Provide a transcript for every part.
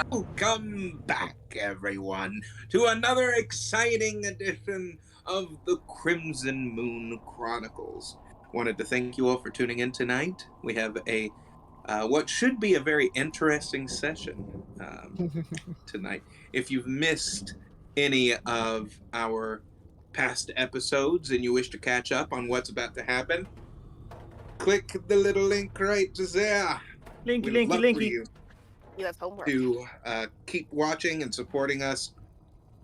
Welcome back, everyone, to another exciting edition of the Crimson Moon Chronicles. Wanted to thank you all for tuning in tonight. We have a what should be a very interesting session tonight. If you've missed any of our past episodes and you wish to catch up on what's about to happen, click the little link right there. Linky, We would linky, love for linky. you You have homework. to keep watching and supporting us.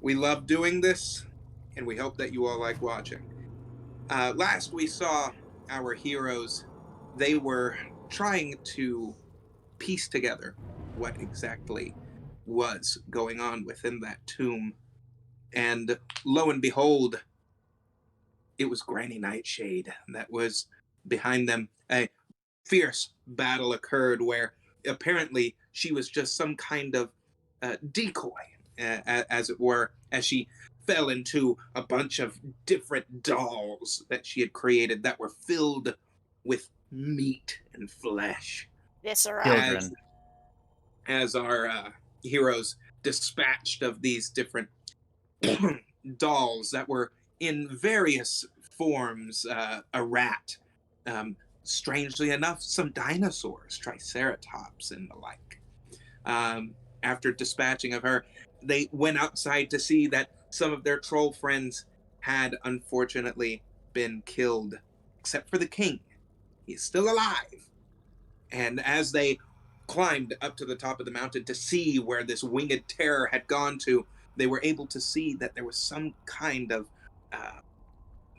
We love doing this, and we hope that you all like watching. Last we saw our heroes, they were trying to piece together what exactly was going on within that tomb. And lo and behold, it was Granny Nightshade that was behind them. A fierce battle occurred where apparently she was just some kind of decoy, as it were, as she fell into a bunch of different dolls that she had created that were filled with meat and flesh. Viscera. Children. As our heroes dispatched of these different dolls that were in various forms, a rat, strangely enough, some dinosaurs, triceratops and the like. After dispatching of her, they went outside to see that some of their troll friends had unfortunately been killed, except for the king. He's still alive. And as they climbed up to the top of the mountain to see where this winged terror had gone to, they were able to see that there was some kind of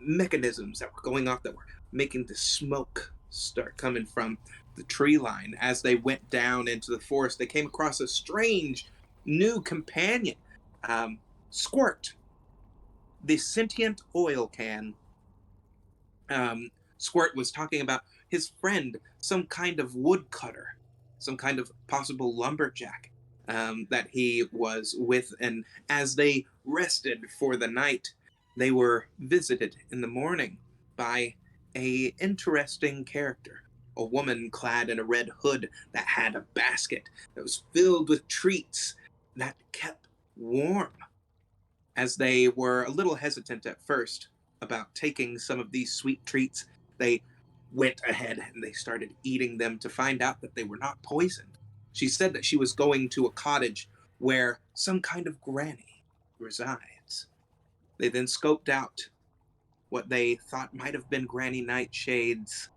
mechanisms that were going off that were making the smoke start coming from the tree line. As they went down into the forest, they came across a strange new companion, Squirt, the sentient oil can. Squirt was talking about his friend, some kind of woodcutter, some kind of possible lumberjack that he was with. And as they rested for the night, they were visited in the morning by a interesting character, a woman clad in a red hood that had a basket that was filled with treats that kept warm. As they were a little hesitant at first about taking some of these sweet treats, they went ahead and they started eating them to find out that they were not poisoned. She said that she was going to a cottage where some kind of granny resides. They then scoped out what they thought might have been Granny Nightshade's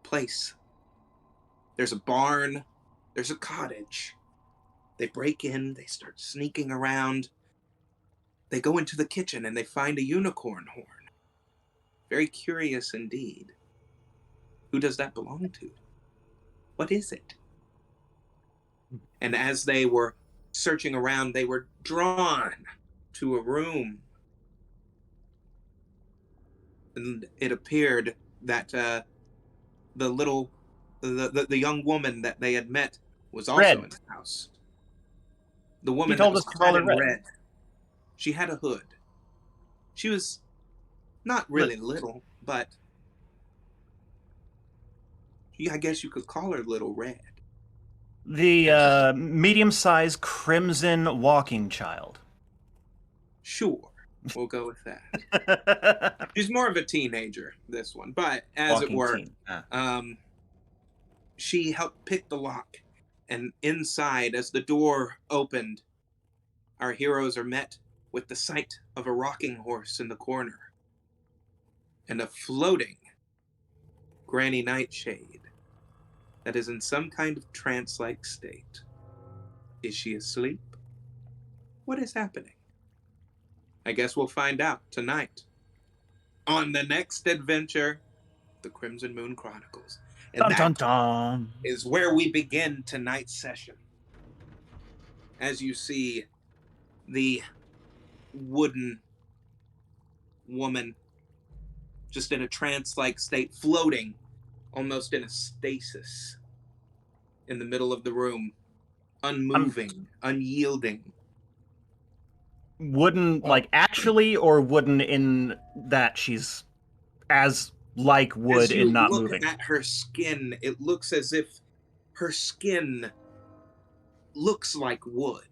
place. There's a barn, there's a cottage. They break in, they start sneaking around. They go into the kitchen and they find a unicorn horn. Very curious indeed. Who does that belong to? What is it? And as they were searching around, they were drawn to a room. And it appeared that the young woman that they had met was also Red. in the house. The woman told that was us to call clad her in Red. red. She had a hood. She was not really little, but I guess you could call her Little Red. The medium-sized crimson walking child. Sure, we'll go with that. She's more of a teenager, this one, but as walking it were, teen. she helped pick the lock, and inside, as the door opened, our heroes are met with the sight of a rocking horse in the corner and a floating Granny Nightshade that is in some kind of trance-like state. Is she asleep? What is happening? I guess we'll find out tonight on the next adventure, the Crimson Moon Chronicles. And Dun, dun, that dun. is where we begin tonight's session. As you see, the wooden woman just in a trance-like state, floating almost in a stasis in the middle of the room, unmoving, unyielding. Wooden, like actually, or wooden in that she's as like wood As you in not look moving? at her skin, it looks as if her skin looks like wood.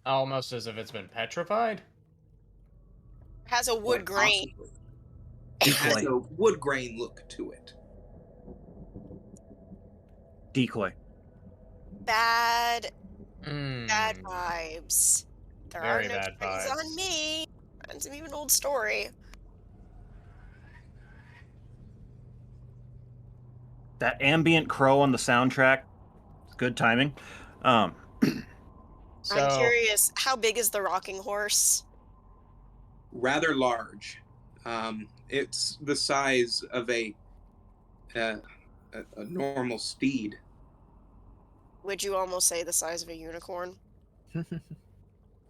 Almost as if it's been petrified. Has a wood Quite grain. possibly. It has Decoy. a wood grain look to it. Decoy. Bad Hmm. vibes. There Very are no bad trees vibes. on me. Reminds me of an old story. That ambient crow on the soundtrack, good timing. I'm So curious, how big is the rocking horse? Rather large. It's the size of a normal steed. Would you almost say the size of a unicorn?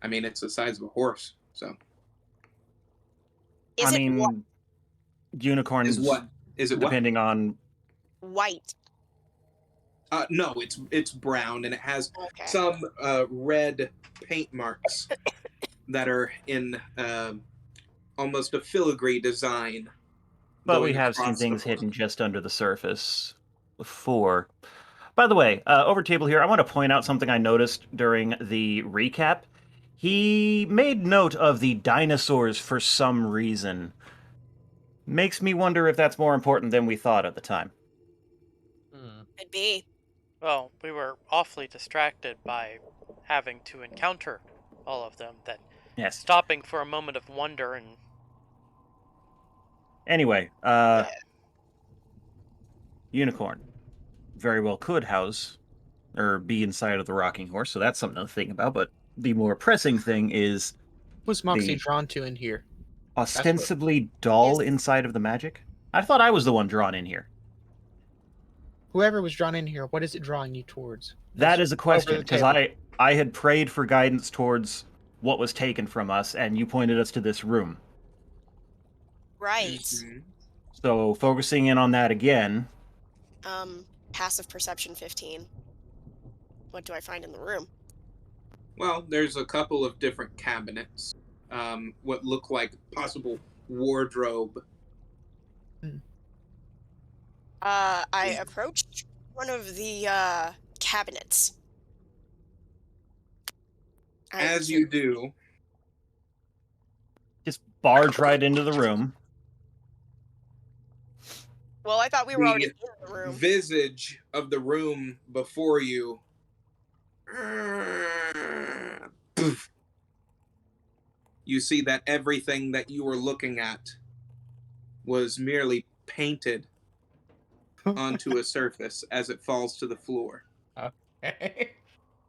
I mean, it's the size of a horse. So Is I it mean, unicorns, is what? Is it what? depending on. white? No, it's brown and it has Okay. some red paint marks that are in almost a filigree design. But we going have seen across the things front. hidden just under the surface before. By the way, over table here, I want to point out something I noticed during the recap. He made note of the dinosaurs for some reason. Makes me wonder if that's more important than we thought at the time. Could be. Well, we were awfully distracted by having to encounter all of them that Yes. stopping for a moment of wonder and Anyway, unicorn very well could house or be inside of the rocking horse, so that's something to think about. But the more pressing thing is Who's Moxie The- drawn to in here? ostensibly doll Yes. inside of the magic. I thought I was the one drawn in here. Whoever was drawn in here, what is it drawing you towards? That is a question, the because table. I had prayed for guidance towards what was taken from us, and you pointed us to this room. Right. Mhm. So focusing in on that again, Passive perception 15. What do I find in the room? Well, there's a couple of different cabinets. What look like possible wardrobe. I approached one of the cabinets. As you do, just barge right into the room. Well, I thought we were The already in the room. visage of the room before you. Poof. You see that everything that you were looking at was merely painted onto a surface as it falls to the floor. Okay.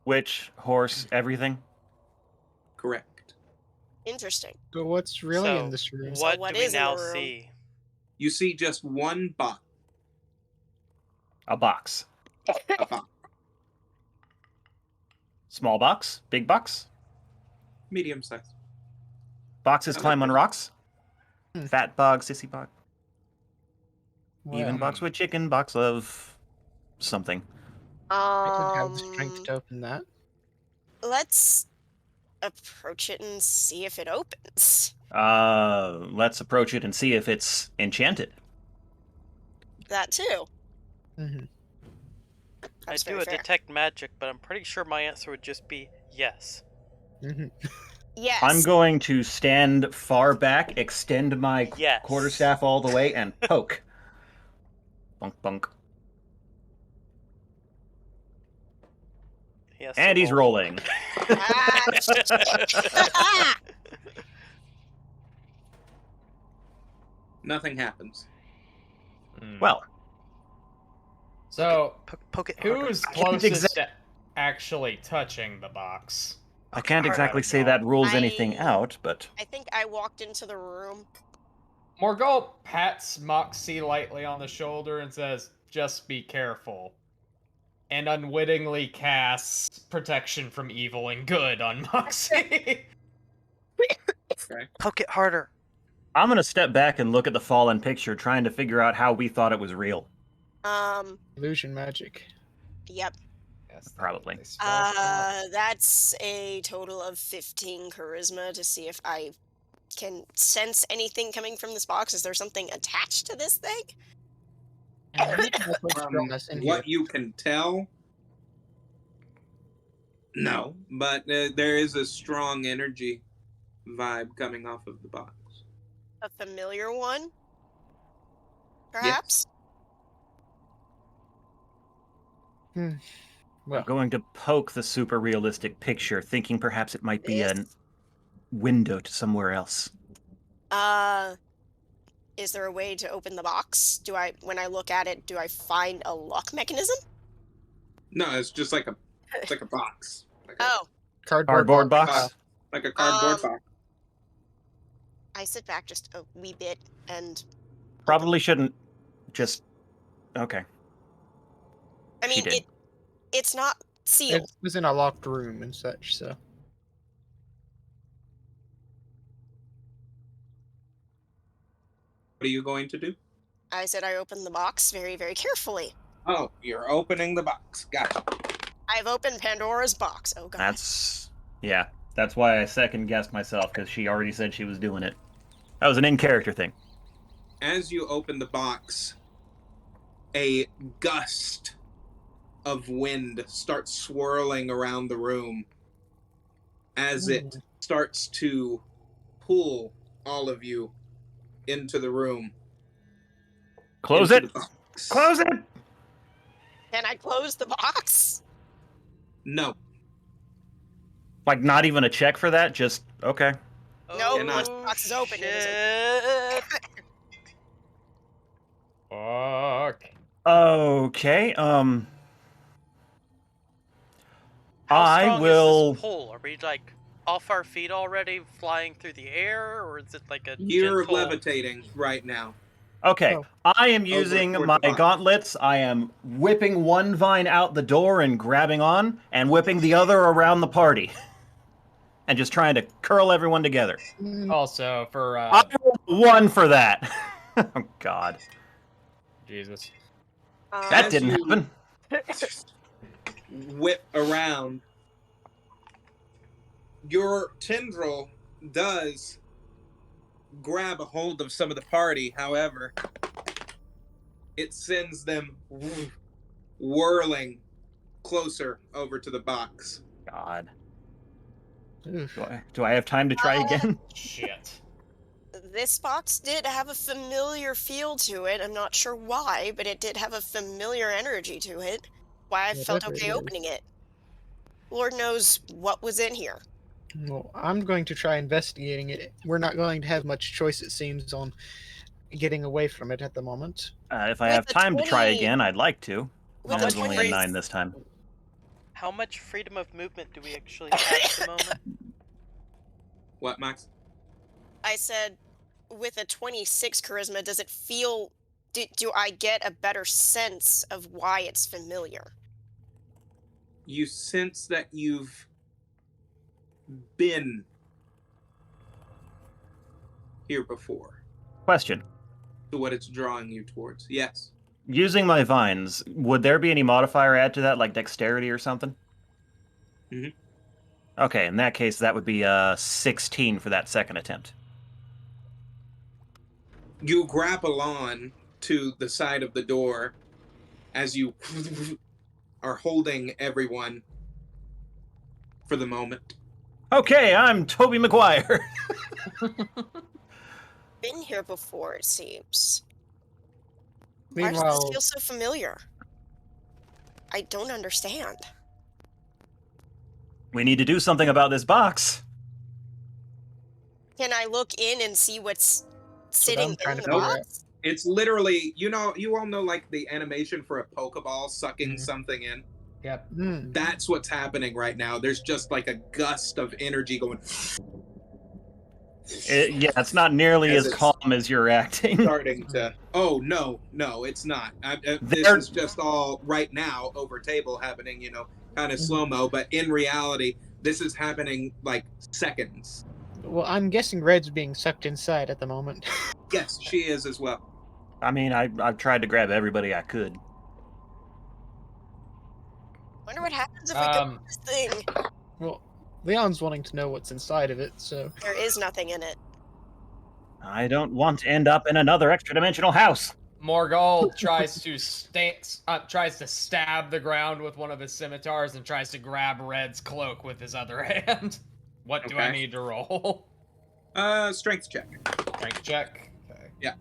Which, horse, everything. Correct. Interesting. So what's really so in this room? So what what do we is in the now room? see? You see just one box. A box. A box. Small box? Big box? Medium size. Boxes I like climb on it. rocks? Hmm. Fat bog, sissy bog. Even Well, box with chicken, box of something. I could have the strength to open that. Let's approach it and see if it opens. Let's approach it and see if it's enchanted. That too. Mm-hmm. That's I do very a fair. detect magic, but I'm pretty sure my answer would just be yes. Mm-hmm. Yes. I'm going to stand far back, extend my Yes. quarterstaff all the way, and poke. Bunk, bunk. Yes. And he's rolling. Ah, Nothing happens. Well, So, Poke it harder. who's I can't closest to actually touching the box? I can't Okay, exactly alright. say that rules anything I- out, but I think I walked into the room. Morgul pats Moxie lightly on the shoulder and says, "Just be careful," and unwittingly casts protection from evil and good on Moxie. Okay. Poke it harder. I'm going to step back and look at the fallen picture, trying to figure out how we thought it was real. Illusion magic. Yep. Yes, Probably. That's a total of 15 charisma to see if I can sense anything coming from this box. Is there something attached to this thing? And that's what's From drawn us in here. what you can tell, No, but there is a strong energy vibe coming off of the box. A familiar one, Yes. perhaps? I'm Well, going to poke the super realistic picture, thinking perhaps it might be a This? window to somewhere else. Is there a way to open the box? When I look at it, do I find a lock mechanism? No, it's just like it's like a box, Oh, Cardboard box? like a cardboard Um, box. I sit back just a wee bit and Probably shouldn't just. Okay. I She mean did. it's not sealed. it was in a locked room and such, so. What are you going to do? I said I opened the box very, very carefully. Oh, you're opening the box. Gotcha. I've opened Pandora's box. Oh god. Yeah. That's why I second guessed myself, because she already said she was doing it. That was an in-character thing. As you open the box, a gust of wind starts swirling around the room as it starts to pull all of you into the room. Close into it! the box. Close it! Can I close the box? No. Like, not even a check for that? Just, okay. No, Cannot. once the box is open, it is shit. Fuck. Okay, How I strong will. is this pull? Are we like off our feet already, flying through the air, or is it like a You're gentle... levitating right now. Okay, Oh. I am using toward my the box. gauntlets. I am whipping one vine out the door and grabbing on, and whipping the other around the party. And just trying to curl everyone together. Also, for I rolled 1 for that. Oh, God. Jesus. That As didn't you- happen. Whip around. Your tendril does grab a hold of some of the party, however, it sends them whirling closer over to the box. God. Oof. Do I have time to try again? Shit. This box did have a familiar feel to it. I'm not sure why, but it did have a familiar energy to it. Why I felt Whatever okay it is. opening it. Lord knows what was in here. Well, I'm going to try investigating it. We're not going to have much choice, it seems, on getting away from it at the moment. If I With have the time to try 20 again, I'd like to. with That the was only a 20 9 this time. How much freedom of movement do we actually have at the moment? What, Max? I said, with a 26 charisma, does it feel? Do I get a better sense of why it's familiar? You sense that you've been here before. Question. To what it's drawing you towards. Yes. Using my vines, would there be any modifier add to that, like dexterity or something? Mhm. Okay, in that case, that would be 16 for that second attempt. You grapple on to the side of the door as you are holding everyone for the moment. Okay, I'm Toby Maguire. Been here before, it seems. Why does this Meanwhile, feel so familiar? I don't understand. We need to do something about this box. Can I look in and see what's sitting trying in to the figure out. box? It's literally, you all know like the animation for a Pokeball sucking Mhm. something in? Yep. That's what's happening right now. There's just like a gust of energy going Yeah, it's not nearly As as it's calm as you're acting. starting to. Oh, no, it's not. This There- is just all right now over table happening, kind of Mhm. slow-mo, but in reality, this is happening like seconds. well, I'm guessing Red's being sucked inside at the moment. Yes, she is as well. I mean, I've tried to grab everybody I could. Wonder what happens if we go Um, this thing. Well, Leon's wanting to know what's inside of it, so. There is nothing in it. I don't want to end up in another extra-dimensional house. Morgul tries to stab the ground with one of his scimitars and tries to grab Red's cloak with his other hand. What do I Okay. need to roll? Strength check. Strength check. Okay. Yeah.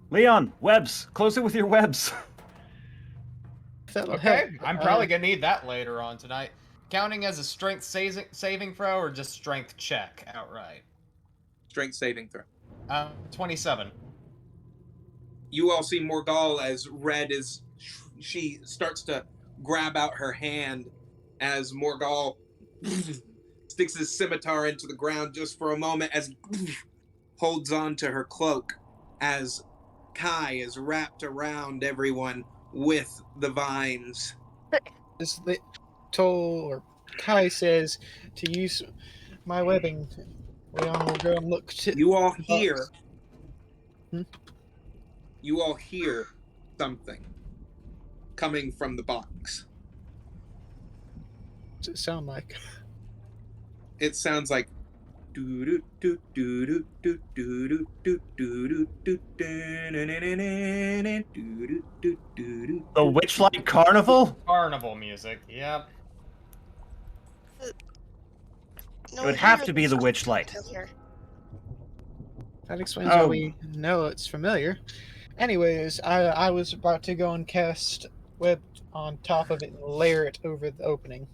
Leon, webs. Close it with your webs. That'll help. Okay, I'm probably gonna need that later on tonight. Counting as a strength saving throw or just strength check outright? Strength saving throw. 27. You all see Morgal as Red is. She starts to grab out her hand as Morgal sticks his scimitar into the ground just for a moment as he holds on to her cloak as Kai is wrapped around everyone with the vines. As the Toll or Kai says to use my webbing, Leon will go and look to You all the hear. box. Hmm? You all hear something coming from the box. What's it sound like? It sounds like the The Witchlight Carnival? Carnival music. Yep. No, It would have to be the Witchlight. Familiar. That explains why Oh. we know it's familiar. Anyways, I was about to go and cast web on top of it and layer it over the opening.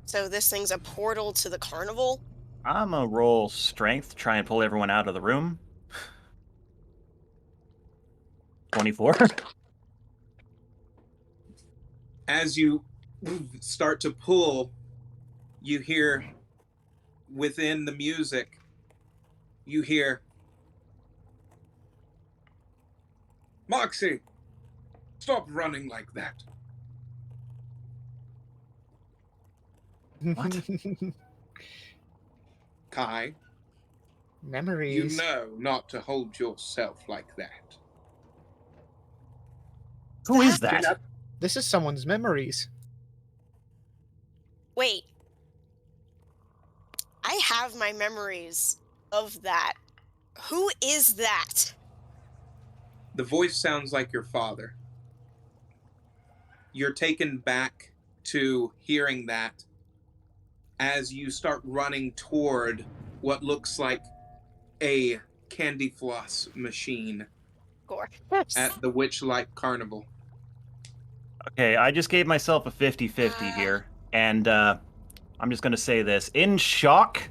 So this thing's a portal to the carnival? I'm gonna roll strength, try and pull everyone out of the room. 24. As you start to pull, you hear within the music, you hear, Moxie, stop running like that. What? Kai, you Memories. know not to hold yourself like that. Who is that? This is someone's memories. Wait. I have my memories of that. Who is that? The voice sounds like your father. You're taken back to hearing that as you start running toward what looks like a candy floss machine Of course. at the Witchlight Carnival. Okay, I just gave myself a 50-50 here, and I'm just gonna say this. In shock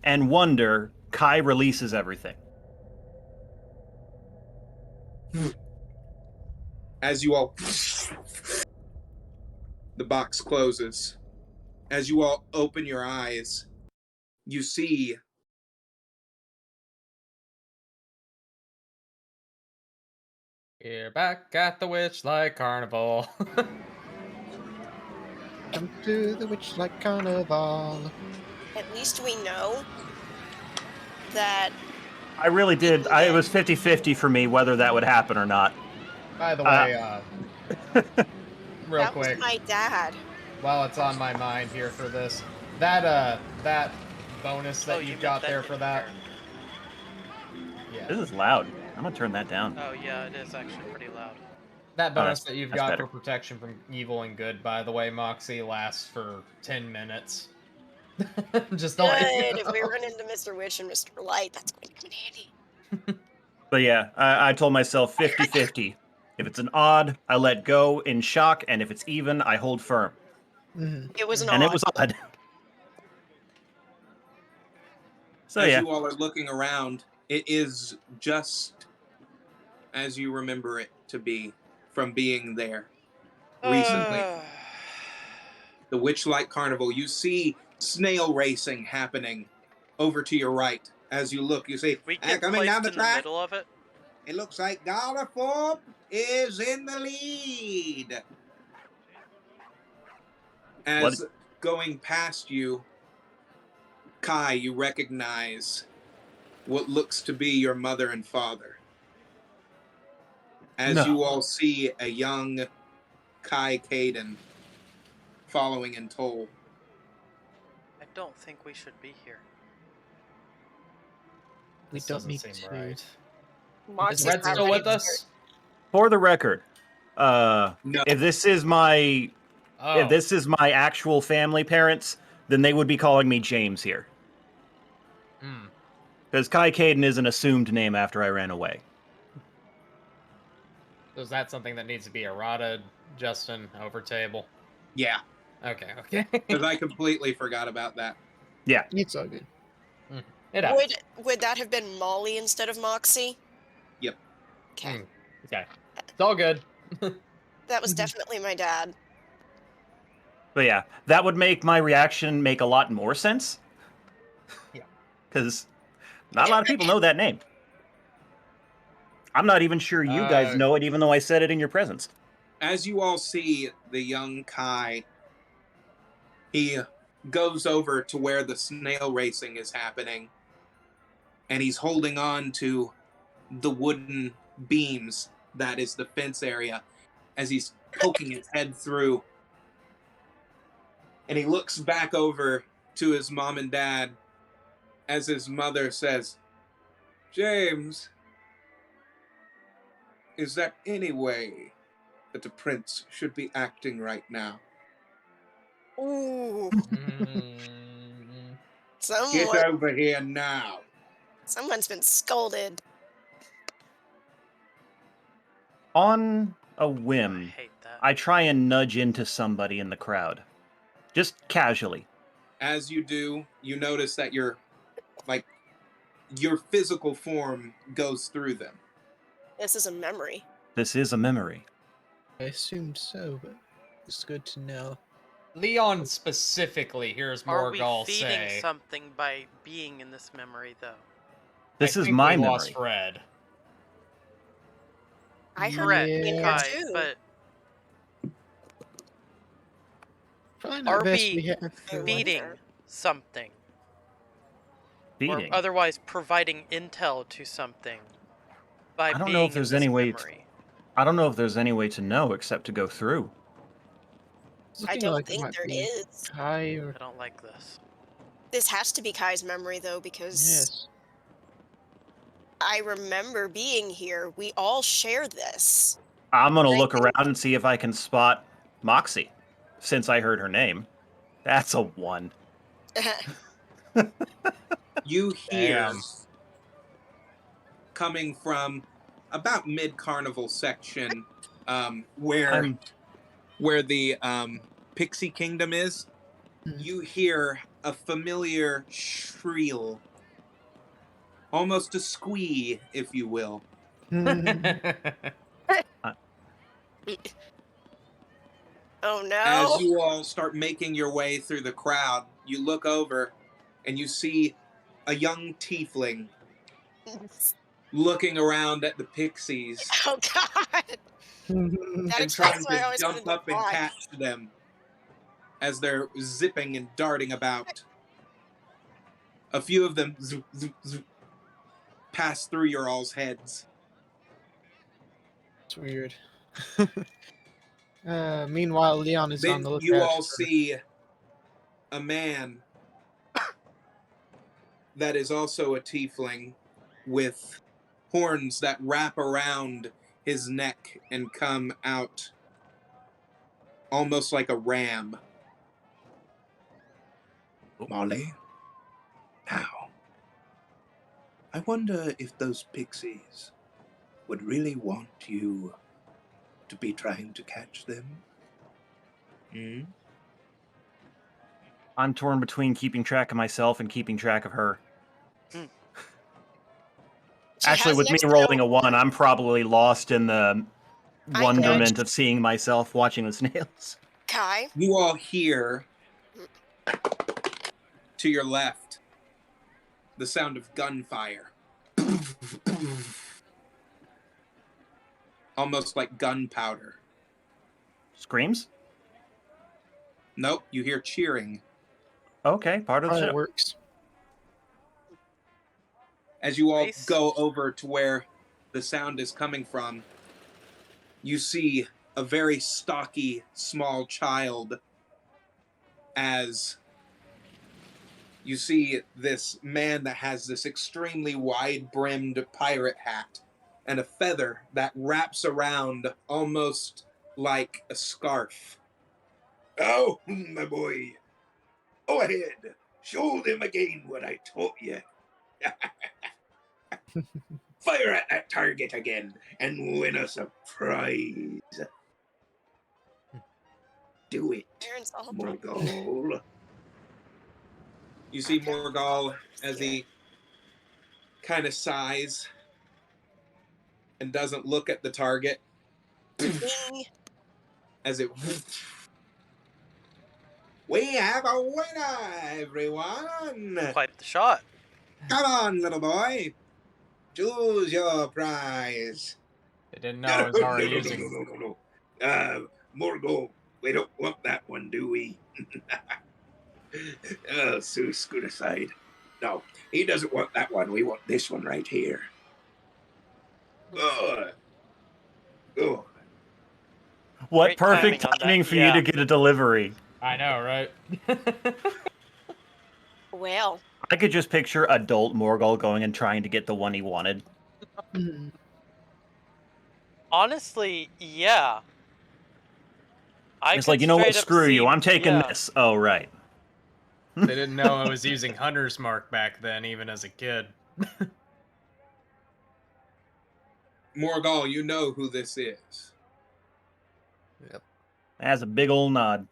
and wonder, Kai releases everything. As you all... the box closes. As you all open your eyes, you see You're back at the Witchlight Carnival. Come to the Witchlight Carnival. At least we know that I really did. It was 50-50 for me whether that would happen or not. By the way, real that quick, was my dad. while it's on my mind here for this, that bonus that you you've got meant there for that. This Yeah. is loud. I'm gonna turn that down. Oh yeah, it is actually pretty loud. That bonus that's- that you've that's got better. for protection from evil and good, by the way, Moxie, lasts for 10 minutes. Just to let you Good. If we know. run into Mr. Witch and Mr. Light, that's going to come in handy. But yeah, I told myself 50-50. If it's an odd, I let go in shock, and if it's even, I hold firm. Mhm. It was an And it odd. was odd. So as yeah, you all are looking around, it is just as you remember it to be from being there recently. The Witchlight Carnival. You see snail racing happening over to your right. As you look, you see, We get coming down placed the in the track. middle of it. It looks like Galaforb is in the lead. As going past you, Kai, you recognize what looks to be your mother and father. As No. you all see a young Kai Caden following in tow. I don't think we should be here. We This don't doesn't need seem to. right. Is Moxie's Red not still ready with to us? For the record, No. if this is my Oh. if this is my actual family parents, then they would be calling me James here. Hmm. Because Kai Caden is an assumed name after I ran away. So is that something that needs to be errata, Justin, over table? Yeah, Okay. because I completely forgot about that. Yeah. It's all good. It happens. Would that have been Molly instead of Moxie? Yep. Okay. Okay. It's all good. That was definitely my dad. But yeah, that would make my reaction make a lot more sense. Yeah. Because not a lot of people know that name. I'm not even sure you guys know it, even though I said it in your presence. As you all see the young Kai, he goes over to where the snail racing is happening, and he's holding on to the wooden beams that is the fence area as he's poking his head through. And he looks back over to his mom and dad as his mother says, James, is there any way that a prince should be acting right now? Ooh, Mm, Get over here now. someone's been scolded. On a I whim, hate that. I try and nudge into somebody in the crowd. Just casually. As you do, you notice that your physical form goes through them. This is a memory. This is a memory. I assumed so, but it's good to know. Leon specifically hears Are we Morgul feeding say, something by being in this memory, though? This I is think my we memory. lost Red. I heard Correct, it in here Kai, too. but Probably not are best we we have I for feeding wonder. something? Feeding. Or otherwise providing intel to something by I don't being know if in there's this any way. memory? I don't know if there's any way to know except to go through. It's I looking don't like it think might there be is. Kai or I don't like this. This has to be Kai's memory though, because yes. I remember being here. We all share this. I'm gonna I look think- around and see if I can spot Moxie, since I heard her name. That's a 1. You hear Damn. coming from about mid-carnival section, where the Pixie Kingdom is. You hear a familiar shrill, almost a squee, if you will. Oh no. As you all start making your way through the crowd, you look over and you see a young tiefling looking around at the pixies Oh god. That and explains trying why I to always wanted jump to up and fly. catch them as they're zipping and darting about. A few of them zoop, zoop, zoop, pass through your all's heads. It's weird. Meanwhile, Leon is on Then the lookout. you all for- see a man that is also a tiefling with horns that wrap around his neck and come out almost like a ram. Molly, now, I wonder if those pixies would really want you to be trying to catch them. Hmm? I'm torn between keeping track of myself and keeping track of her. She Actually, has with me next to rolling no a 1, I'm probably lost in the I wonderment nudged of seeing myself watching the snails. Kai. You all hear to your left the sound of gunfire. Almost like gunpowder. Screams? Nope, you hear cheering. Okay, part of the show. Fireworks. As you all Nice. go over to where the sound is coming from, you see a very stocky, small child as you see this man that has this extremely wide-brimmed pirate hat and a feather that wraps around almost like a scarf. Oh, my boy. Go ahead. Show them again what I taught you. Fire at that target again and win us a prize. Do it, Aaron's all Morgul. You see Okay. Morgul as he kind of sighs and doesn't look at the target Ding. as it. We have a winner, everyone! Quite the shot. Come on, little boy. Choose your prize. They didn't know I was already no, using. no. Morgul, we don't want that one, do we? Oh, Sue, scoot aside. No, he doesn't want that one. We want this one right here. Good. Good. What Great perfect timing on that, timing for you yeah. to get a delivery. I know, right? Well, I could just picture adult Morgul going and trying to get the one he wanted. Hmm. Honestly, yeah. I It's could like, you know what? straight up Screw see, you. I'm taking yeah. this. Oh, right. They didn't know I was using Hunter's Mark back then, even as a kid. Morgul, you know who this is. Yep. That's a big old nod.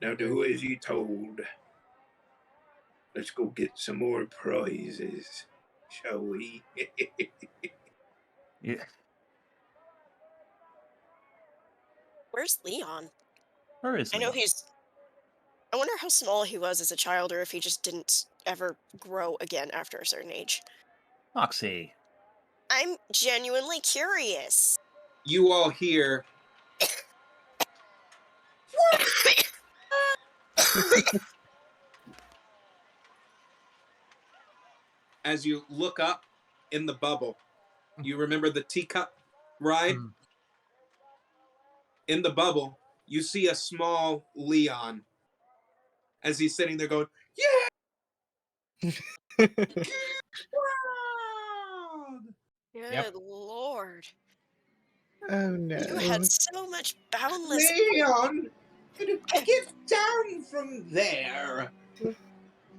Now do as you told. Let's go get some more prizes, shall we? Yeah. where's Leon? Where is I know Leon? I wonder how small he was as a child, or if he just didn't ever grow again after a certain age. Moxie. I'm genuinely curious. You all hear as you look up in the bubble. You remember the teacup ride? Hmm. In the bubble, you see a small Leon as he's sitting there going, "Yeah!" Good Yep. lord. Oh no. You had so much boundless. Leon, get down from there.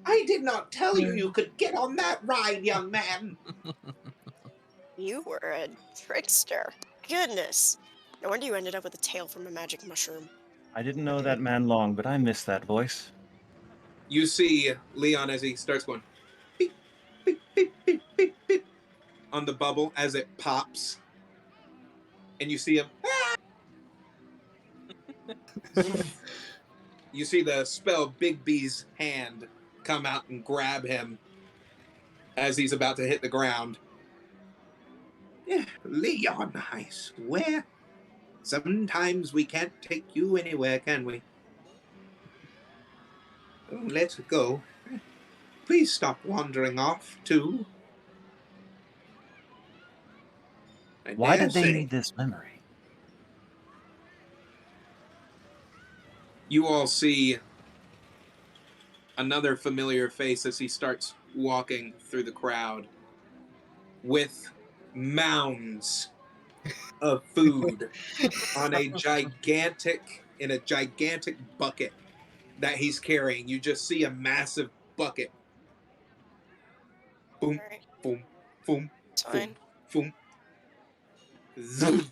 I did not tell you you could get on that ride, young man. You were a trickster. Goodness. No wonder you ended up with a tail from a magic mushroom. I didn't know that man long, but I miss that voice. You see Leon as he starts going beep, beep, beep, beep, beep, beep on the bubble as it pops. And you see him. You see the spell Big B's hand come out and grab him as he's about to hit the ground. Yeah, Leon, I swear. Sometimes we can't take you anywhere, can we? Oh, let's go. Please stop wandering off, too. Why did they say. need this memory? You all see another familiar face as he starts walking through the crowd with mounds of food on a gigantic bucket that he's carrying. You just see a massive bucket. Boom, Alright, boom, boom, it's boom, fine. boom. Zoom,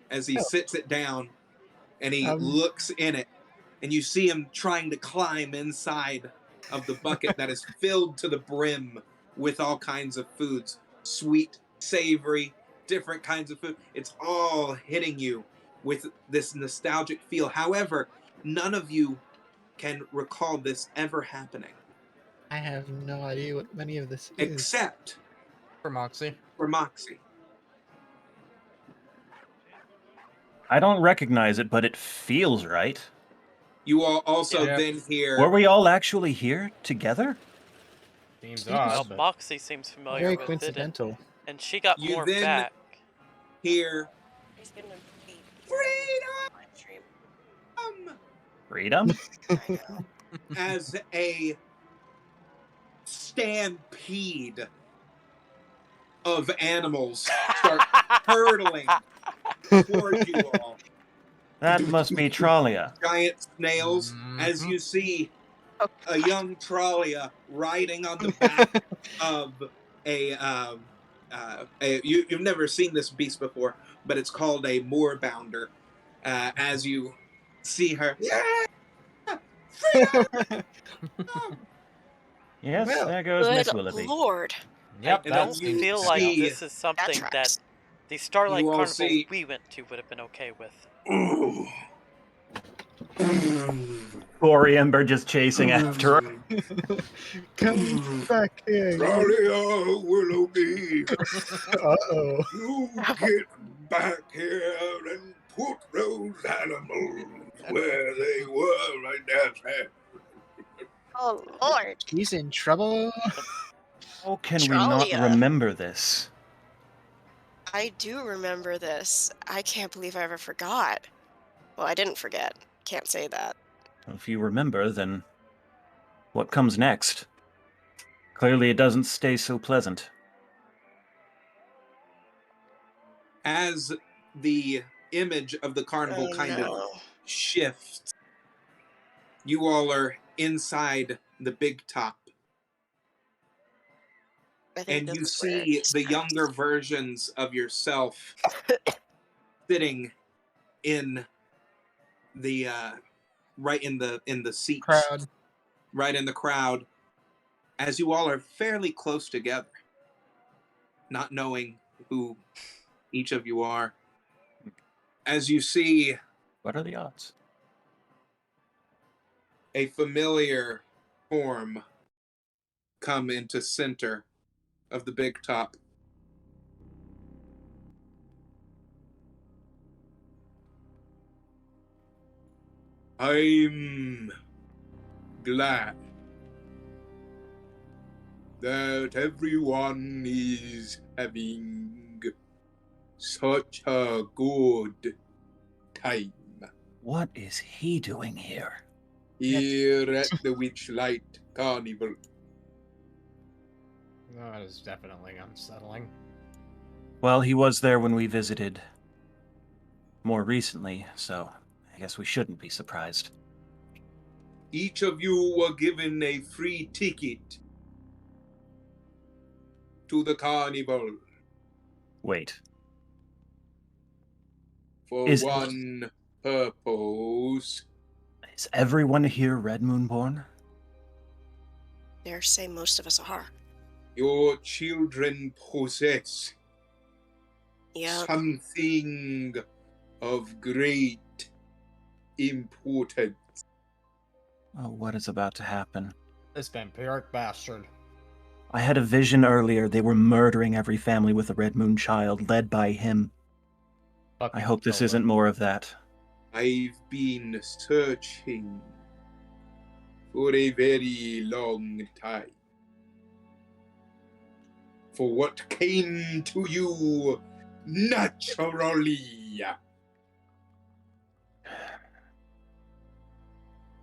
as he Oh. sits it down and he Um, looks in it, and you see him trying to climb inside of the bucket that is filled to the brim with all kinds of foods, sweet, savory, different kinds of food. It's all hitting you with this nostalgic feel. However, none of you can recall this ever happening, I have no idea what many of this is. except For Moxie. for Moxie. I don't recognize it, but it feels right. You all also Yeah. then hear. Were we all actually here together? Seems Seems odd, Well, but Moxie seems familiar very with it, coincidental. and she got You more then back. hear He's gonna be freedom live stream. Freedom? I know. as a stampede of animals start hurtling towards you all. That must be Trollia. Giant snails, as you see a young Trollia riding on the back of you've never seen this beast before, but it's called a moorbounder. As you see her, freedom! Yes, Well, there goes Good Miss Willoughby. lord. Yep, And that Don't you feel seems like see- this is something that tracks. the Starlight You all Carnival see- we went to would have been okay with. Corey Ember just chasing after her. Come back here. Trollia Willoughby, Uh-oh. you get back here and put those animals where they were right there. Oh lord. He's in trouble. How can we not Trollia. remember this? I do remember this. I can't believe I ever forgot. Well, I didn't forget. Can't say that. If you remember, then what comes next? Clearly it doesn't stay so pleasant. As the image of the carnival Oh, kind of no. shifts, you all are inside the big top, I think and this you is where see it the starts. younger versions of yourself sitting in the right in the seats, Crowd. right in the crowd, as you all are fairly close together, not knowing who each of you are. As you see What are the odds? a familiar form come into center of the big top. I'm glad that everyone is having such a good time What is he doing here? here at the Witchlight Carnival. That is definitely unsettling. Well, he was there when we visited more recently, so I guess we shouldn't be surprised. Each of you were given a free ticket to the carnival Wait, for Is- one purpose. is everyone here Red Moonborn? Dare say most of us are. Your children possess Yep. something of great importance. Oh, what is about to happen? This vampiric bastard. I had a vision earlier. They were murdering every family with a Red Moon child, led by him. I Fucking hope this kill isn't them. more of that. I've been searching for a very long time for what came to you naturally.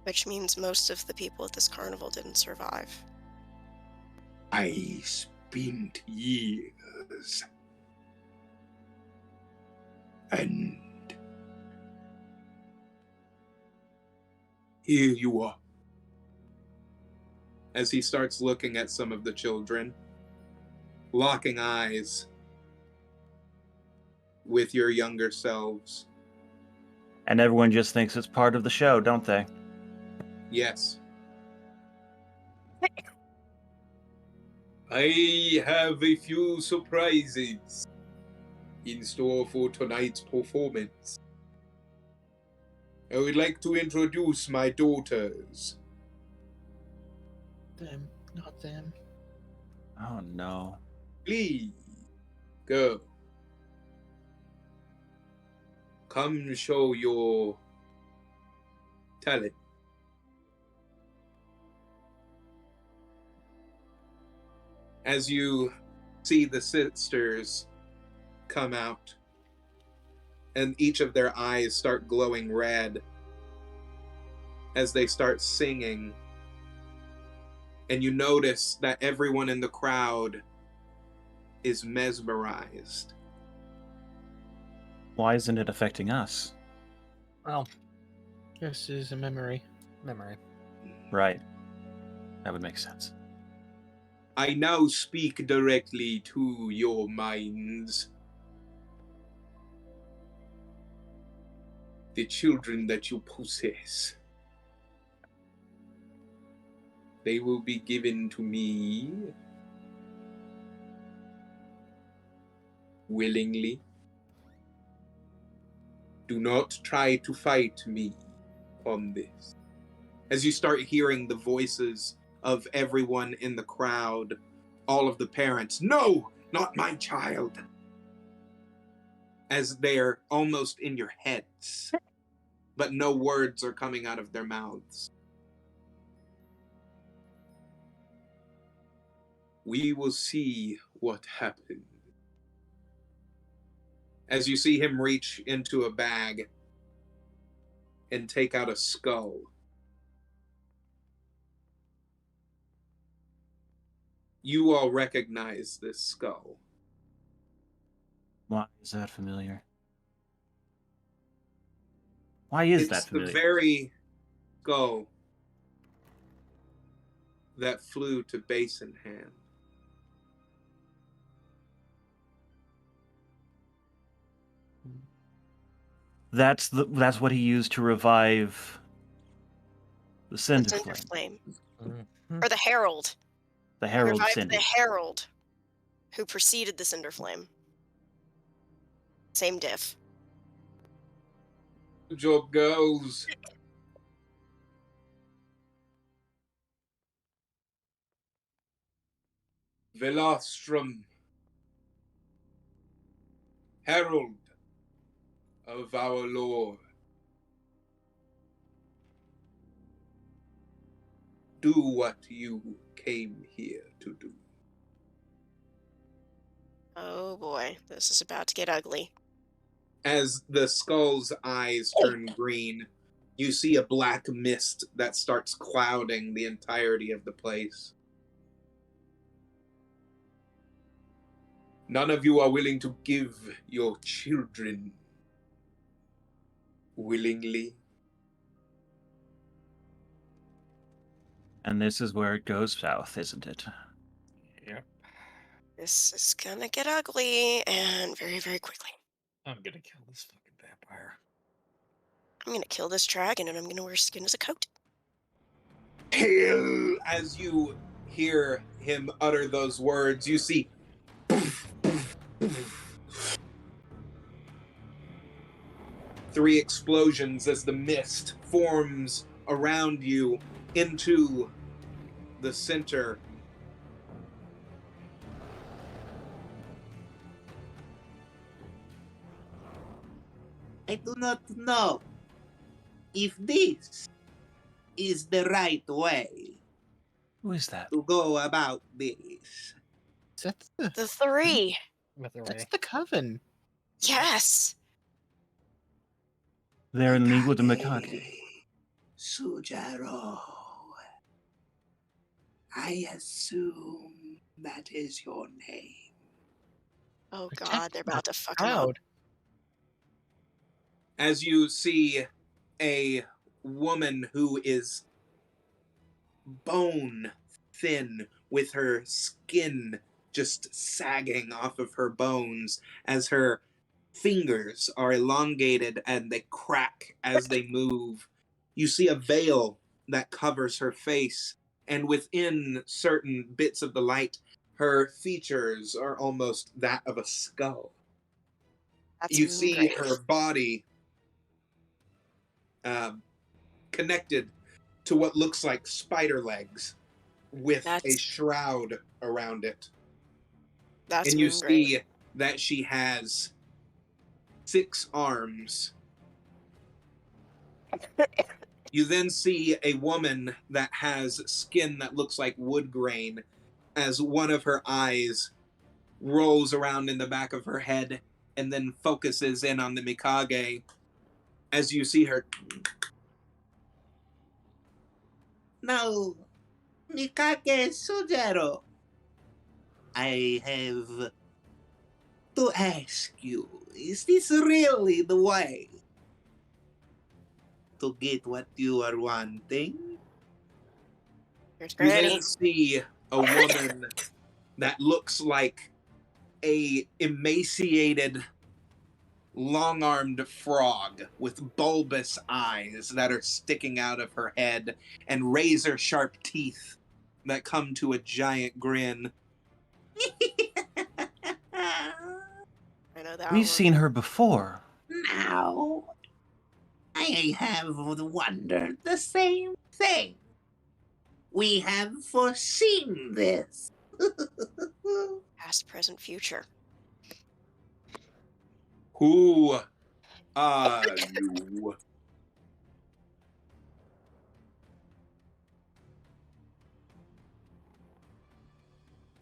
Which means most of the people at this carnival didn't survive. I spent years and here you are. As he starts looking at some of the children, locking eyes with your younger selves. And everyone just thinks it's part of the show, don't they? Yes. I have a few surprises in store for tonight's performance. I would like to introduce my daughters. Them, not them. Oh no. Please, go. Come show your talent. As you see the sisters come out, and each of their eyes start glowing red as they start singing And you notice that everyone in the crowd is mesmerized. Why isn't it affecting us? Well, This is a memory. memory. Right. That would make sense. I now speak directly to your minds. The children that you possess, they will be given to me willingly. Do not try to fight me on this. As you start hearing the voices of everyone in the crowd, all of the parents, no, not my child, as they're almost in your heads, but no words are coming out of their mouths. We will see what happens. As you see him reach into a bag and take out a skull. You all recognize this skull. Why is that familiar? Why is that It's the familiar? very skull that flew to Basin Hand. That's what he used to revive the The Cinder Cinder Flame. Flame. Mhm. Or the Herald. The He Herald revived Cinder. the Herald, who preceded the Cinder Flame. Same diff. Good job, girls. Velostrum, herald of our Lord. Do what you came here to do. Oh boy, this is about to get ugly. As the skull's eyes turn green, you see a black mist that starts clouding the entirety of the place. None of you are willing to give your children willingly. And this is where it goes south, isn't it? Yep. This is gonna get ugly, and very, very quickly. I'm gonna kill this fucking vampire. I'm gonna kill this dragon, and I'm gonna wear skin as a coat. Kill! As you hear him utter those words, you see three explosions as the mist forms around you into the center. I do not know if this is the right way Who is that? to go about this. That's the, The three. With the that's way. the coven. Yes. They're in league with the Mikage. Sujaro. I assume that is your name. Oh Protect god, they're about to fuck him up. Proud. As you see a woman who is bone thin with her skin just sagging off of her bones as her fingers are elongated and they crack as they move. You see a veil that covers her face, and within certain bits of the light, her features are almost that of a skull. That's You see great. her body connected to what looks like spider legs with a That's- shroud around it. That's And you moon great. see that she has 6 arms. You then see a woman that has skin that looks like wood grain as one of her eyes rolls around in the back of her head and then focuses in on the Mikage as you see her. No, Mikage Sujero, I have to ask you, is this really the way to get what you are wanting? Here's You Granny. then see a woman that looks like a emaciated, long-armed frog with bulbous eyes that are sticking out of her head and razor-sharp teeth that come to a giant grin. I know that We've one. seen her before. Now, I have wondered the same thing. We have foreseen this. Past, present, future. Who are you?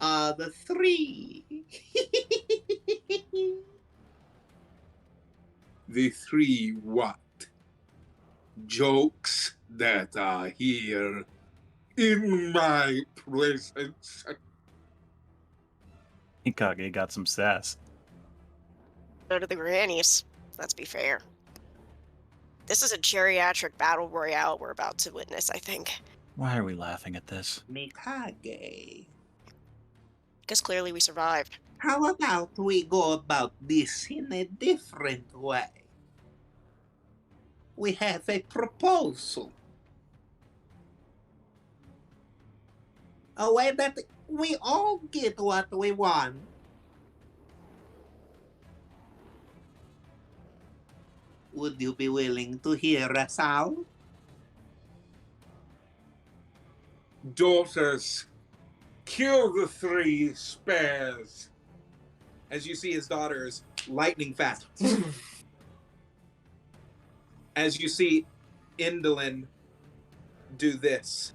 The three. The three what? Jokes that are here in my presence. Mikage got some sass. So do the grannies. Let's be fair. This is a geriatric battle royale we're about to witness, I think. Why are we laughing at this? Mikage, Because clearly we survived. how about we go about this in a different way? We have a proposal. A way that we all get what we want. Would you be willing to hear us out? Daughters, kill the three spares. As you see his daughters lightning fast. As you see Indolin do this,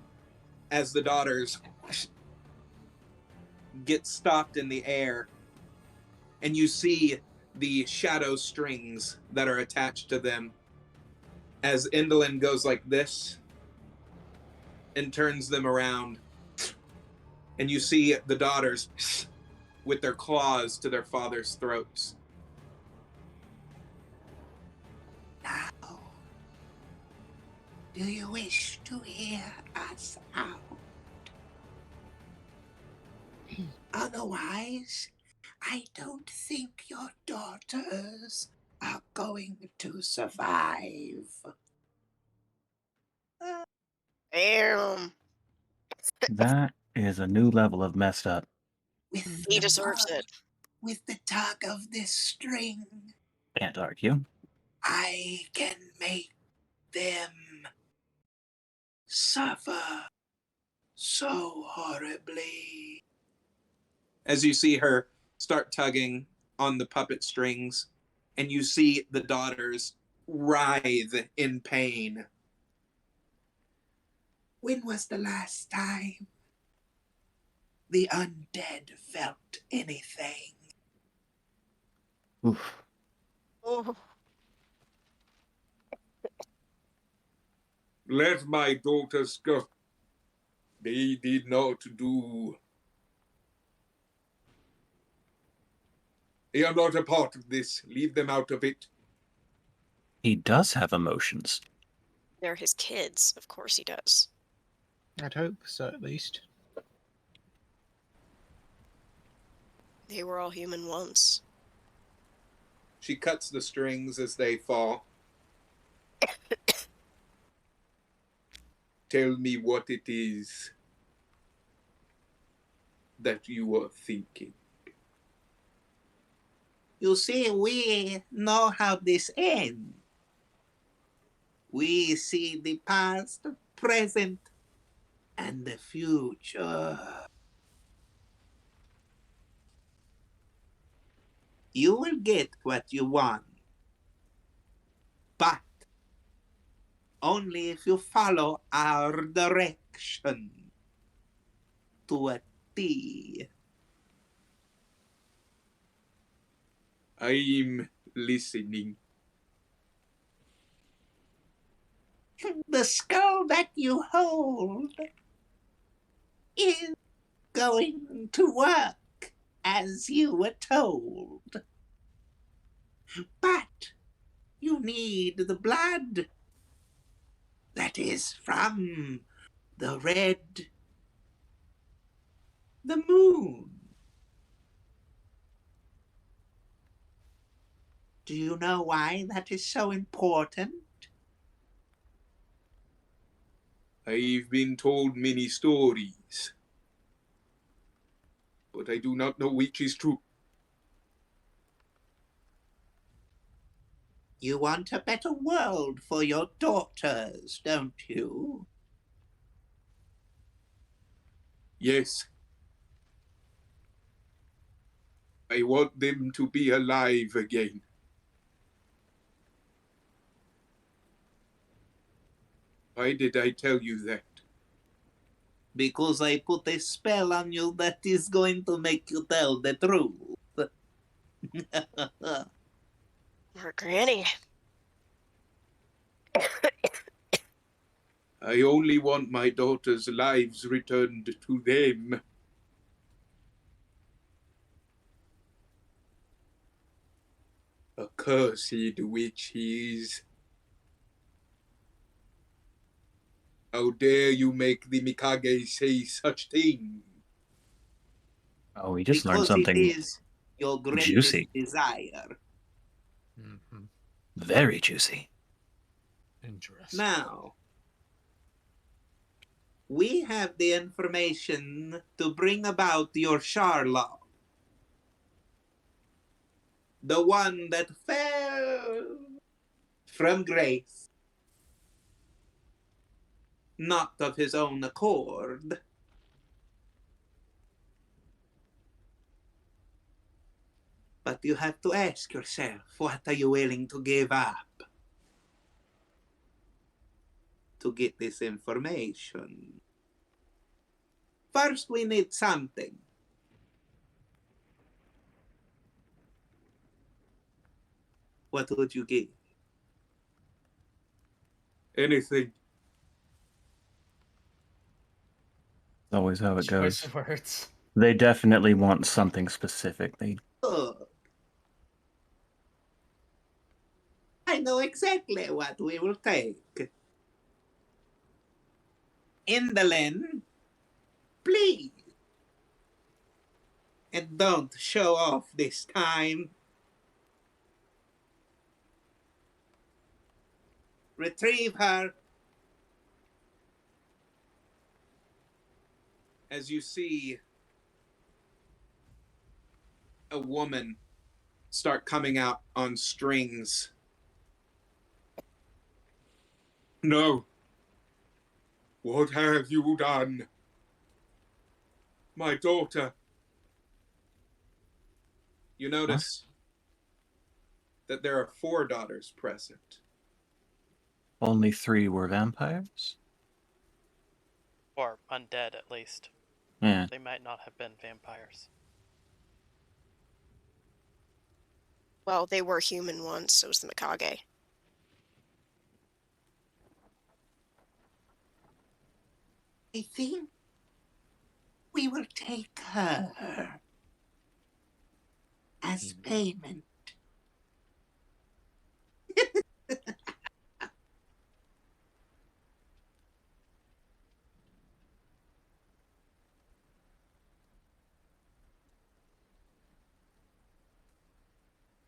as the daughters get stopped in the air, and you see the shadow strings that are attached to them as Indolin goes like this and turns them around, and you see the daughters with their claws to their father's throats. Now, do you wish to hear us out? Otherwise, I don't think your daughters are going to survive. Damn. That is a new level of messed up. With He the deserves bud, it. with the tug of this string, Can't argue. I can make them suffer so horribly. As you see her start tugging on the puppet strings, and you see the daughters writhe in pain. When was the last time the undead felt anything? Oof. Oh, Let my daughters go. They did not do. They are not a part of this. Leave them out of it. He does have emotions. they're his kids. Of course he does. I'd hope so, at least. They were all human once. She cuts the strings as they fall. Tell me what it is that you are thinking. You see, we know how this ends. We see the past, present, and the future. You will get what you want, but only if you follow our direction to a T. I'm listening. The skull that you hold is going to work as you were told. But you need the blood that is from the moon. Do you know why that is so important? I've been told many stories, but I do not know which is true. You want a better world for your daughters, don't you? Yes. I want them to be alive again. Why did I tell you that? Because I put a spell on you that is going to make you tell the truth. Or Granny. I only want my daughters' lives returned to them. Accursed witch he is. How dare you make the Mikage say such thing? Oh, we just learned Because it something is your greatest juicy. desire. Mm-hmm. Very juicy. Interesting. Now, we have the information to bring about your Charlotte. The one that fell from grace. Not of his own accord. But you have to ask yourself, what are you willing to give up to get this information? First, we need something. What would you give? Anything. Always how it goes. Choice words. They definitely want something specific. They Good. I know exactly what we will take. Indolin, please. And don't show off this time. Retrieve her. As you see a woman start coming out on strings. No. What have you done? My daughter. You notice that there are 4 daughters present. only 3 were vampires. Or undead, at least. Yeah. They might not have been vampires. Well, they were human once, so was the Mikage. I think we will take her as payment.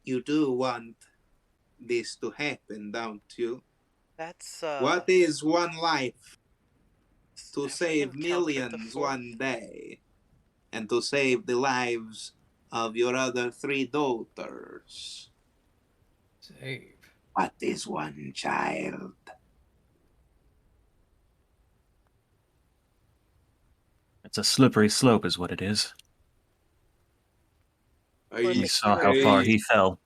You do want this to happen, don't you? That's, What is one life to have we save encountered the millions fourth? one day, and to save the lives of your other 3 daughters? Save. What is one child? It's a slippery slope, is what it is. Or We the saw hero how far one. he fell.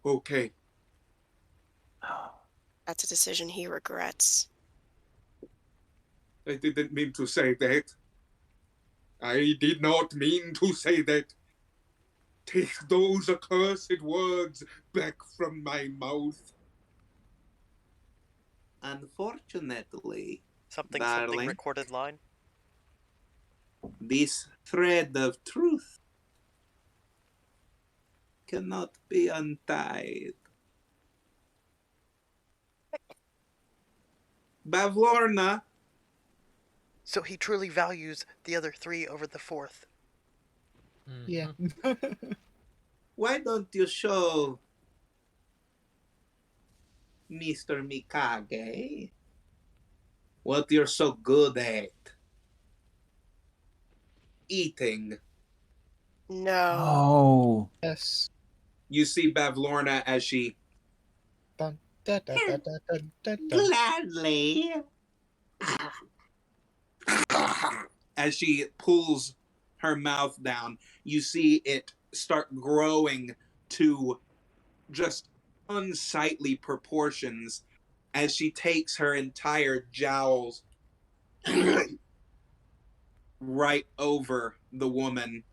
Okay. That's a decision he regrets. I didn't mean to say that. I did not mean to say that. Take those accursed words back from my mouth. Unfortunately, Something darling, recorded line. this thread of truth cannot be untied. Bavlorna, So he truly values the other three over the fourth. Yeah. why don't you show Mr. Mikage what you're so good at? Eating. No. Oh. Yes. You see Bavlorna as she Dun, da, da, da, da, da, da, da. gladly, as she pulls her mouth down, you see it start growing to just unsightly proportions as she takes her entire jowls right over the woman.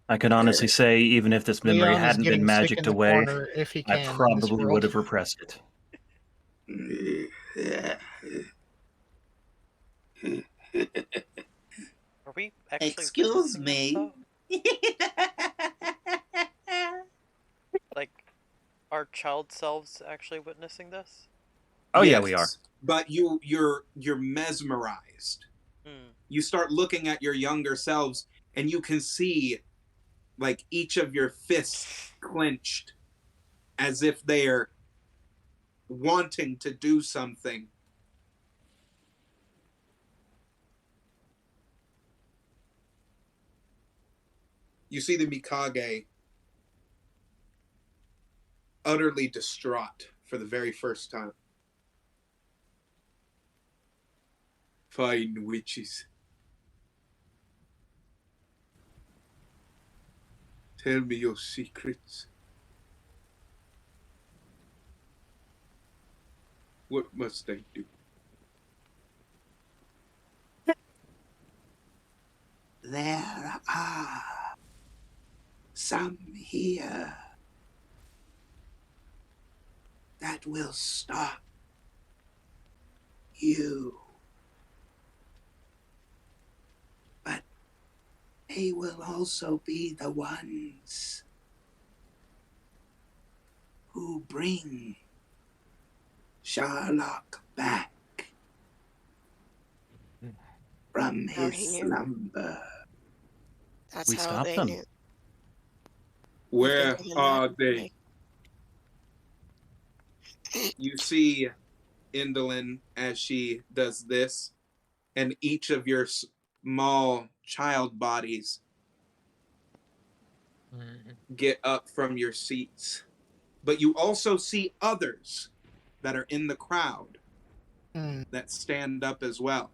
I can honestly say, even if this memory Leon is hadn't been getting sick in magicked the away, corner if he I can in this probably world. would have repressed it. Are we actually Excuse witnessing me. this, though? Like, are child selves actually witnessing this? Oh yeah, we are. But you're mesmerized. You start looking at your younger selves and you can see like each of your fists clenched as if they're wanting to do something. You see the Mikage utterly distraught for the very first time. Fine witches. Tell me your secrets. What must I do? There are some here that will stop you. But they will also be the ones who bring Sherlock back from How he his knew. slumber. That's We how stopped they them. knew. Where Given are that they? You see Indolin as she does this, and each of your small child bodies get up from your seats. But you also see others that are in the crowd that stand up as well.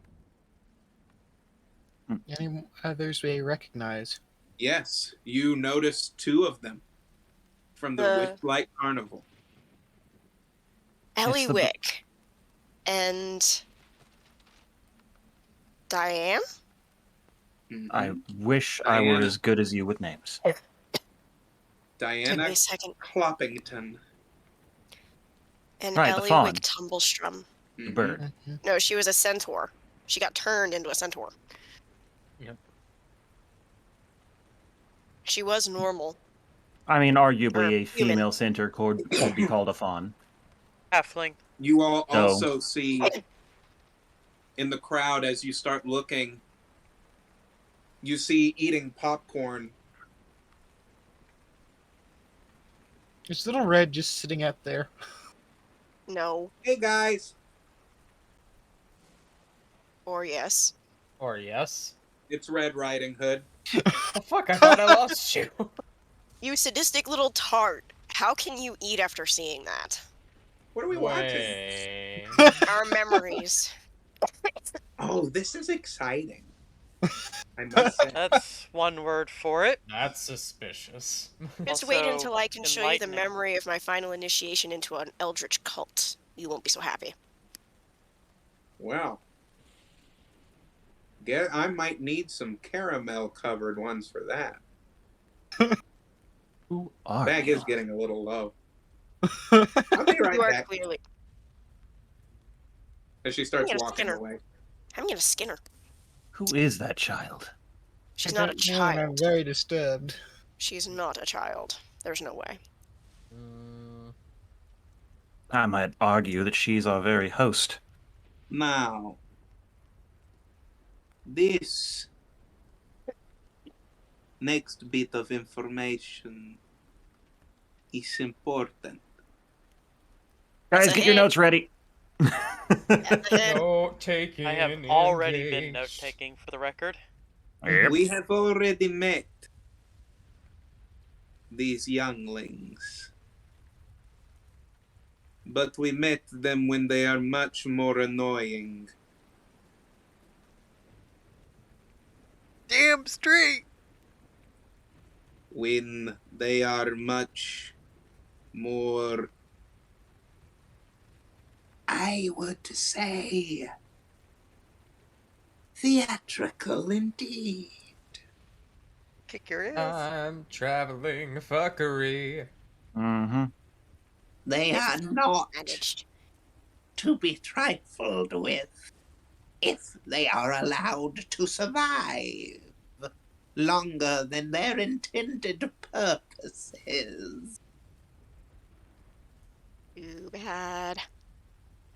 Any others we recognize? Yes, you notice two of them from the Witchlight Carnival. Ellie the- Wick and Diane? I wish I were as good as you with names. Diana Give me a second. Cloppington. And Right, the Ellie fawn. Wick Tumblestrum. The bird. Mm-hmm. No, she was a centaur. She got turned into a centaur. Yep. She was normal. I mean, arguably a Human. female centaur could be called a fawn. Halfling. You all So- also see in the crowd as you start looking, you see eating popcorn. Is Little Red just sitting up there? No. Hey guys, Or yes. Or yes. it's Red Riding Hood. Oh fuck, I thought I lost you. You sadistic little tart. How can you eat after seeing that? What are we watching? Wait. Our memories. Oh, this is exciting. I must say. That's one word for it. That's suspicious. Just wait Also until I can show you the enlightening. memory of my final initiation into an eldritch cult. You won't be so happy. Wow. I might need some caramel covered ones for that. Who are Bag you? is getting a little low. I'll be right You are back. clearly. As she I'm starts gonna walking skin her. away. I'm gonna skin her. Who is that child? She's I not a don't know, and I'm child. very disturbed. She's not a child. There's no way. I might argue that she's our very host. Now, this next bit of information is important. That's Guys, a get your hint. notes ready. That's a hint. Note taking. I have already been note taking for the record. Yep. We have already met these younglings, but we met them when they are much more annoying. Damn straight! When they are much more, I would say, theatrical indeed. Kick your ass. I'm traveling fuckery. Mm-hmm. They are not Managed. to be trifled with if they are allowed to survive longer than their intended purposes. Too bad.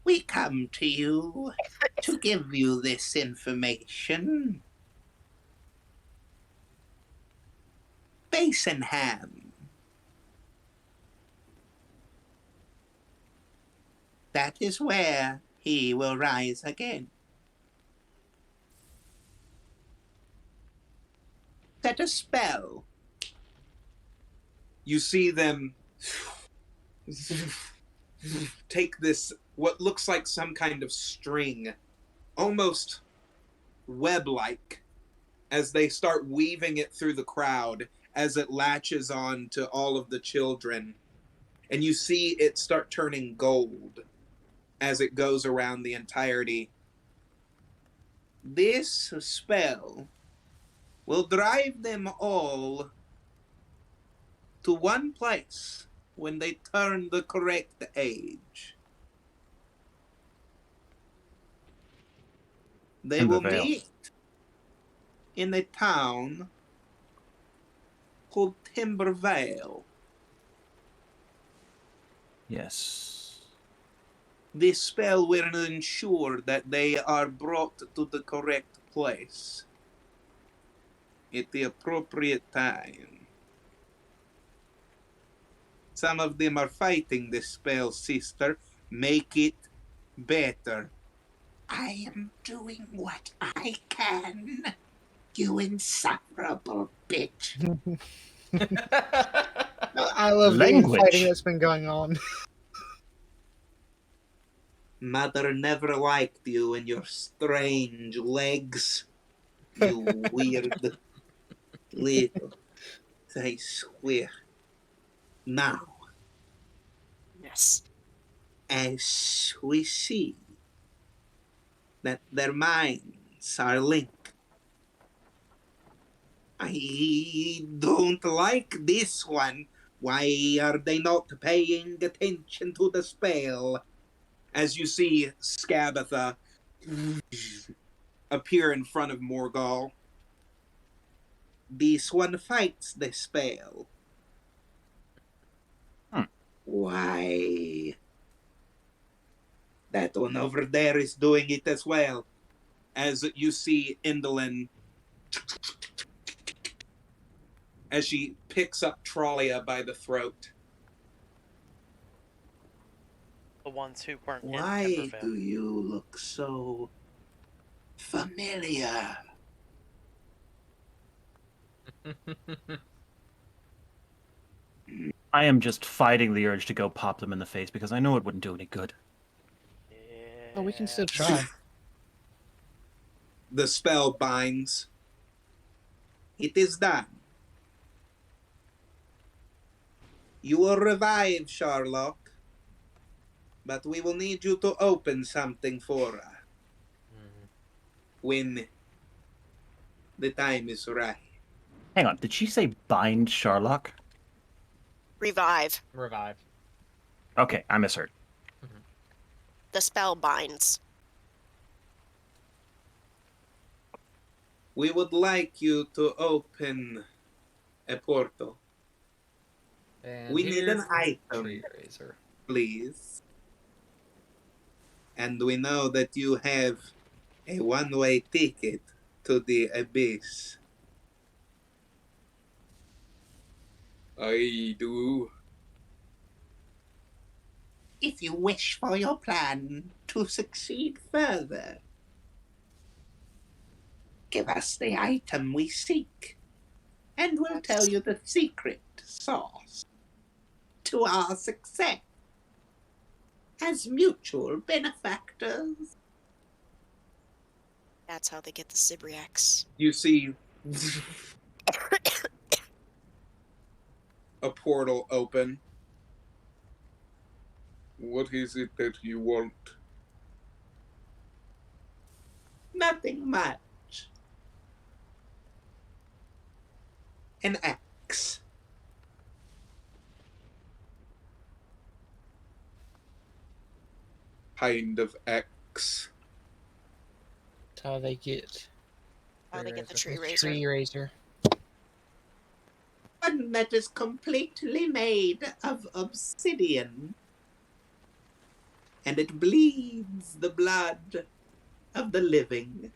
We come to you to give you this information. Basinham. That is where he will rise again. Set a spell. You see them take this, what looks like some kind of string, almost web-like, as they start weaving it through the crowd as it latches on to all of the children. And you see it start turning gold as it goes around the entirety. This spell will drive them all to one place when they turn the correct age. They In the will Vale. meet in a town called Timber Vale. Yes. This spell will ensure that they are brought to the correct place at the appropriate time. Some of them are fighting this spell, sister. Make it better. I am doing what I can, you insufferable bitch. I love the Language. fighting that's been going on. Mother never liked you and your strange legs. You weird little. I swear. Now, Yes. as we see that their minds are linked, I don't like this one. Why are they not paying attention to the spell? As you see Scabatha appear in front of Morgul. This one fights the spell. Why? That one over there is doing it as well. As you see Indolin, as she picks up Trollia by the throat. The ones who weren't Why in do Timbervale. you look so familiar? I am just fighting the urge to go pop them in the face because I know it wouldn't do any good. Oh, we can still Yeah. try. The spell binds. It is done. You will revive Sherlock, but we will need you to open something for her when the time is right. Hang on, did she say bind Sherlock? Revive. Revive. Okay, I misheard. The spell binds. We would like you to open a portal. And We need an here's item, Tree Razor. please. And we know that you have a one-way ticket to the abyss. I do. If you wish for your plan to succeed further, give us the item we seek, and we'll tell you the secret sauce to our success as mutual benefactors. That's how they get the Sibriacs. You see a portal open. What is it that you want? Nothing much. An axe. Kind of axe. That's how they get How they get the Tree tree the razor. tree razor. One that is completely made of obsidian. And it bleeds the blood of the living.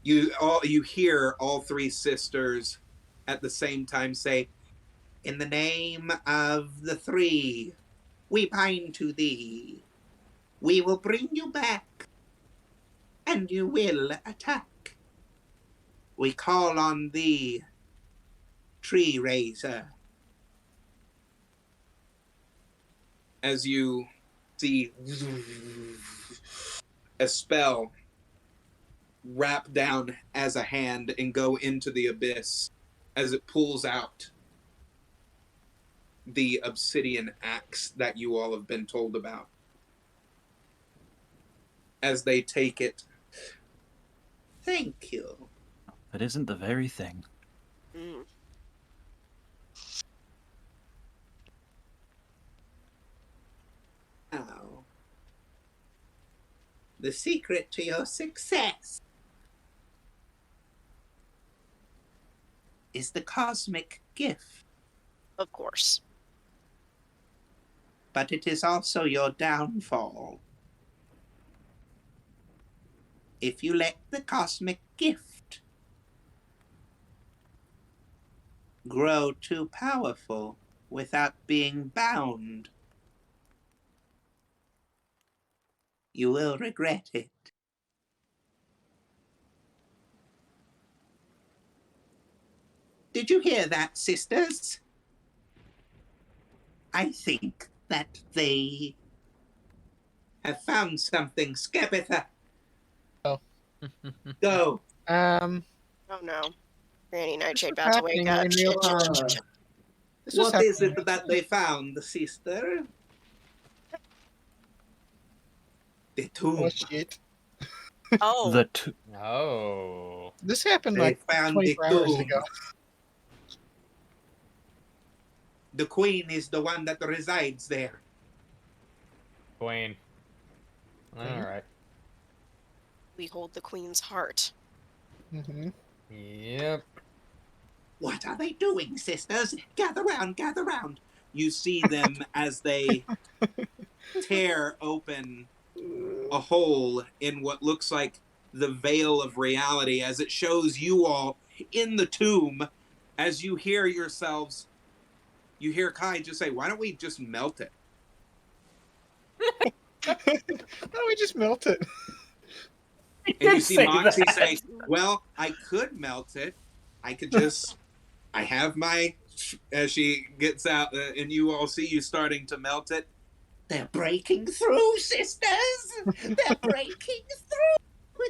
You hear all three sisters at the same time say, "In the name of the three, we bind to thee. We will bring you back, and you will attack. We call on thee, Tree Razor." As you see a spell wrap down as a hand and go into the abyss as it pulls out the obsidian axe that you all have been told about. As they take it, "Thank you." That isn't the very thing. Mm. Now, the secret to your success is the cosmic gift, Of course. but it is also your downfall. If you let the cosmic gift grow too powerful without being bound, you will regret it. Did you hear that, sisters? I think that they have found something. Skepitha, go. Oh no. Granny Nightshade What's about to wake happening up. in real time? This was What is happening. it that they found, sister? The tomb. Oh shit! Oh, The t- Oh. This happened They like found the 24 hours tomb. ago. The queen is the one that resides there. Queen. Alright. we hold the queen's heart. Mm-hmm. Yep. What are they doing, sisters? Gather round, gather round. You see them as they tear open a hole in what looks like the veil of reality as it shows you all in the tomb. As you hear yourselves, you hear Kai just say, "Why don't we just melt it?" Why don't we just melt it? And you see Moxie say, "Well, I could melt it. I could just, I have my," as she gets out, and you all see you starting to melt it. "They're breaking through, sisters! They're breaking through!"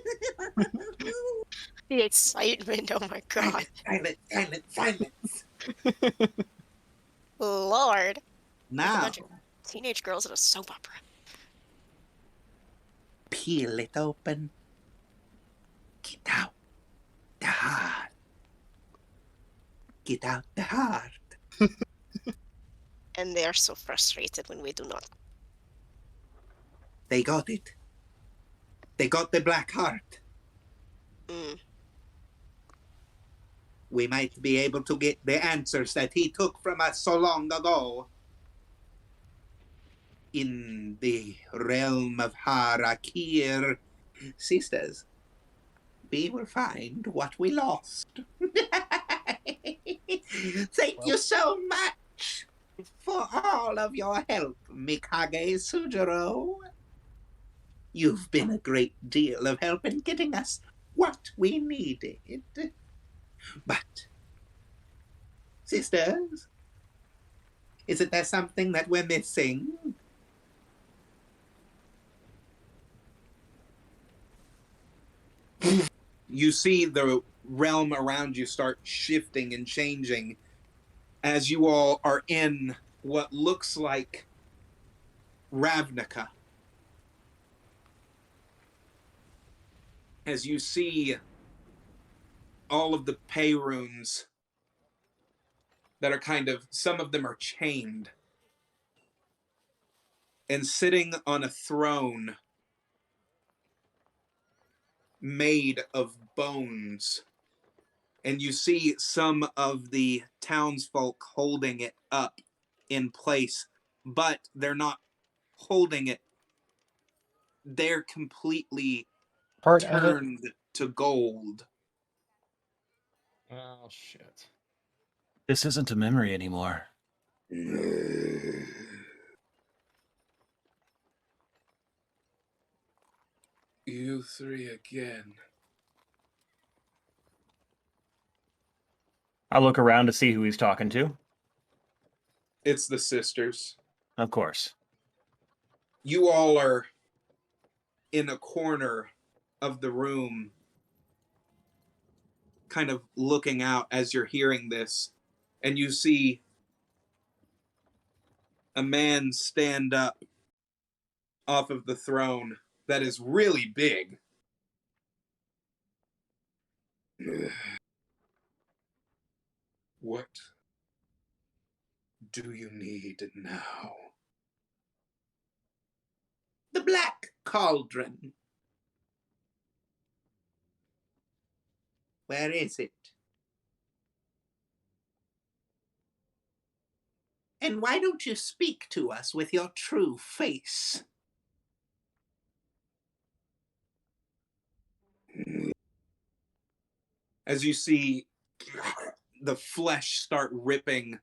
The excitement, oh my god. Silence. Lord. Like a Now, bunch of teenage girls at a soap opera. peel it open. Get out the heart. Get out the heart. And they are so frustrated when we do not. They got it. They got the black heart. Mm. We might be able to get the answers that he took from us so long ago. In the realm of Harakir, sisters, we will find what we lost. Thank you so much for all of your help, Mikage Sujiro. You've been a great deal of help in getting us what we needed. But, sisters, isn't there something that we're missing? You see the realm around you start shifting and changing as you all are in what looks like Ravnica. As you see all of the pay runes that are some of them are chained. And sitting on a throne made of bones. And you see some of the townsfolk holding it up in place, but they're not holding it. They're completely Part of it. turned to gold. Oh shit. This isn't a memory anymore. You three again. I look around to see who he's talking to. It's the sisters. Of course. You all are in a corner of the room, kind of looking out as you're hearing this, and you see a man stand up off of the throne that is really big. What do you need now? The Black Cauldron. Where is it? And why don't you speak to us with your true face? As you see the flesh start ripping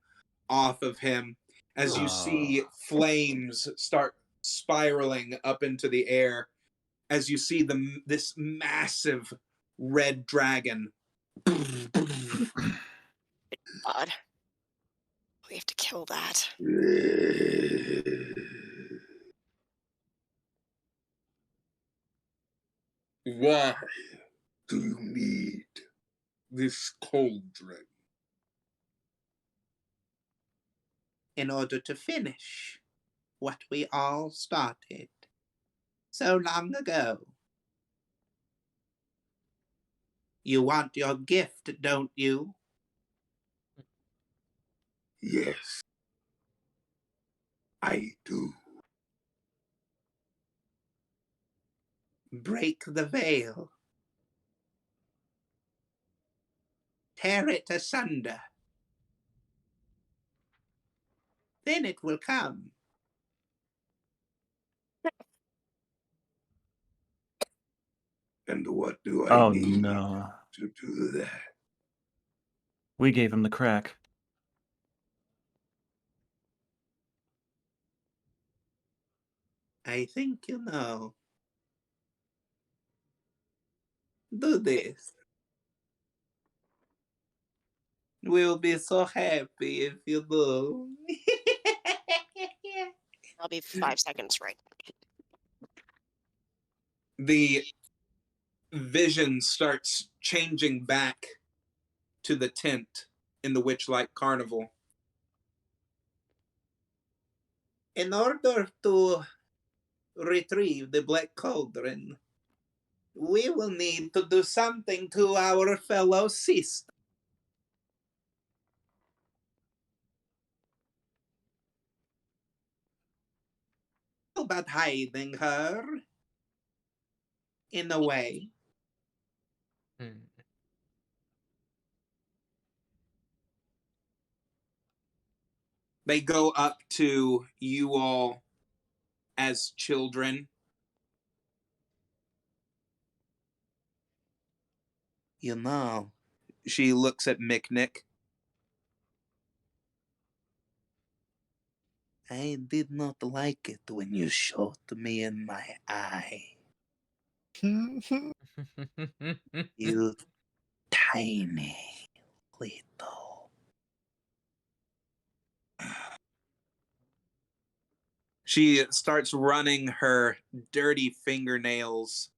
off of him, as you see flames start spiraling up into the air, as you see this massive red dragon. God. We have to kill that. Why do you need this cauldron? In order to finish what we all started so long ago. You want your gift, don't you? Yes, I do. Break the veil. Tear it asunder. Then it will come. And what do I need No. to do that? We gave him the crack. I think you know. Do this. We'll be so happy if you do. I'll be 5 seconds right. The vision starts changing back to the tent in the Witchlight Carnival. In order to retrieve the Black Cauldron, we will need to do something to our fellow sister. about hiding her? In a way. Hmm. They go up to you all as children. You know, she looks at Miknik. I did not like it when you shot me in my eye. You tiny little. She starts running her dirty fingernails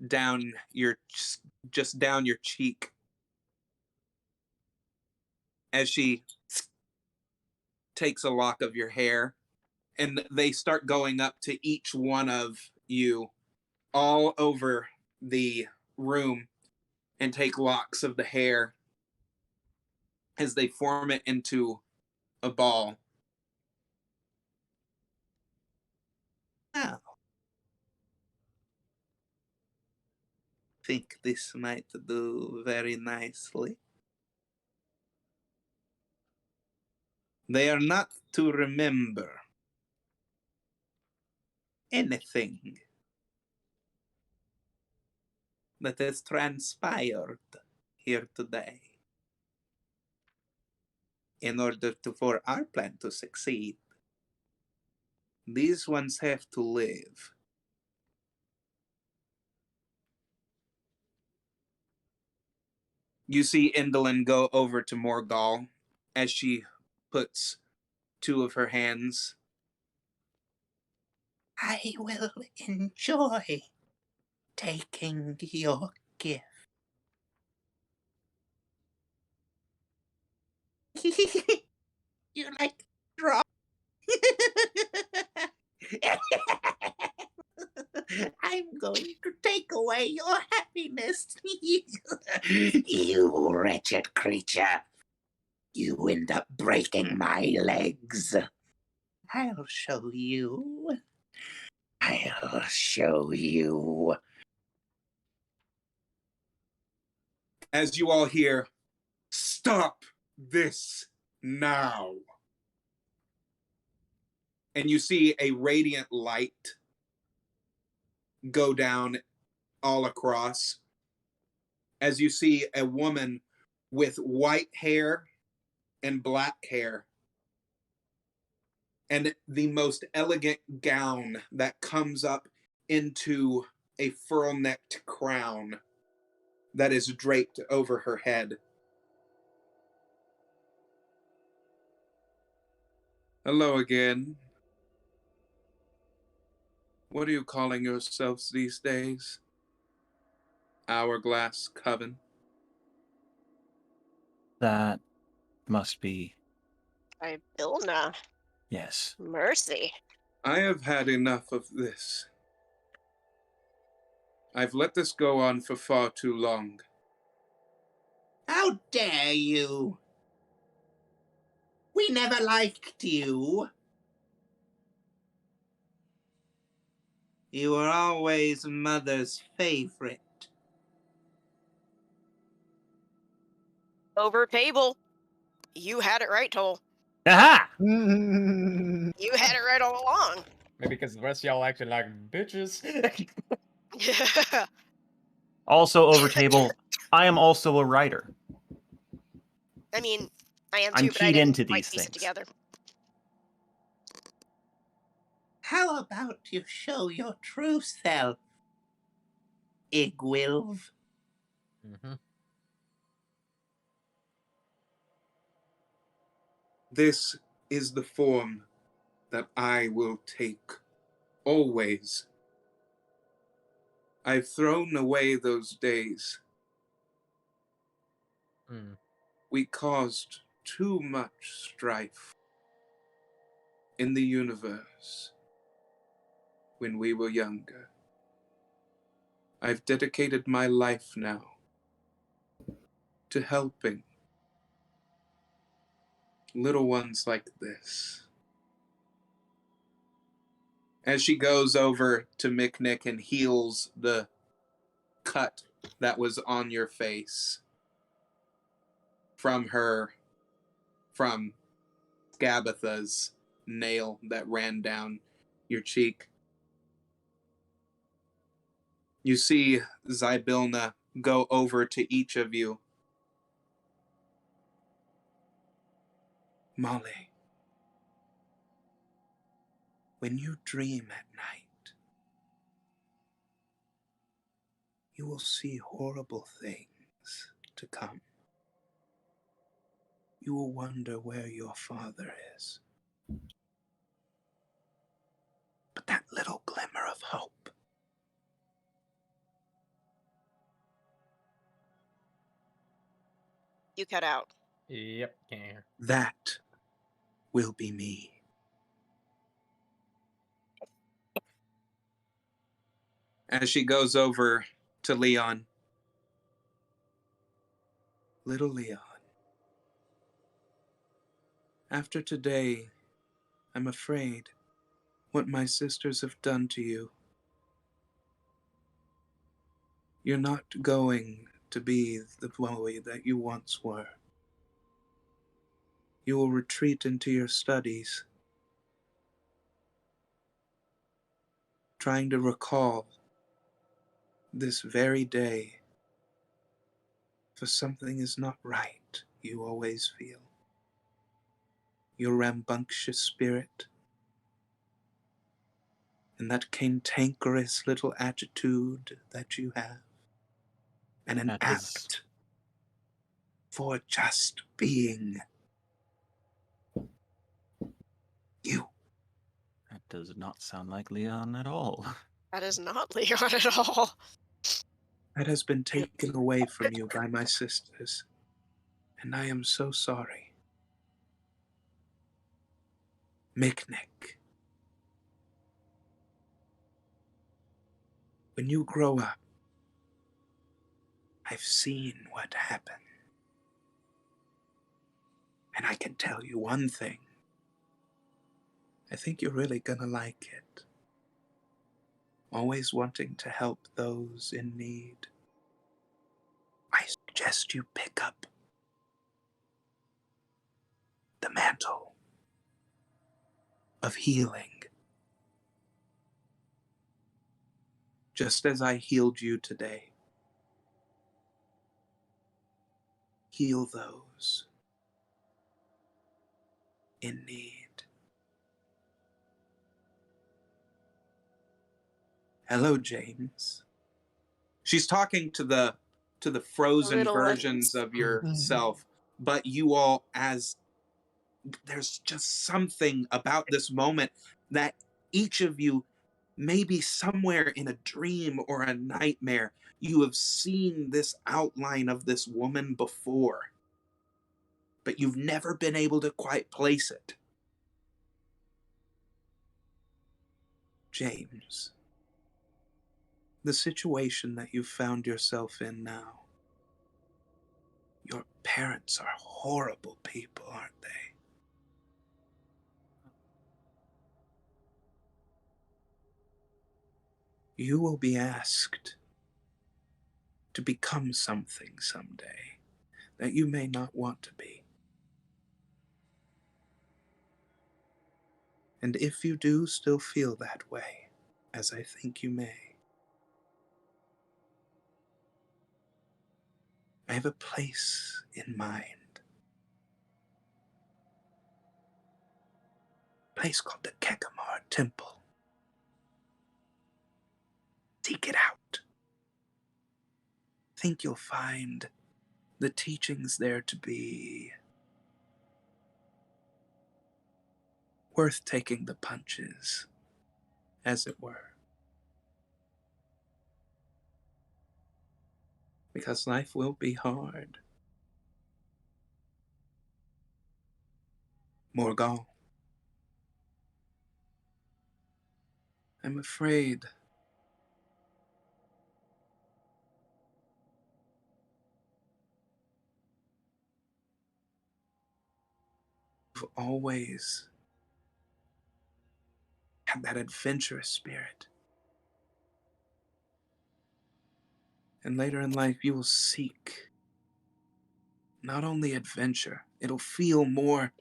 down your just down your cheek as she takes a lock of your hair, and they start going up to each one of you all over the room and take locks of the hair as they form it into a ball. Now, think this might do very nicely. They are not to remember anything that has transpired here today. In order for our plan to succeed, these ones have to live. You see Indolin go over to Morgal as she puts two of her hands. I will enjoy taking your gift. You like draw? I'm going to take away your happiness. You wretched creature. You end up breaking my legs. I'll show you. I'll show you. As you all hear, stop this now. And you see a radiant light go down all across as you see a woman with white hair and black hair and the most elegant gown that comes up into a furl-necked crown that is draped over her head. Hello again. What are you calling yourselves these days? Hourglass Coven? That must be. Ibilna. Yes. Mercy. I have had enough of this. I've let this go on for far too long. How dare you? We never liked you. You were always Mother's favorite. Over table. You had it right, Toll. Aha! Mm. You had it right all along. Maybe because the rest of y'all acting like bitches. Also, over table, I am also a writer. I mean, I am I'm too, but I keyed didn't into quite these piece it things. together. How about you show your true self, Igwilv? Mm-hmm. This is the form that I will take, always. I've thrown away those days. Mm. We caused too much strife in the universe when we were younger. I've dedicated my life now to helping little ones like this. As she goes over to Miknik and heals the cut that was on your face from Gabitha's nail that ran down your cheek. You see Zybilna go over to each of you. Molly, when you dream at night, you will see horrible things to come. You will wonder where your father is. But that little glimmer of hope, You cut out. Yep, can't hear. that will be me. As she goes over to Leon. Little Leon, after today, I'm afraid what my sisters have done to you. You're not going to be the boy that you once were. You will retreat into your studies, trying to recall this very day, for something is not right, you always feel. Your rambunctious spirit, and that cantankerous little attitude that you have, and an That is apt for just being you. That does not sound like Leon at all. That is not Leon at all. That has been taken away from you by my sisters, and I am so sorry. Miknik, when you grow up, I've seen what happened. And I can tell you one thing. I think you're really gonna like it. Always wanting to help those in need. I suggest you pick up the mantle of healing. Just as I healed you today. Heal those in need. Hello, James. She's talking to the frozen Little versions ones. of yourself, but you all, as there's just something about this moment that each of you, maybe somewhere in a dream or a nightmare, you have seen this outline of this woman before, but you've never been able to quite place it. James, the situation that you've found yourself in now, your parents are horrible people, aren't they? You will be asked to become something someday that you may not want to be. And if you do still feel that way, as I think you may, I have a place in mind. A place called the Kekamar Temple. Seek it out. Think you'll find the teachings there to be worth taking the punches, as it were. Because life will be hard. Morgal, I'm afraid you've always have that adventurous spirit. And later in life, you will seek not only adventure, it'll feel more.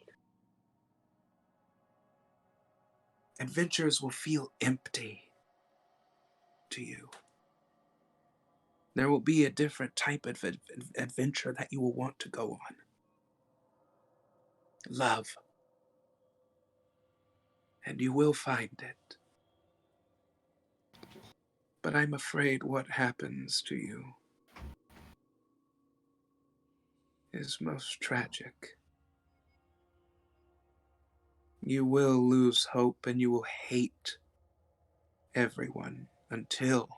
Adventures will feel empty to you. There will be a different type of adventure that you will want to go on. Love. And you will find it. But I'm afraid what happens to you is most tragic. You will lose hope and you will hate everyone until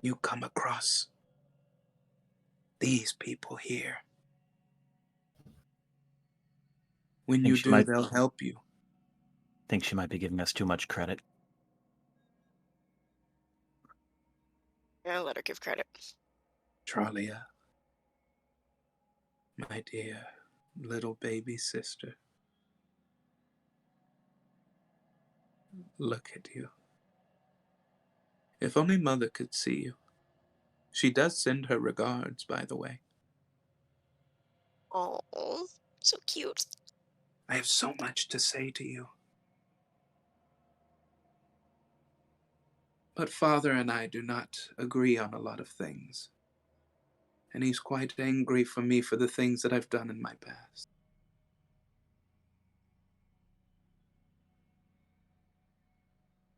you come across these people here. When you do, they'll help you. Think she might be giving us too much credit. Yeah, let her give credit. Tralia, my dear little baby sister, look at you. If only Mother could see you. She does send her regards, by the way. Oh, so cute. I have so much to say to you. But Father and I do not agree on a lot of things. And he's quite angry for me for the things that I've done in my past.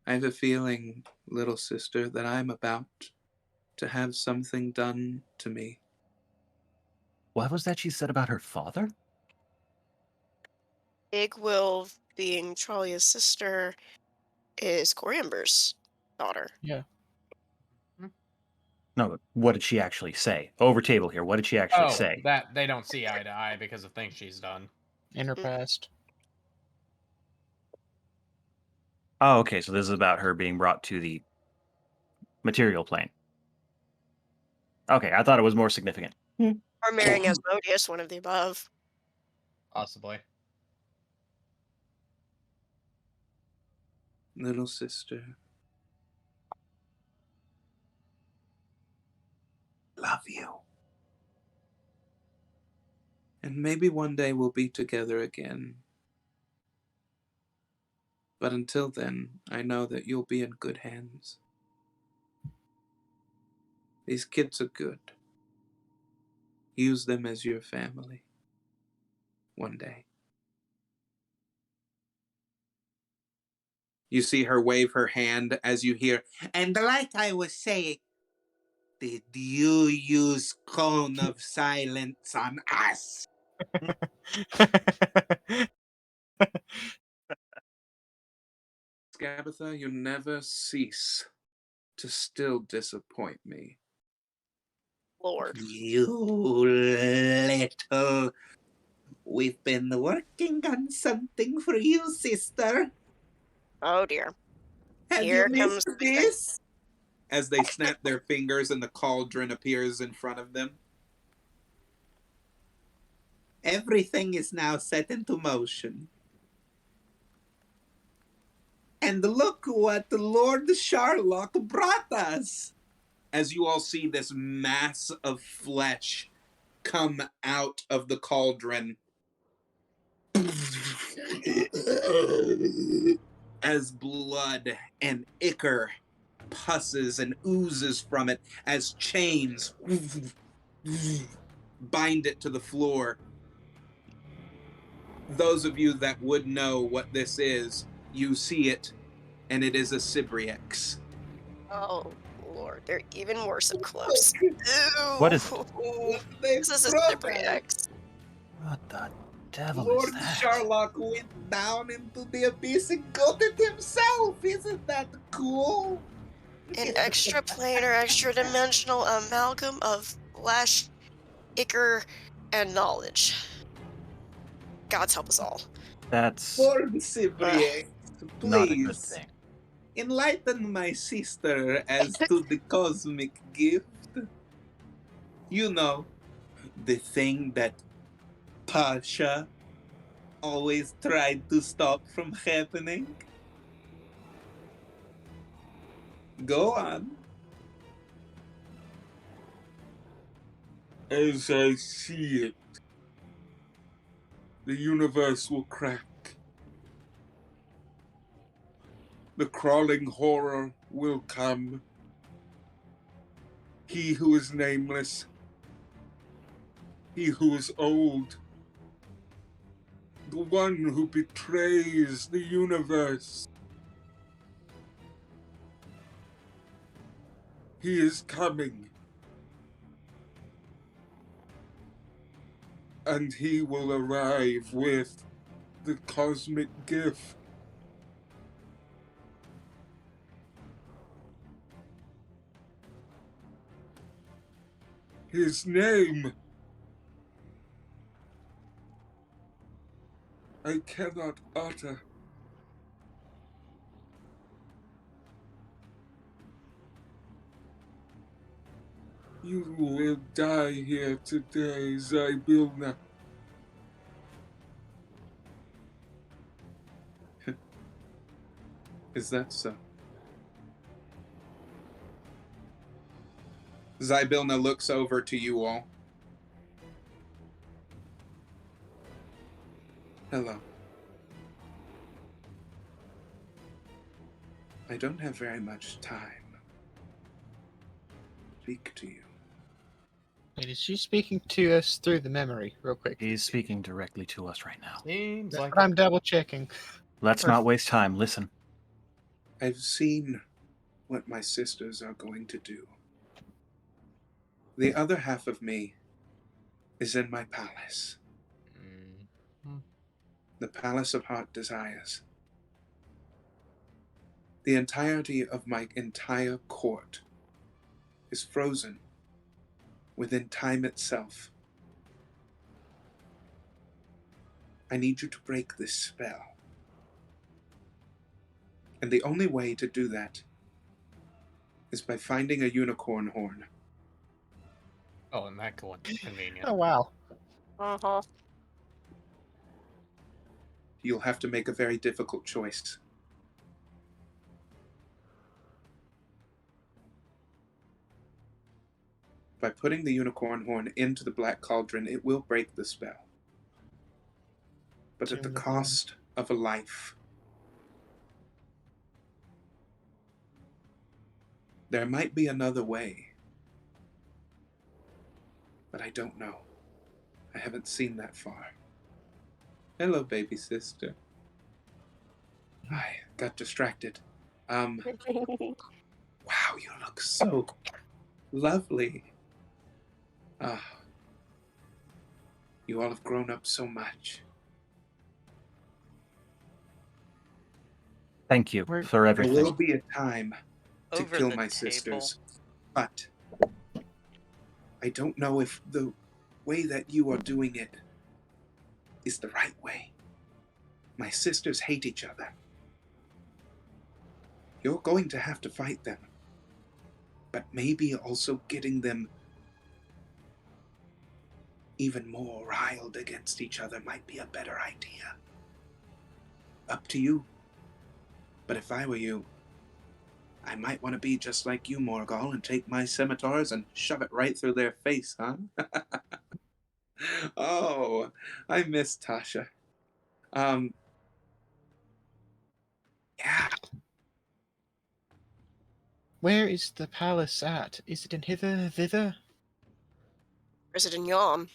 I have a feeling, little sister, that I'm about to have something done to me. What was that she said about her father? Big Will, being Tralia's sister, is Coriamber's daughter. Yeah. No, but what did she actually say? Over table here, what did she actually say? That they don't see eye to eye because of things she's done. In her past. Oh, okay, so this is about her being brought to the material plane. Okay, I thought it was more significant. Or marrying Asmodeus, one of the above. Possibly. Little sister, love you. And maybe one day we'll be together again. But until then, I know that you'll be in good hands. These kids are good. Use them as your family. One day. You see her wave her hand as you hear, and like I was saying, did you use cone of silence on us? Scabatha, you never cease to still disappoint me. Lord. You little... We've been working on something for you, sister. Oh dear. Have Here you comes missed this? As they snap their fingers and the cauldron appears in front of them. Everything is now set into motion. And look what Lord Sharlock brought us! As you all see this mass of flesh come out of the cauldron. As blood and ichor pusses and oozes from it as chains bind it to the floor. Those of you that would know what this is, you see it, and it is a Cibriex. Oh Lord, they're even worse up close. Ew. What is This is a Cibriex. What the devil Lord is that? Sharlock went down into the abyss and got it himself. Isn't that cool? An extra-planar, extra-dimensional amalgam of flesh, ichor, and knowledge. Gods help us all. That's Lord Cibriex, not a good please thing. enlighten my sister as to the cosmic gift. You know, the thing that Pasha always tried to stop from happening? Go on. As I see it, the universe will crack. The crawling horror will come. He who is nameless, he who is old, the one who betrays the universe. He is coming. And he will arrive with the cosmic gift. His name I cannot utter. You will die here today, Zybilna. Is that so? Zybilna looks over to you all. Hello. I don't have very much time to speak to you. Wait, is she speaking to us through the memory, real quick? He's speaking directly to us right now. Seems That's like what I'm double checking. Let's not waste time. Listen. I've seen what my sisters are going to do. The other half of me is in my palace. The Palace of Heart Desires. The entirety of my entire court is frozen within time itself. I need you to break this spell. And the only way to do that is by finding a unicorn horn. Oh, and that convenient. Oh, wow. Uh-huh. You'll have to make a very difficult choice. By putting the unicorn horn into the black cauldron, it will break the spell. But at the cost of a life. There might be another way. But I don't know. I haven't seen that far. Hello, baby sister. I got distracted. Wow, you look so lovely. You all have grown up so much. Thank you for There everything. will be a time to Over kill the my table. sisters, but I don't know if the way that you are doing it is the right way. My sisters hate each other. You're going to have to fight them, but maybe also getting them even more riled against each other might be a better idea. Up to you. But if I were you, I might want to be just like you, Morgul, and take my scimitars and shove it right through their face, huh? Oh, I miss Tasha. Yeah. Where is the palace at? Is it in hither, thither? Or is it in Yom?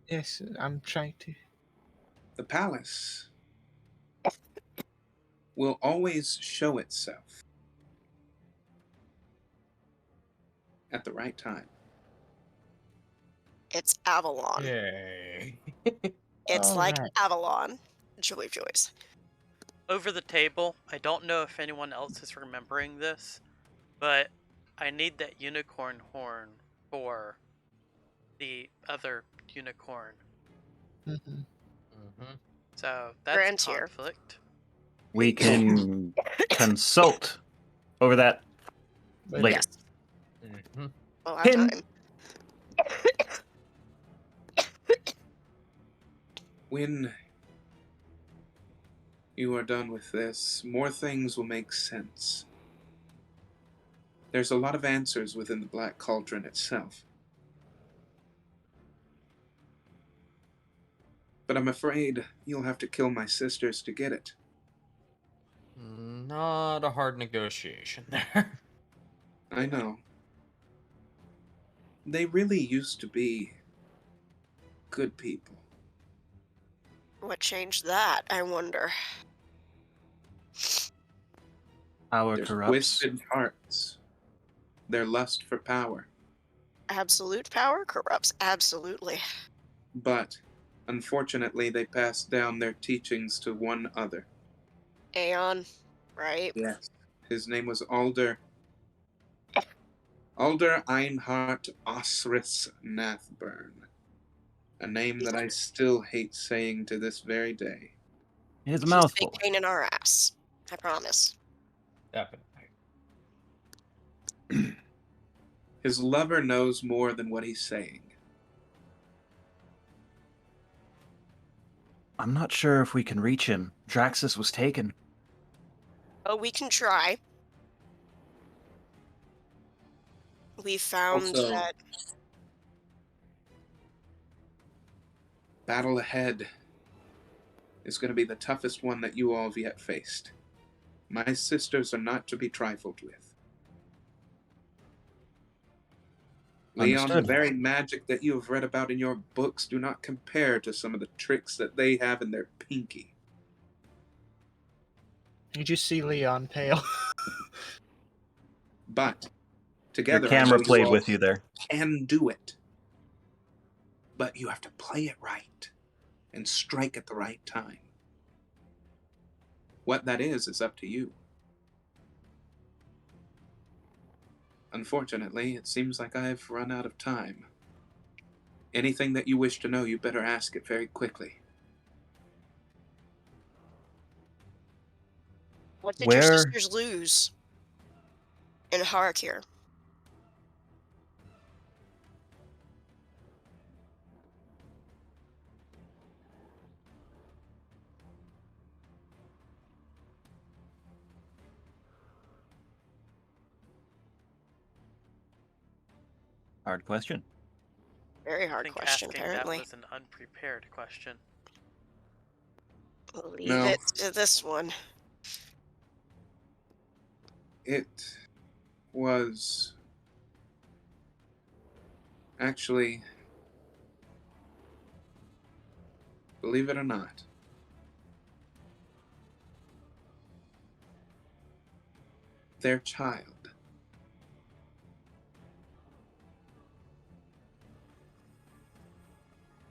Yes, I'm trying to. The palace will always show itself at the right time. It's Avalon. Yay. It's like Alright. Avalon. Joy of Joys. Over the table, I don't know if anyone else is remembering this, but I need that unicorn horn for the other unicorn. Mhm. So that's Grant here. conflict. We can consult over that later. Yes. We'll have Pin. time. When you are done with this, more things will make sense. There's a lot of answers within the Black Cauldron itself. But I'm afraid you'll have to kill my sisters to get it. Not a hard negotiation there. I know. They really used to be good people. What changed that, I wonder? Power Their corrupts. twisted hearts, their lust for power. Absolute power corrupts, absolutely. But, unfortunately, they passed down their teachings to one other. Aeon, right? Yes. His name was Alder Einhart Osris Nathburn. A name that I still hate saying to this very day. It is a He's a big mouthful. pain in our ass. I promise. Definitely. His lover knows more than what he's saying. I'm not sure if we can reach him. Draxus was taken. Oh, we can try. We found Also, that battle ahead is going to be the toughest one that you all have yet faced. My sisters are not to be trifled with. Leon, the Understood. very magic that you have read about in your books do not compare to some of the tricks that they have in their pinky. Did you see Leon pale? But Your together, I camera know you played all with you there. can do it. But you have to play it right and strike at the right time. What that is up to you. Unfortunately, it seems like I've run out of time. Anything that you wish to know, you better ask it very quickly. what did your Where sisters lose in Harakir? hard question. Very I hard think question, asking apparently. that was an unprepared question. We'll leave No. it to this one. It was actually, believe it or not, their child.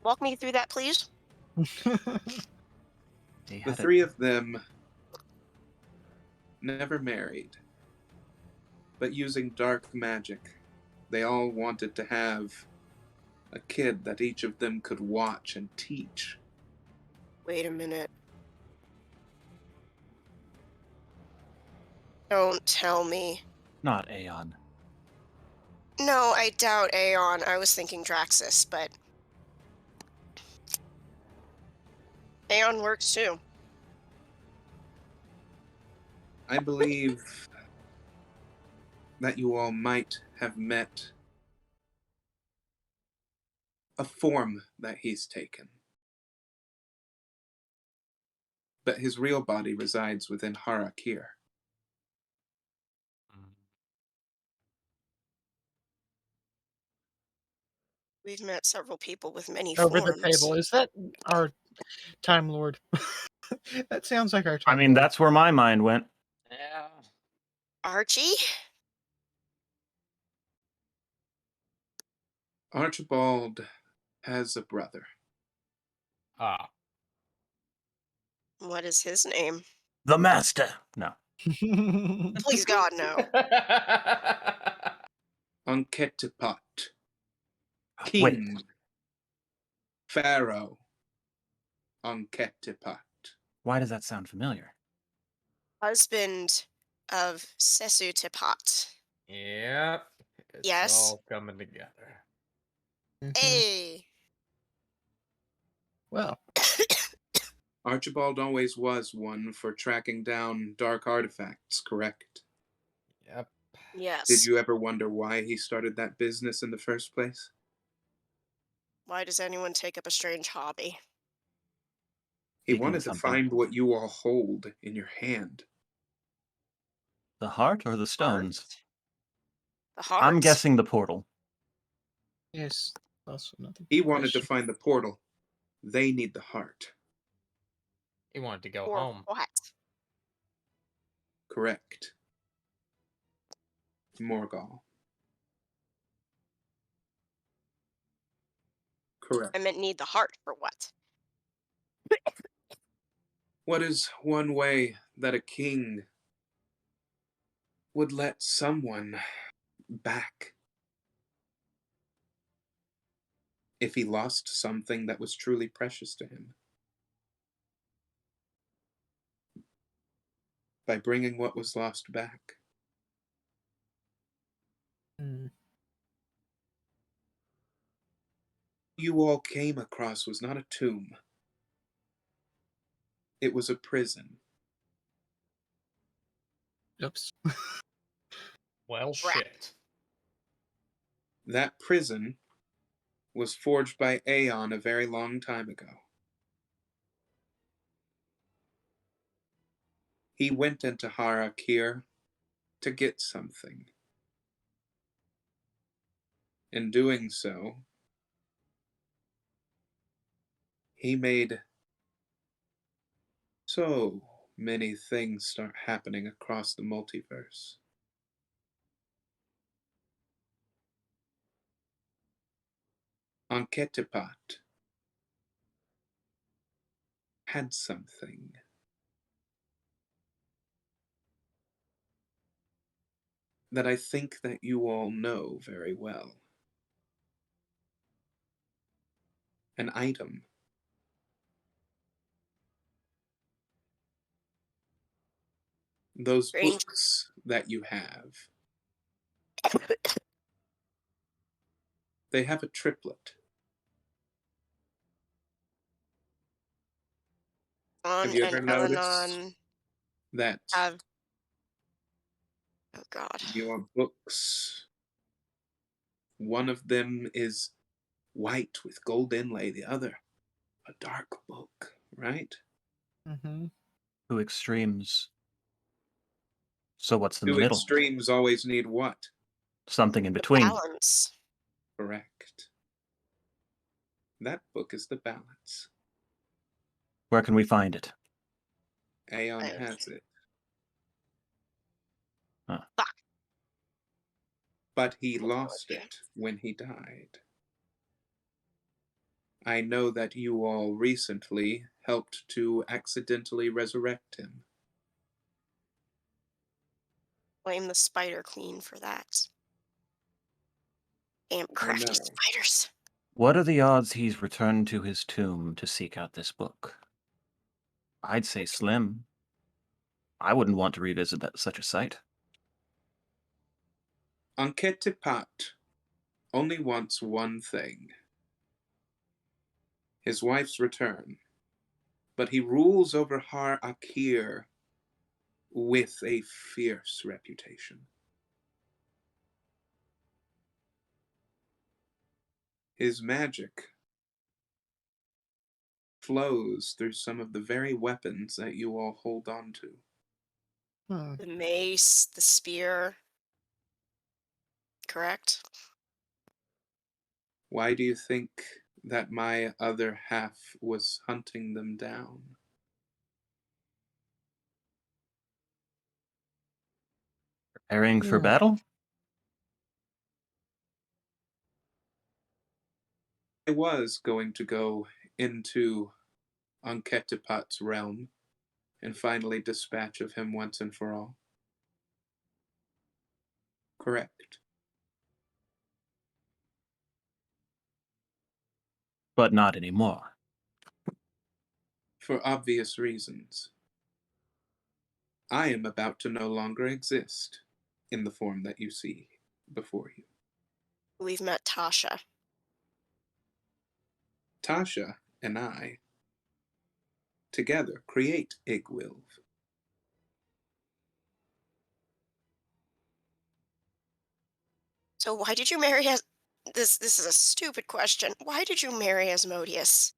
Walk me through that, please. They The had a- three of them never married, but using dark magic, they all wanted to have a kid that each of them could watch and teach. Wait a minute. Don't tell me. not Aeon. No, I doubt Aeon. I was thinking Draxus, but Aeon works too. I believe that you all might have met a form that he's taken. But his real body resides within Harakir. We've met several people with many Over the forms. table. Is that our Time Lord? That sounds like our I Time mean, Lord. that's where my mind went. Yeah. Archie? Archibald has a brother. Ah. What is his name? The Master. No. Please God, no. Anketipat. Wait. King. Pharaoh. Anketipat. Why does that sound familiar? Husband of Sesu Tepat. Yep. It's Yes. all coming together. Mhm. Hey! Well, Archibald always was one for tracking down dark artifacts, correct? Yep. Did Yes. you ever wonder why he started that business in the first place? Why does anyone take up a strange hobby? He Seeking wanted to something. find what you all hold in your hand. The heart or the stones? Heart? The I'm heart. guessing the portal. Yes, also another He good wanted to question. find the portal. They need the heart. He wanted to go Or home. what? Correct. Morgall. Correct. I meant need the heart for what? What is one way that a king would let someone back if he lost something that was truly precious to him? By bringing what was lost back. Hmm. You all came across was not a tomb. It was a prison. Oops. Well, Crap. shit. That prison was forged by Aeon a very long time ago. He went into Harakir to get something. In doing so, he made so many things start happening across the multiverse. Anketipat had something that I think that you all know very well. An item. Those Strange. books that you have, they have a triplet. Have On you and ever on and noticed on. that Have. Oh God. your books, one of them is white with gold inlay, the other a dark book, right? Mm-hmm. Two extremes. So what's in the Two middle? extremes always need what? Something in The between. balance. Correct. That book is the balance. Where can we find it? Aeon I- has it. Huh. Fuck. But he What's wrong lost with you? it when he died. I know that you all recently helped to accidentally resurrect him. Blame the Spider Queen for that. Damn I crafty know. spiders. What are the odds he's returned to his tomb to seek out this book? I'd say slim. I wouldn't want to revisit such a site. Anketipat only wants one thing: his wife's return. But he rules over Har Akir with a fierce reputation. His magic flows through some of the very weapons that you all hold on to. Hmm. The mace, the spear. Correct? Why do you think that my other half was hunting them down? Preparing for Hmm. battle? I was going to go into Anketipat's realm and finally dispatch of him once and for all. Correct. But not anymore. For obvious reasons. I am about to no longer exist in the form that you see before you. We've met Tasha. Tasha and I together create Igwilv. So why did you marry as this is a stupid question. Why did you marry Asmodeus?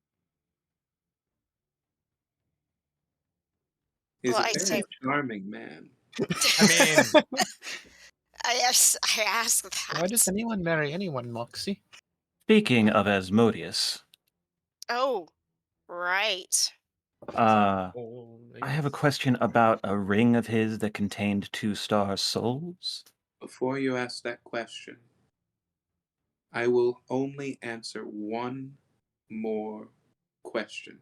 He's Well, a I say very charming man. I mean, I ask Why does that. anyone marry anyone, Moxie? Speaking of Asmodeus, Oh, right. I have a Asmodeus. question about a ring of his that contained 2-star souls. Before you ask that question, I will only answer one more question.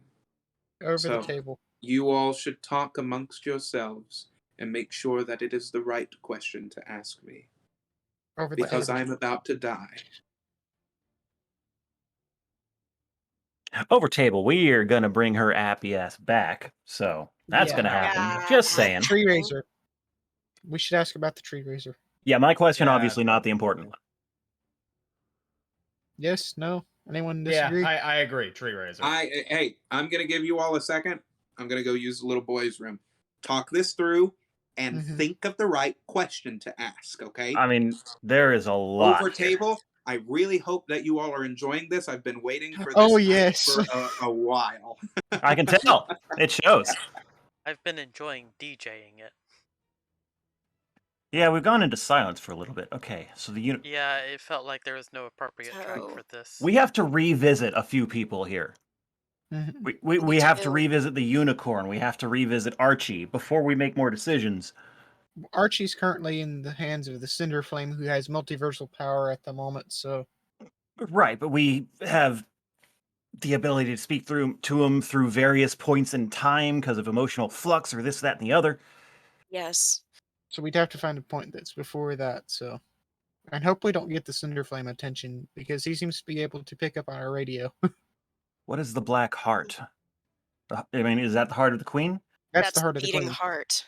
Over the So, table. you all should talk amongst yourselves and make sure that it is the right question to ask me, Over the because table. I'm about to die. Over table, we are gonna bring her appy ass back, so that's Yeah. gonna happen. Yeah, Just that saying. Tree happened. raiser. We should ask about the tree raiser. Yeah, my question Yeah. obviously not the important one. Yes? No? Anyone Yeah, disagree? I agree. Tree raiser. Hey, I'm gonna give you all a second. I'm gonna go use the little boy's room. Talk this through and Mhm. think of the right question to ask, okay? I mean, there is a lot Over here. table, I really hope that you all are enjoying this. I've been waiting for this Oh, night yes. for a while. I can tell. It shows. I've been enjoying DJing it. Yeah, we've gone into silence for a little bit. Okay, so Yeah, it felt like there was no appropriate track So for this. we have to revisit a few people here. Mhm. We have to do. revisit the unicorn. We have to revisit Archie before we make more decisions. Archie's currently in the hands of the Cinder Flame, who has multiversal power at the moment, so Right, but we have the ability to speak to him through various points in time because of emotional flux or this, that, and the other. Yes. we'd have to find a point that's before that, so. And hope we don't get the Cinder Flame attention, because he seems to be able to pick up on our radio. What is the Black Heart? I mean, is that the heart of the Queen? That's That's the heart the of the beating Queen. heart.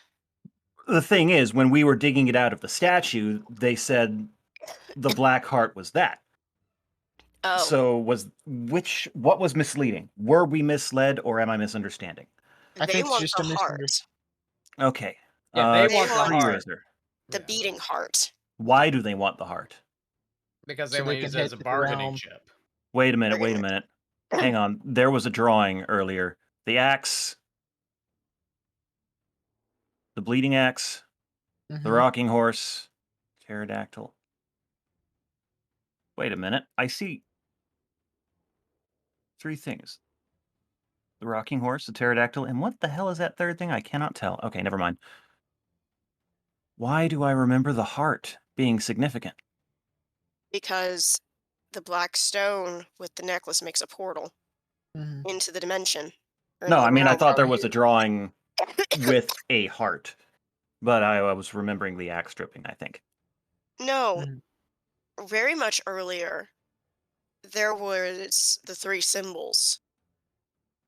The thing is, when we were digging it out of the statue, they said the Black Heart was that. Oh, So what was misleading? Were we misled or am I misunderstanding? I they think it's want just the a heart. Okay. Yeah, they They want the want Tree heart. Raiser. the Yeah, beating heart. Why do they want the heart? because they So want they to use can it head as a to the bargaining realm. chip. Wait a minute, They're wait a gonna- minute. Hang on. There was a drawing earlier. The axe, the bleeding axe, the Mhm. rocking horse, pterodactyl. Wait a minute. I see 3 things. The rocking horse, the pterodactyl, and what the hell is that third thing? I cannot tell. Okay, never mind. Why do I remember the heart being significant? Because the black stone with the necklace makes a portal Mhm. into the dimension. Or No, into I the mean, I realm, thought there rather. was a drawing with a heart, but I was remembering the axe stripping, I think. No, Mhm. very much earlier, there was the three symbols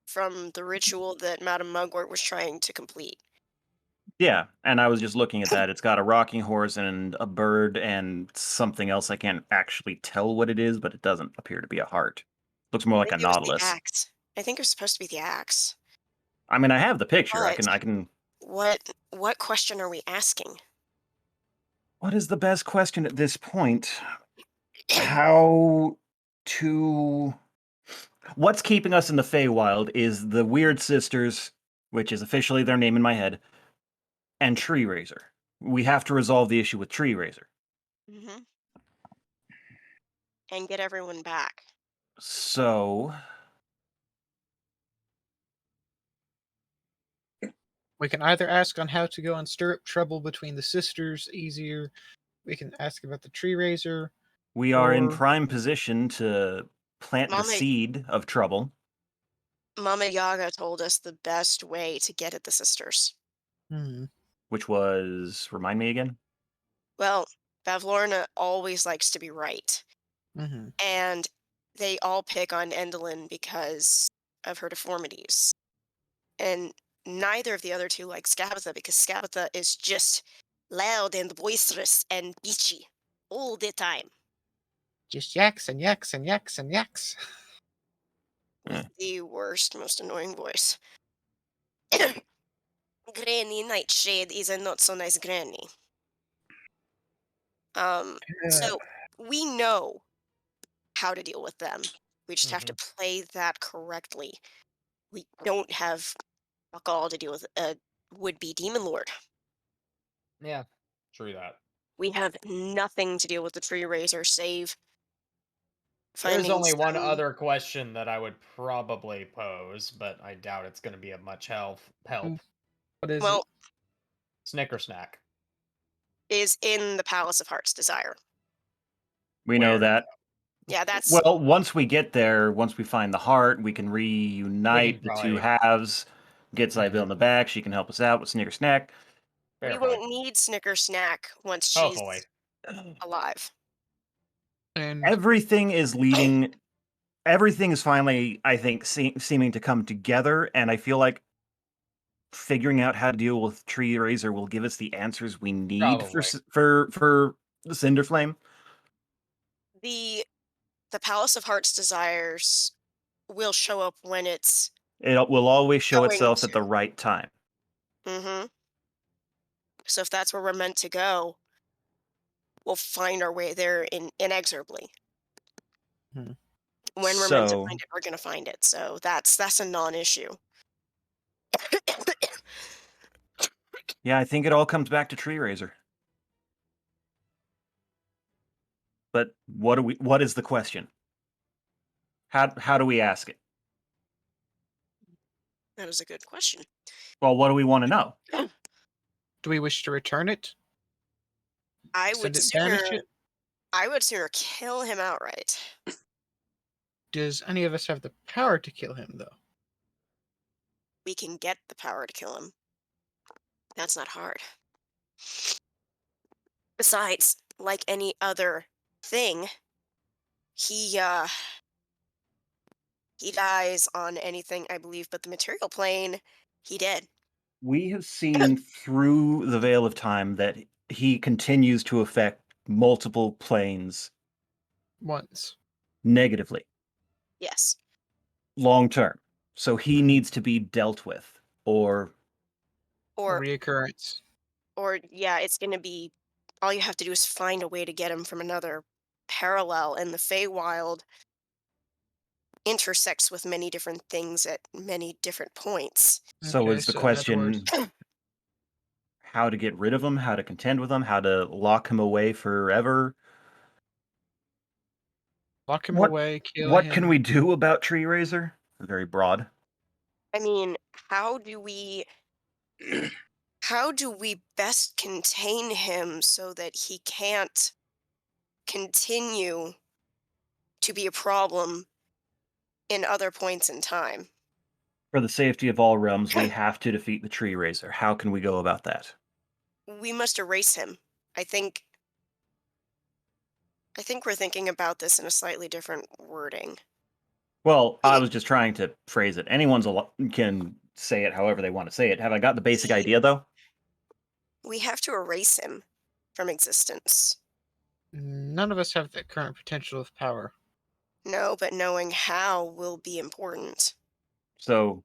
from the ritual that Madame Mugwort was trying to complete. Yeah, and I was just looking at that. It's got a rocking horse and a bird and something else. I can't actually tell what it is, but it doesn't appear to be a heart. Looks more I like a think it was the nautilus. axe. I think it was supposed to be the axe. I mean, I have the picture. But I can. what question are we asking? What is the best question at this point? How to. What's keeping us in the Feywild is the Weird Sisters, which is officially their name in my head, and Tree Raiser. We have to resolve the issue with Tree Raiser. Hmm. And get everyone back. So, We can either ask on how to go and stir up trouble between the sisters easier. We can ask about the tree raiser. we are in Or- prime position to plant the Mama, seed of trouble. Mama Yaga told us the best way to get at the sisters. Hmm. Which was, remind me again? Well, Bavlorna always likes to be right. Hmm. And they all pick on Endelyn because of her deformities. And neither of the other two like Skabatha because Skabatha is just loud and boisterous and beachy all the time Just yaks and yaks and yaks and yaks. with the worst, most annoying voice. Granny Nightshade is a not so nice granny. So we know how to deal with them. We just have to play that correctly. We don't have fuck all to deal with a would-be demon lord. Yeah, true that. We have nothing to deal with the tree raiser save There's finding only one some. other question that I would probably pose, but I doubt it's going to be of much help. What is Well, it? Snicker snack. is in the Palace of Heart's Desire. We know Where? that. Yeah, that's Well, once we get there, once we find the heart, we can reunite the two probably- halves. Get Zybil in Mhm. the back. She can help us out with Snicker Snack. we Fair won't point. need Snicker Snack once she's Hopefully. alive. And Everything is leading. Everything is finally, I think, seeming to come together, and I feel like figuring out how to deal with Tree Razor will give us the answers we need for Probably. for the Cinder Flame. The Palace of Heart's Desires will show up when it's It will always show going itself at the to. right time. Mm-hmm. So if that's where we're meant to go, we'll find our way there inexorably. Hmm. When we're meant to So, find it, we're gonna find it. So that's a non-issue. yeah, I think it all comes back to Tree Razor. But what is the question? How do we ask it? That is a good question. Well, what do we want to know? do we wish to return it? I Send would it, banish sooner it? I would sooner kill him outright. Does any of us have the power to kill him, though? We can get the power to kill him. That's not hard. Besides, like any other thing, he dies on anything, I believe, but the material plane, he did. We have seen through the veil of time that he continues to affect multiple planes Once. negatively, Yes. long term. So he Hmm. needs to be dealt with, or Or Reoccurrence. yeah, it's gonna be all you have to do is find a way to get him from another parallel, and the Feywild intersects with many different things at many different points. so Okay, is the so in other words, question how to get rid of him, how to contend with him, how to lock him away forever. lock him What away, kill what can him. we do about Tree Razor? Very broad. I mean, how do we best contain him so that he can't continue to be a problem in other points in time? For the safety of all realms, we have to defeat the Tree Razor. How can we go about that? We must erase him. I think we're thinking about this in a slightly different wording. Well, I was just trying to phrase it. Can say it however they want to say it. Have I got the basic We idea though? we have to erase him from existence. None of us have the current potential of power. No, but knowing how will be important. So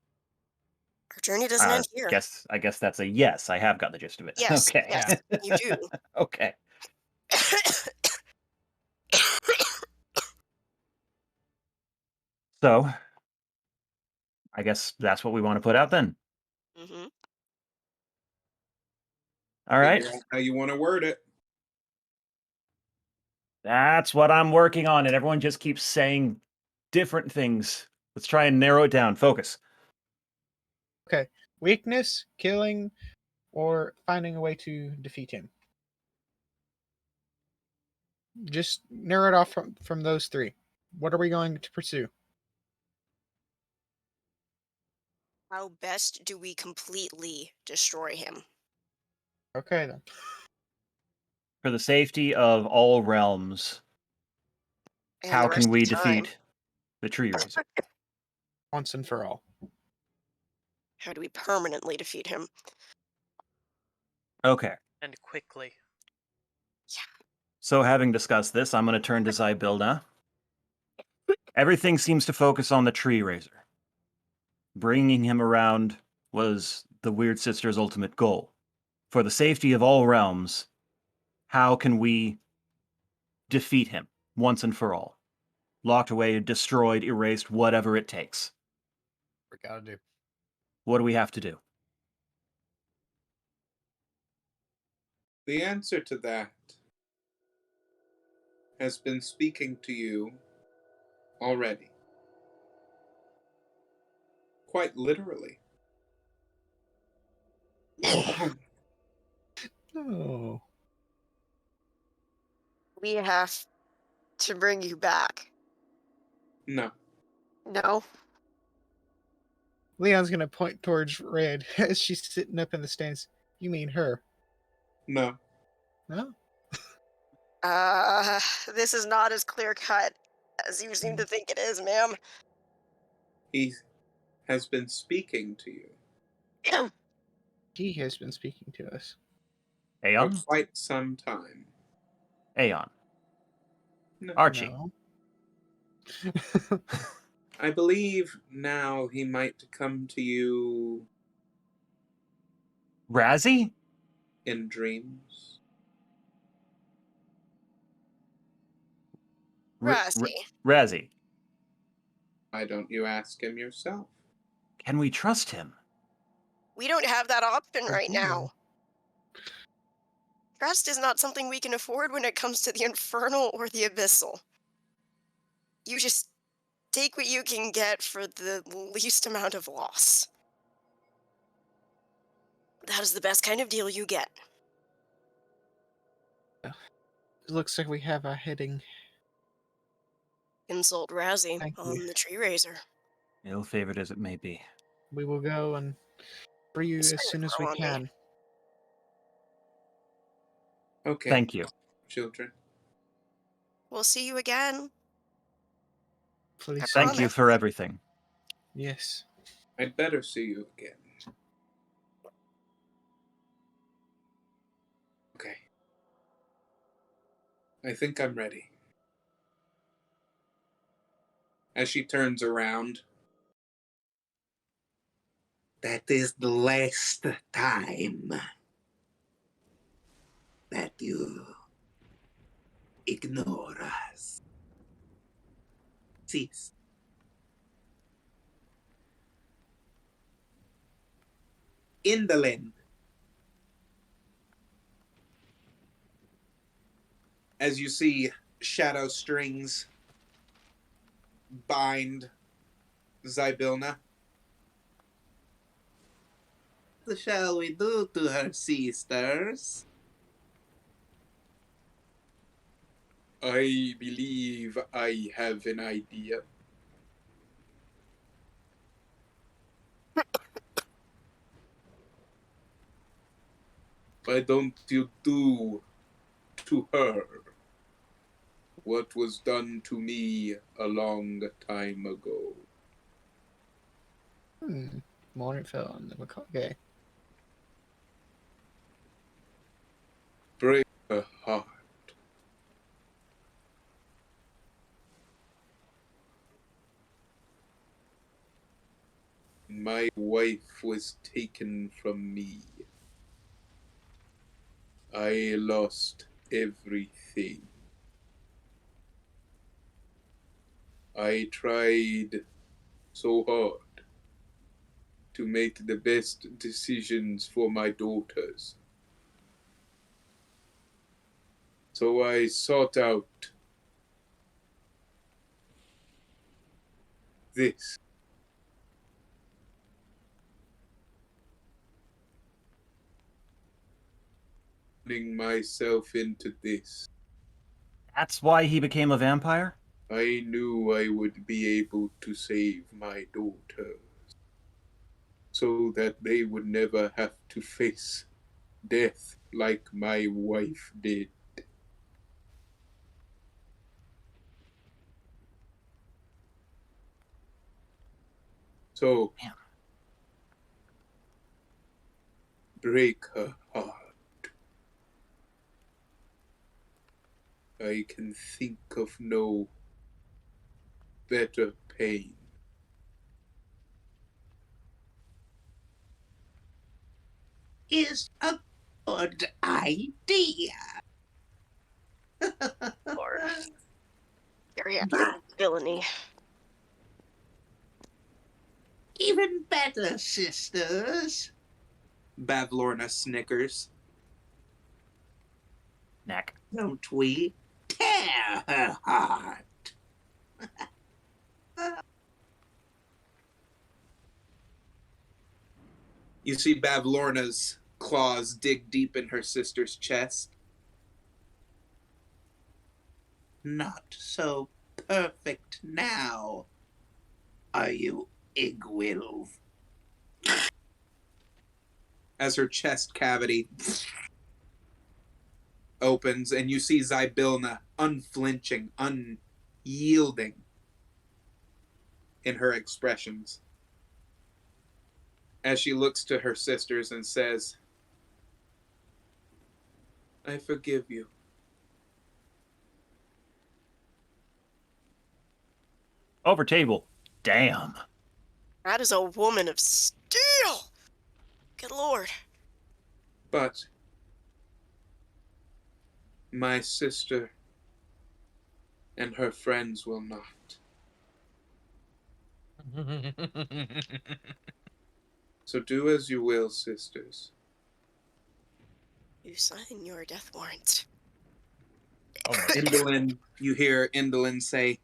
Our journey doesn't end here. I guess that's a yes. I have got the gist of it. Yes, Okay. yes, you do. Okay. So I guess that's what we want to put out then. Hmm. All right. Figure out how you want to word it. That's what I'm working on, and everyone just keeps saying different things. Let's try and narrow it down. Focus. Okay. Weakness, killing, or finding a way to defeat him. Just narrow it off from those three. What are we going to pursue? How best do we completely destroy him? Okay, then. For the safety of all realms, And how the can rest we of time, defeat the Tree Razor? Once and for all. how do we permanently defeat him? Okay. And quickly. So having discussed this, I'm going to turn to Zybilda. Everything seems to focus on the Tree Razor. Bringing him around was the Weird Sister's ultimate goal. For the safety of all realms, how can we defeat him once and for all? Locked away, destroyed, erased, whatever it takes. We gotta do. What do we have to do? The answer to that has been speaking to you already. Quite literally. Oh. We have to bring you back. No. No? Leon's gonna point towards Red as she's sitting up in the stands. You mean her? No. No? This is not as clear cut as you seem to think it is, ma'am. He has been speaking to you He has been speaking to us. for Aeon? quite some time. Aeon. No. Archie. No. I believe now he might come to you Razzie? in dreams. Razzie. Razzie. Why don't you ask him yourself? Can we trust him? We don't have that option right Yeah. now. Trust is not something we can afford when it comes to the infernal or the abyssal. You just take what you can get for the least amount of loss. That is the best kind of deal you get. It looks like we have our heading. Consult Razzie Thank on you. the tree raiser. Ill-favored as it may be. We will go and free you It's as gonna soon as grow we on me. can. Okay, Thank you. children. We'll see you again. Please. Thank you promise. for everything. Yes. I'd better see you again. Okay. I think I'm ready. As she turns around. That is the last time that you ignore us. Cease. Indolin. As you see shadow strings bind Zybilna. What shall we do to her, sisters? I believe I have an idea. Why don't you do to her what was done to me a long time ago? Morning fell on the okay. Break her heart. My wife was taken from me. I lost everything. I tried so hard to make the best decisions for my daughters. So I sought out this. Putting myself into this. That's why he became a vampire? I knew I would be able to save my daughters so that they would never have to face death like my wife did. So, Damn. break her heart. I can think of no better pain. is a good idea. Lord. Geriatric But villainy. even better, sisters. Bavlorna snickers. Knack. Don't we tear her heart? You see Bavlorna's claws dig deep in her sister's chest. Not so perfect now, are you, Igwilv? As her chest cavity opens, and you see Zybilna unflinching, unyielding in her expressions. As she looks to her sisters and says, I forgive you. Over table. Damn. That is a woman of steel. Good Lord. But my sister and her friends will not. So do as you will, sisters. You sign your death warrant. Oh my Indolin, you hear Indolin say,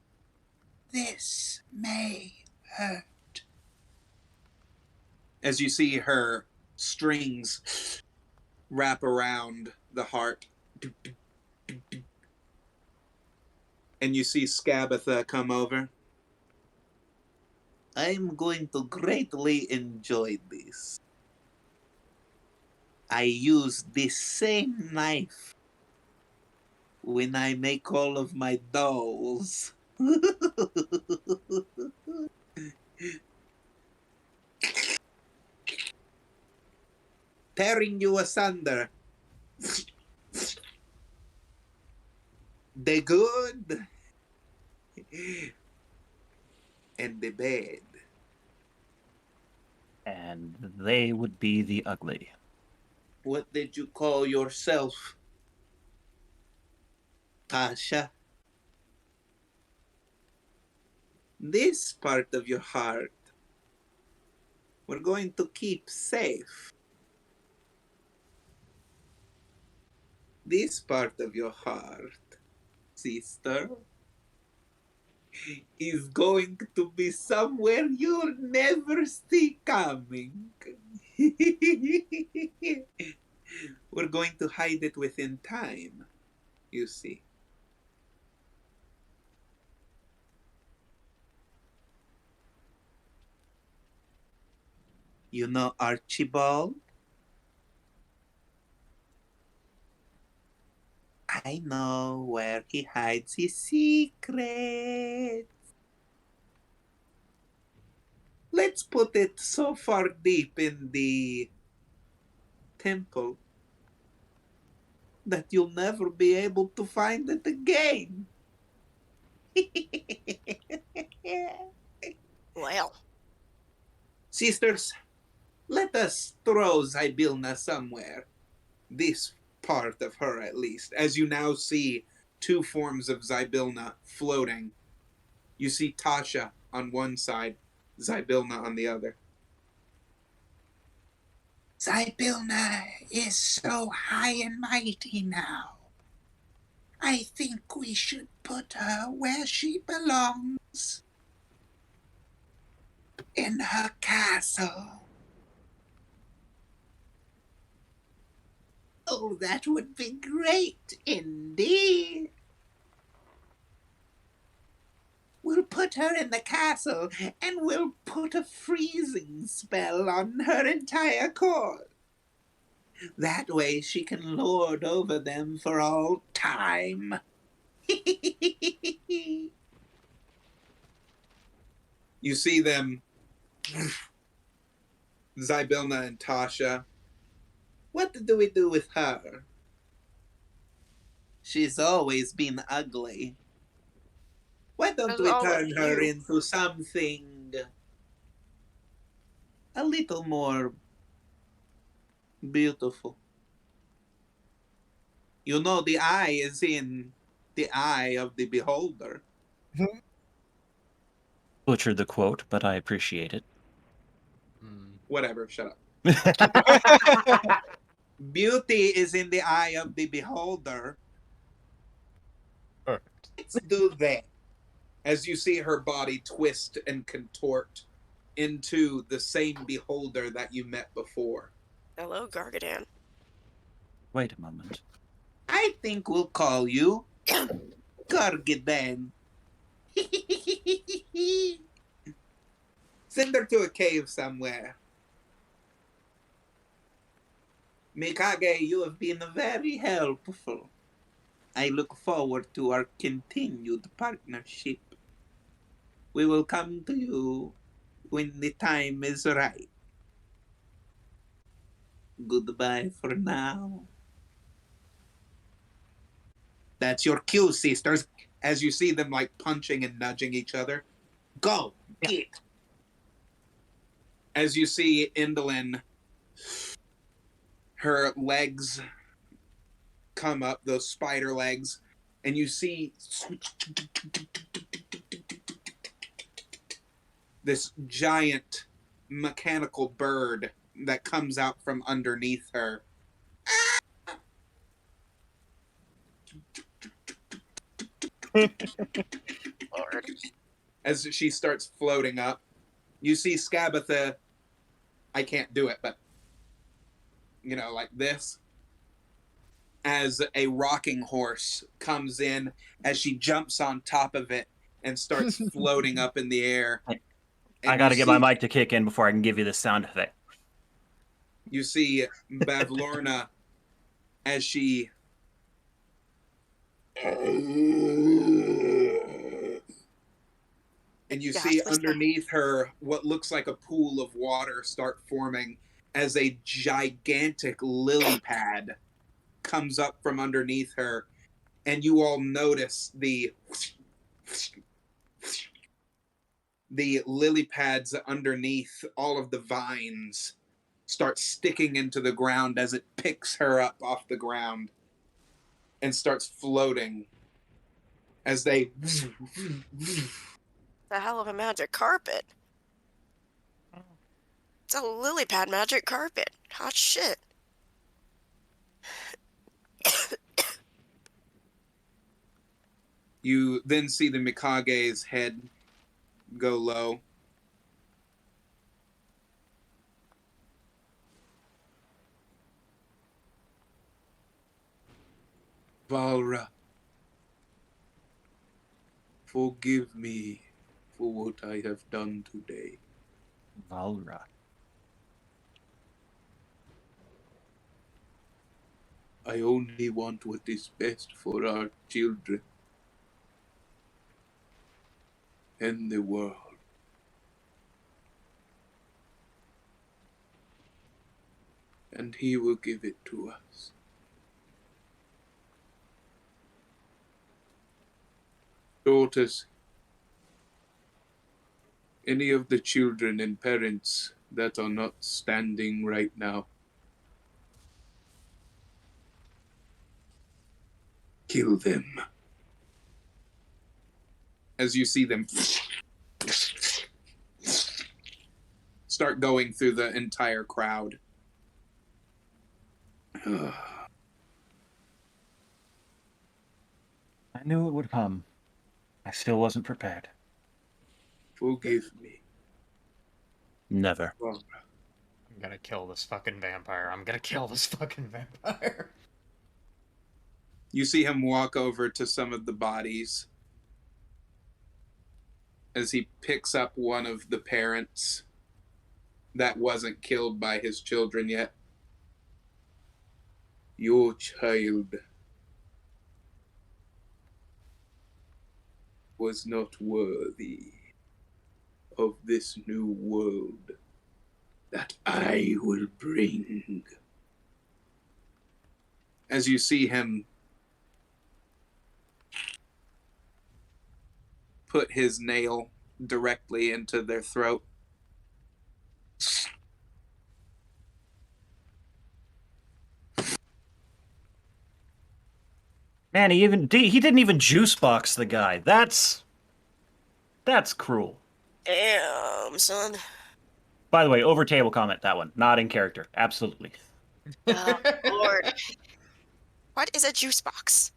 this may hurt. As you see her strings wrap around the heart. And you see Scabatha come over. I'm going to greatly enjoy this. I use this same knife when I make all of my dolls. Tearing you asunder. The good and the bad. And they would be the ugly. What did you call yourself, Tasha? This part of your heart we're going to keep safe. This part of your heart, sister, is going to be somewhere you'll never see coming. We're going to hide it within time, you see. You know Archibald? I know where he hides his secret. Let's put it so far deep in the temple that you'll never be able to find it again. Well, Sisters, let us throw Zybilna somewhere. This part of her, at least. As you now see two forms of Zybilna floating. You see Tasha on one side, Zybilna on the other. Zybilna is so high and mighty now. I think we should put her where she belongs. In her castle. Oh, that would be great indeed. We'll put her in the castle, and we'll put a freezing spell on her entire court. That way she can lord over them for all time. You see them, Zybilna and Tasha. What do we do with her? She's always been ugly. Why don't that's we all of turn her you. into something a little more Beautiful. You know, the eye is in the eye of the beholder. Butchered the quote, but I appreciate it. Whatever, shut up. Beauty is in the eye of the beholder. Perfect. Let's do that. As you see her body twist and contort into the same beholder that you met before. Hello, Gargadan. Wait a moment. I think we'll call you Gargadan. Send her to a cave somewhere. Mikage, you have been very helpful. I look forward to our continued partnership. We will come to you when the time is right. Goodbye for now. That's your cue, sisters. As you see them like punching and nudging each other. Go, get. As you see Indolin, her legs come up, those spider legs, and you see this giant mechanical bird that comes out from underneath her. Lord. As she starts floating up, you see Skabatha. I can't do it, but like this. As a rocking horse comes in, as she jumps on top of it and starts floating up in the air. I got to get my mic to kick in before I can give you the sound effect. You see Bavlorna as she and you see underneath her what looks like a pool of water start forming as a gigantic lily pad comes up from underneath her, and you all notice the lily pads underneath all of the vines start sticking into the ground as it picks her up off the ground and starts floating as they The hell of a magic carpet. It's a lily pad magic carpet. Hot shit. You then see the Mikage's head go low. Valra, forgive me for what I have done today. Valra. I only want what is best for our children and the world. And he will give it to us. Daughters, any of the children and parents that are not standing right now, kill them. As you see them start going through the entire crowd. I knew it would come. I still wasn't prepared. Forgive me. Never. Well, I'm gonna kill this fucking vampire. I'm gonna kill this fucking vampire. you see him walk over to some of the bodies as he picks up one of the parents that wasn't killed by his children yet. Your child was not worthy of this new world that I will bring. As you see him put his nail directly into their throat. Man, he didn't even juice box the guy. That's cruel. Damn, son. By the way, over table comment, that one. Not in character. Absolutely. Oh, Lord. What is a juice box?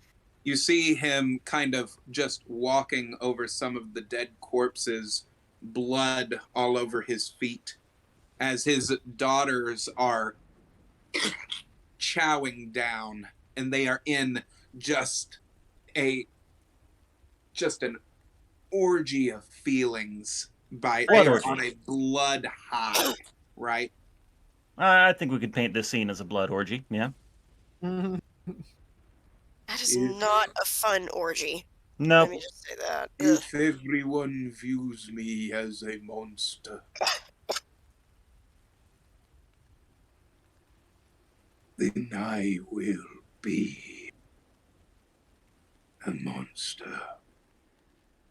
You see him kind of just walking over some of the dead corpses, blood all over his feet, as his daughters are chowing down, and they are in just a just an orgy of feelings. They are on a blood high, right? I think we could paint this scene as a blood orgy. Yeah. That is not a fun orgy. Nope. Let me just say that. If everyone views me as a monster, then I will be a monster.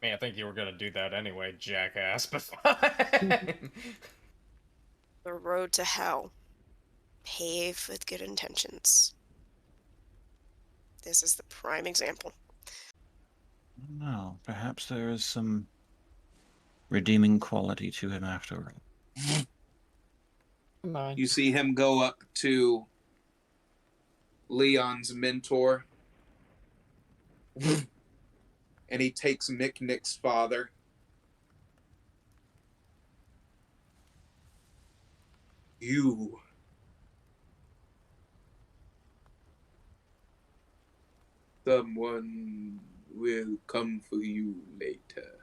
Man, I think you were gonna do that anyway, jackass, but fine. The road to hell, paved with good intentions. This is the prime example. No, perhaps there is some redeeming quality to him after all. Come on. You see him go up to Leon's mentor, and he takes Mick-Nick's father. You someone will come for you later.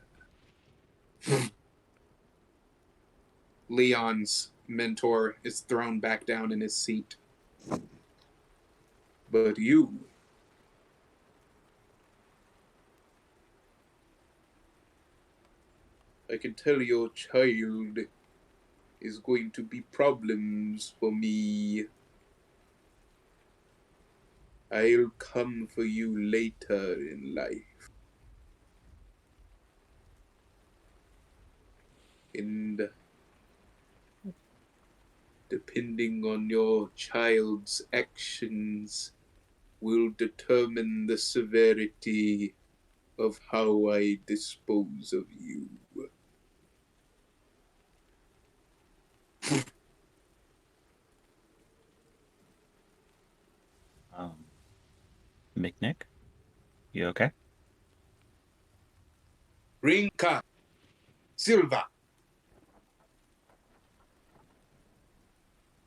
Leon's mentor is thrown back down in his seat. But you, I can tell your child is going to be problems for me. I'll come for you later in life. And depending on your child's actions will determine the severity of how I dispose of you. Mick-Nick, you okay? Rinka, Silva,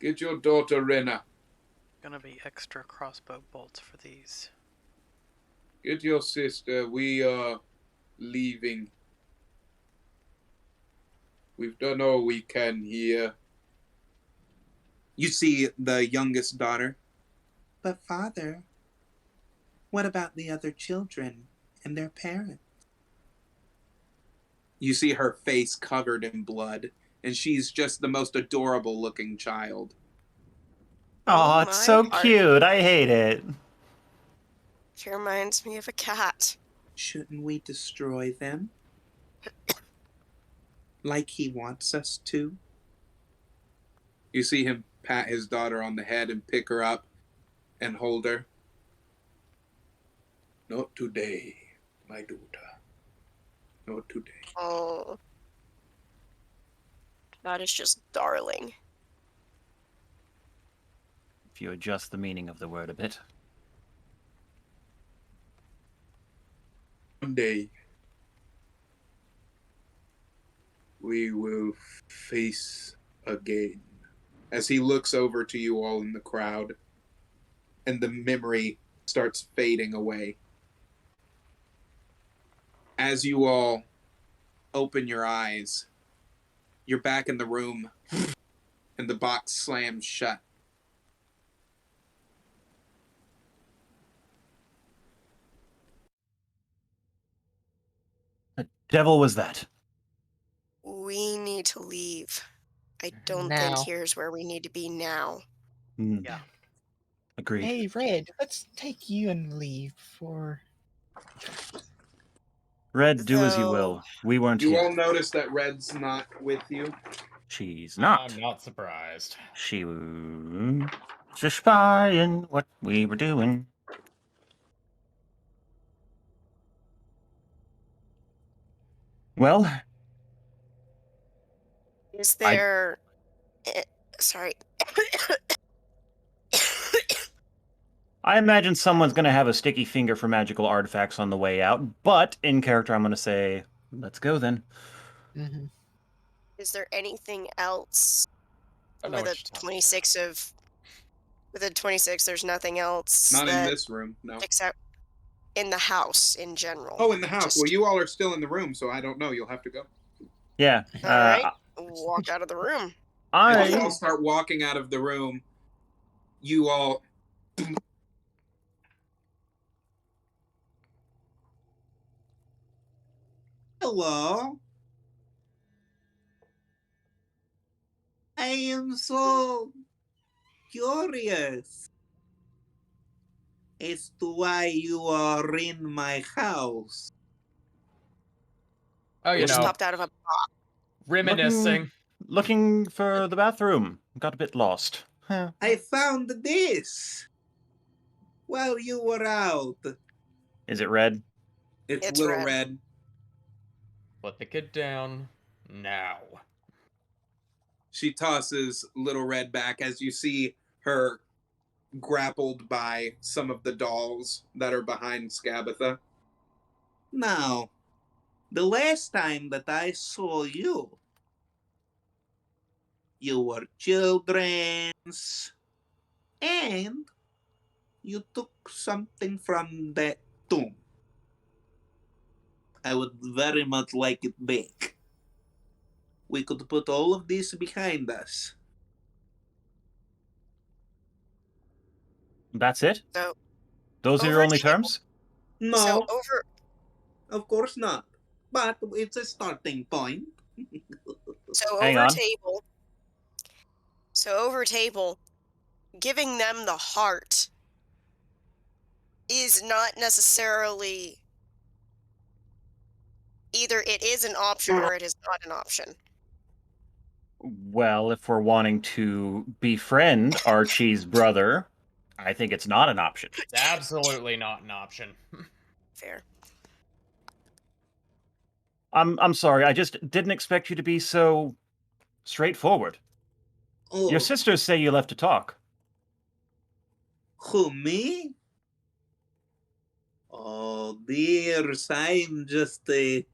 get your daughter Rena. Gonna be extra crossbow bolts for these. Get your sister. We are leaving. We've done all we can here. You see the youngest daughter. But father, what about the other children and their parents? You see her face covered in blood, and she's just the most adorable looking child. Oh, it's so cute. I hate it. She reminds me of a cat. Shouldn't we destroy them? Like he wants us to? You see him pat his daughter on the head and pick her up and hold her. Not today, my daughter. Not today. Oh. That is just darling. If you adjust the meaning of the word a bit. One day, we will face again. As he looks over to you all in the crowd, and the memory starts fading away. As you all open your eyes, you're back in the room, and the box slams shut. The devil was that? We need to leave. I don't Now. think here's where we need to be now. Yeah. Agreed. Hey, Red, let's take you and leave for. Red, do as you will. We weren't You here. all notice that Red's not with you. She's not. I'm not surprised. She was just spying what we were doing. Well, Is I there? eh, Sorry. I imagine someone's going to have a sticky finger for magical artifacts on the way out, but in character, I'm going to say, let's go then. Hmm. Is there anything else I know with what a you're talking 26 of? With a 26, there's nothing else Not in that this room, no. except in the house in general. Oh, in the house. Well, Just you all are still in the room, so I don't know. You'll have to go. Yeah. all right. Walk out of the room. As you I all start walking out of the room, you all. Hello. I am so curious as to why you are in my house. Oh, We you just know, popped out of a box. reminiscing. looking for the bathroom. Got a bit lost. Huh. I found this while you were out. Is it red? It's It's Little red. Red. Put the kid down now. She tosses Little Red back as you see her grappled by some of the dolls that are behind Scabatha. Now, the last time that I saw you, you were children's, and you took something from that tomb. I would very much like it back. We could put all of this behind us. That's it? So Those are your over a only table. terms? So No, over. of course not. But it's a starting point. So Hang over a on. table. So over a table, giving them the heart is not necessarily either. It is an option or it is not an option. Well, if we're wanting to befriend Archie's brother, I think it's not an option. It's absolutely not an option. Fair. I'm sorry, I just didn't expect you to be so straightforward. Your Oh, sisters say you left to talk. who, me? Oh, dears, I'm just a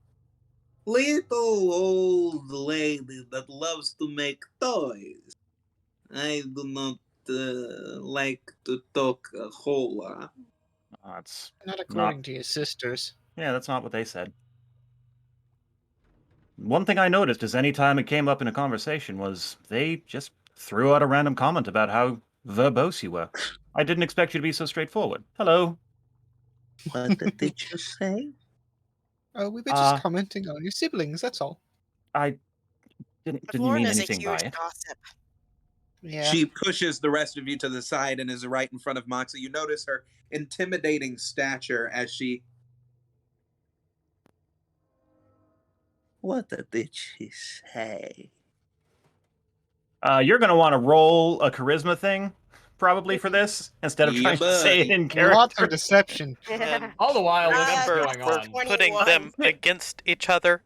little old lady that loves to make toys. I do not like to talk a whole lot. That's Not not. according to your sisters. Yeah, that's not what they said. One thing I noticed is any time it came up in a conversation was they just threw out a random comment about how verbose you were. I didn't expect you to be so straightforward. Hello. What did you say? Oh, we were just Uh, commenting on your siblings, that's all. I didn't mean Lorna's a anything by huge it. gossip. Yeah. She pushes the rest of you to the side and is right in front of Moxie. You notice her intimidating stature as she. What did she say? You're gonna want to roll a charisma thing, probably for this, instead of Yeah, trying to say it buddy. in Lots character. of deception. And All the while, this is remember, going we're on. putting them 21. against each other,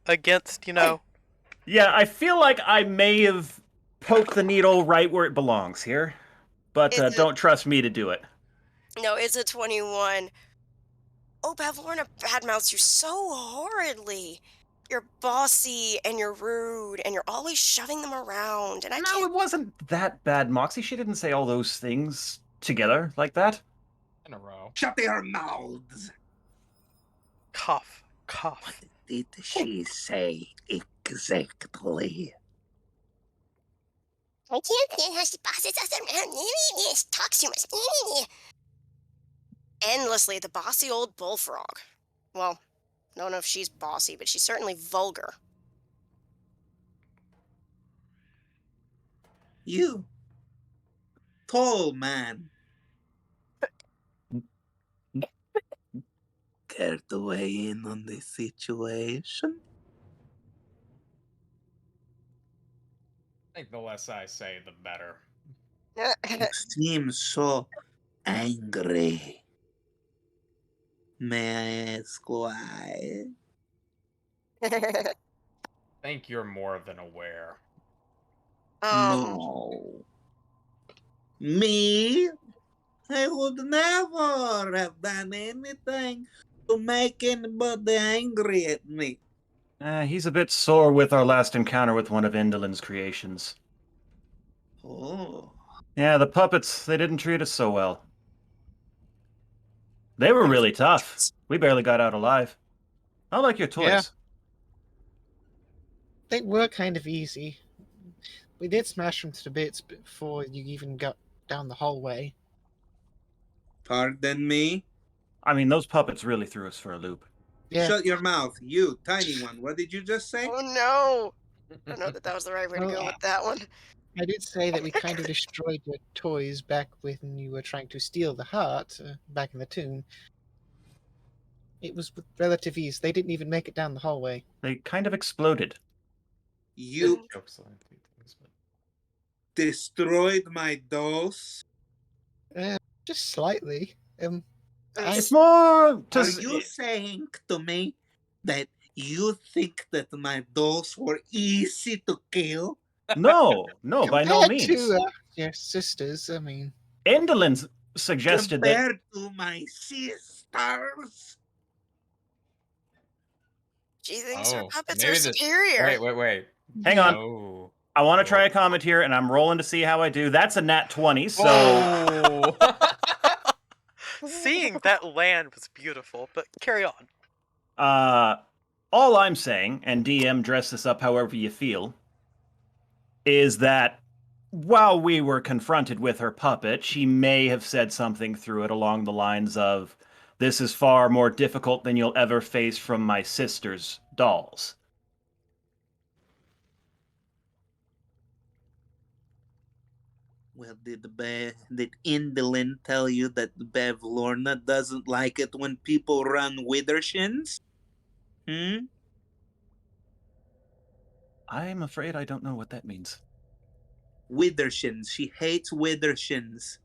Yeah, I feel like I may have poked the needle right where it belongs here, but It's a don't trust me to do it. no. It's a 21. Oh, Lorna badmouths you so horridly. You're bossy and you're rude and you're always shoving them around. And I No, can't. it wasn't that bad, Moxie. She didn't say all those things together like that. In a row. Shut their mouths. cough, cough. Did she say exactly? I can't stand how she bosses us around. She talks too much. Endlessly, the bossy old bullfrog. Well, I don't know if she's bossy, but she's certainly vulgar. You, tall man. Care to weigh in on the situation? I think the less I say, the better. You seem so angry. May I ask why? think you're more than aware. No. Me? I would never have done anything to make anybody angry at me. He's a bit sore with our last encounter with one of Indolin's creations. Oh. Yeah, the puppets, they didn't treat us so well. They were really tough. We barely got out alive. I like your toys. Yeah. They were kind of easy. We did smash them to bits before you even got down the hallway. Pardon me? I mean, those puppets really threw us for a loop. Yeah. Shut your mouth, you tiny one. What did you just say? Oh no! I don't know that was the right way to Well, go with that one. I did say that we kind of destroyed your toys back when you were trying to steal the heart, back in the tomb. It was with relative ease. They didn't even make it down the hallway. They kind of exploded. You Jokes on things, but destroyed my dolls? Just slightly. It's more to... Are you saying to me that you think that my dolls were easy to kill? No, by no compared means. to your sisters, I mean, Indolin suggested that... Compared to my sisters? She thinks her Oh, puppets maybe are this- superior. Wait. Hang on. Oh. I want to try a comment here, and I'm rolling to see how I do. That's a nat 20, so... Oh. Seeing that land was beautiful, but carry on. All I'm saying, and DM, dress this up however you feel, is that while we were confronted with her puppet, she may have said something through it along the lines of, "This is far more difficult than you'll ever face from my sister's dolls." Well, did Indolin tell you that Bev Lorna doesn't like it when people run withershins? I'm afraid I don't know what that means. Withershins. She hates withershins.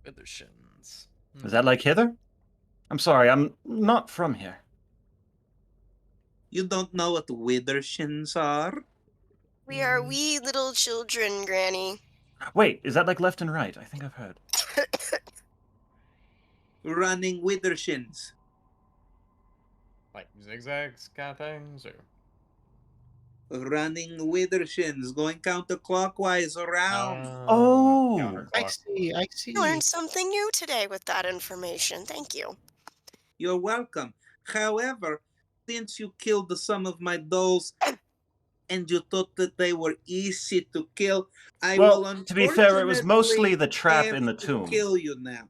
Withershins. Is that like hither? I'm sorry, I'm not from here. You don't know what withershins are? We are wee little children, Granny. Wait, is that like left and right? I think I've heard. Running withershins. Like zigzags kind of things, or Running withershins, going counterclockwise around. Oh. counterclock. I see. Learned something new today with that information. Thank you. You're welcome. However, since you killed some of my dolls and you thought that they were easy to kill, I Well, will to be fair, it was mostly unfortunately the trap have in the to tomb. kill you now.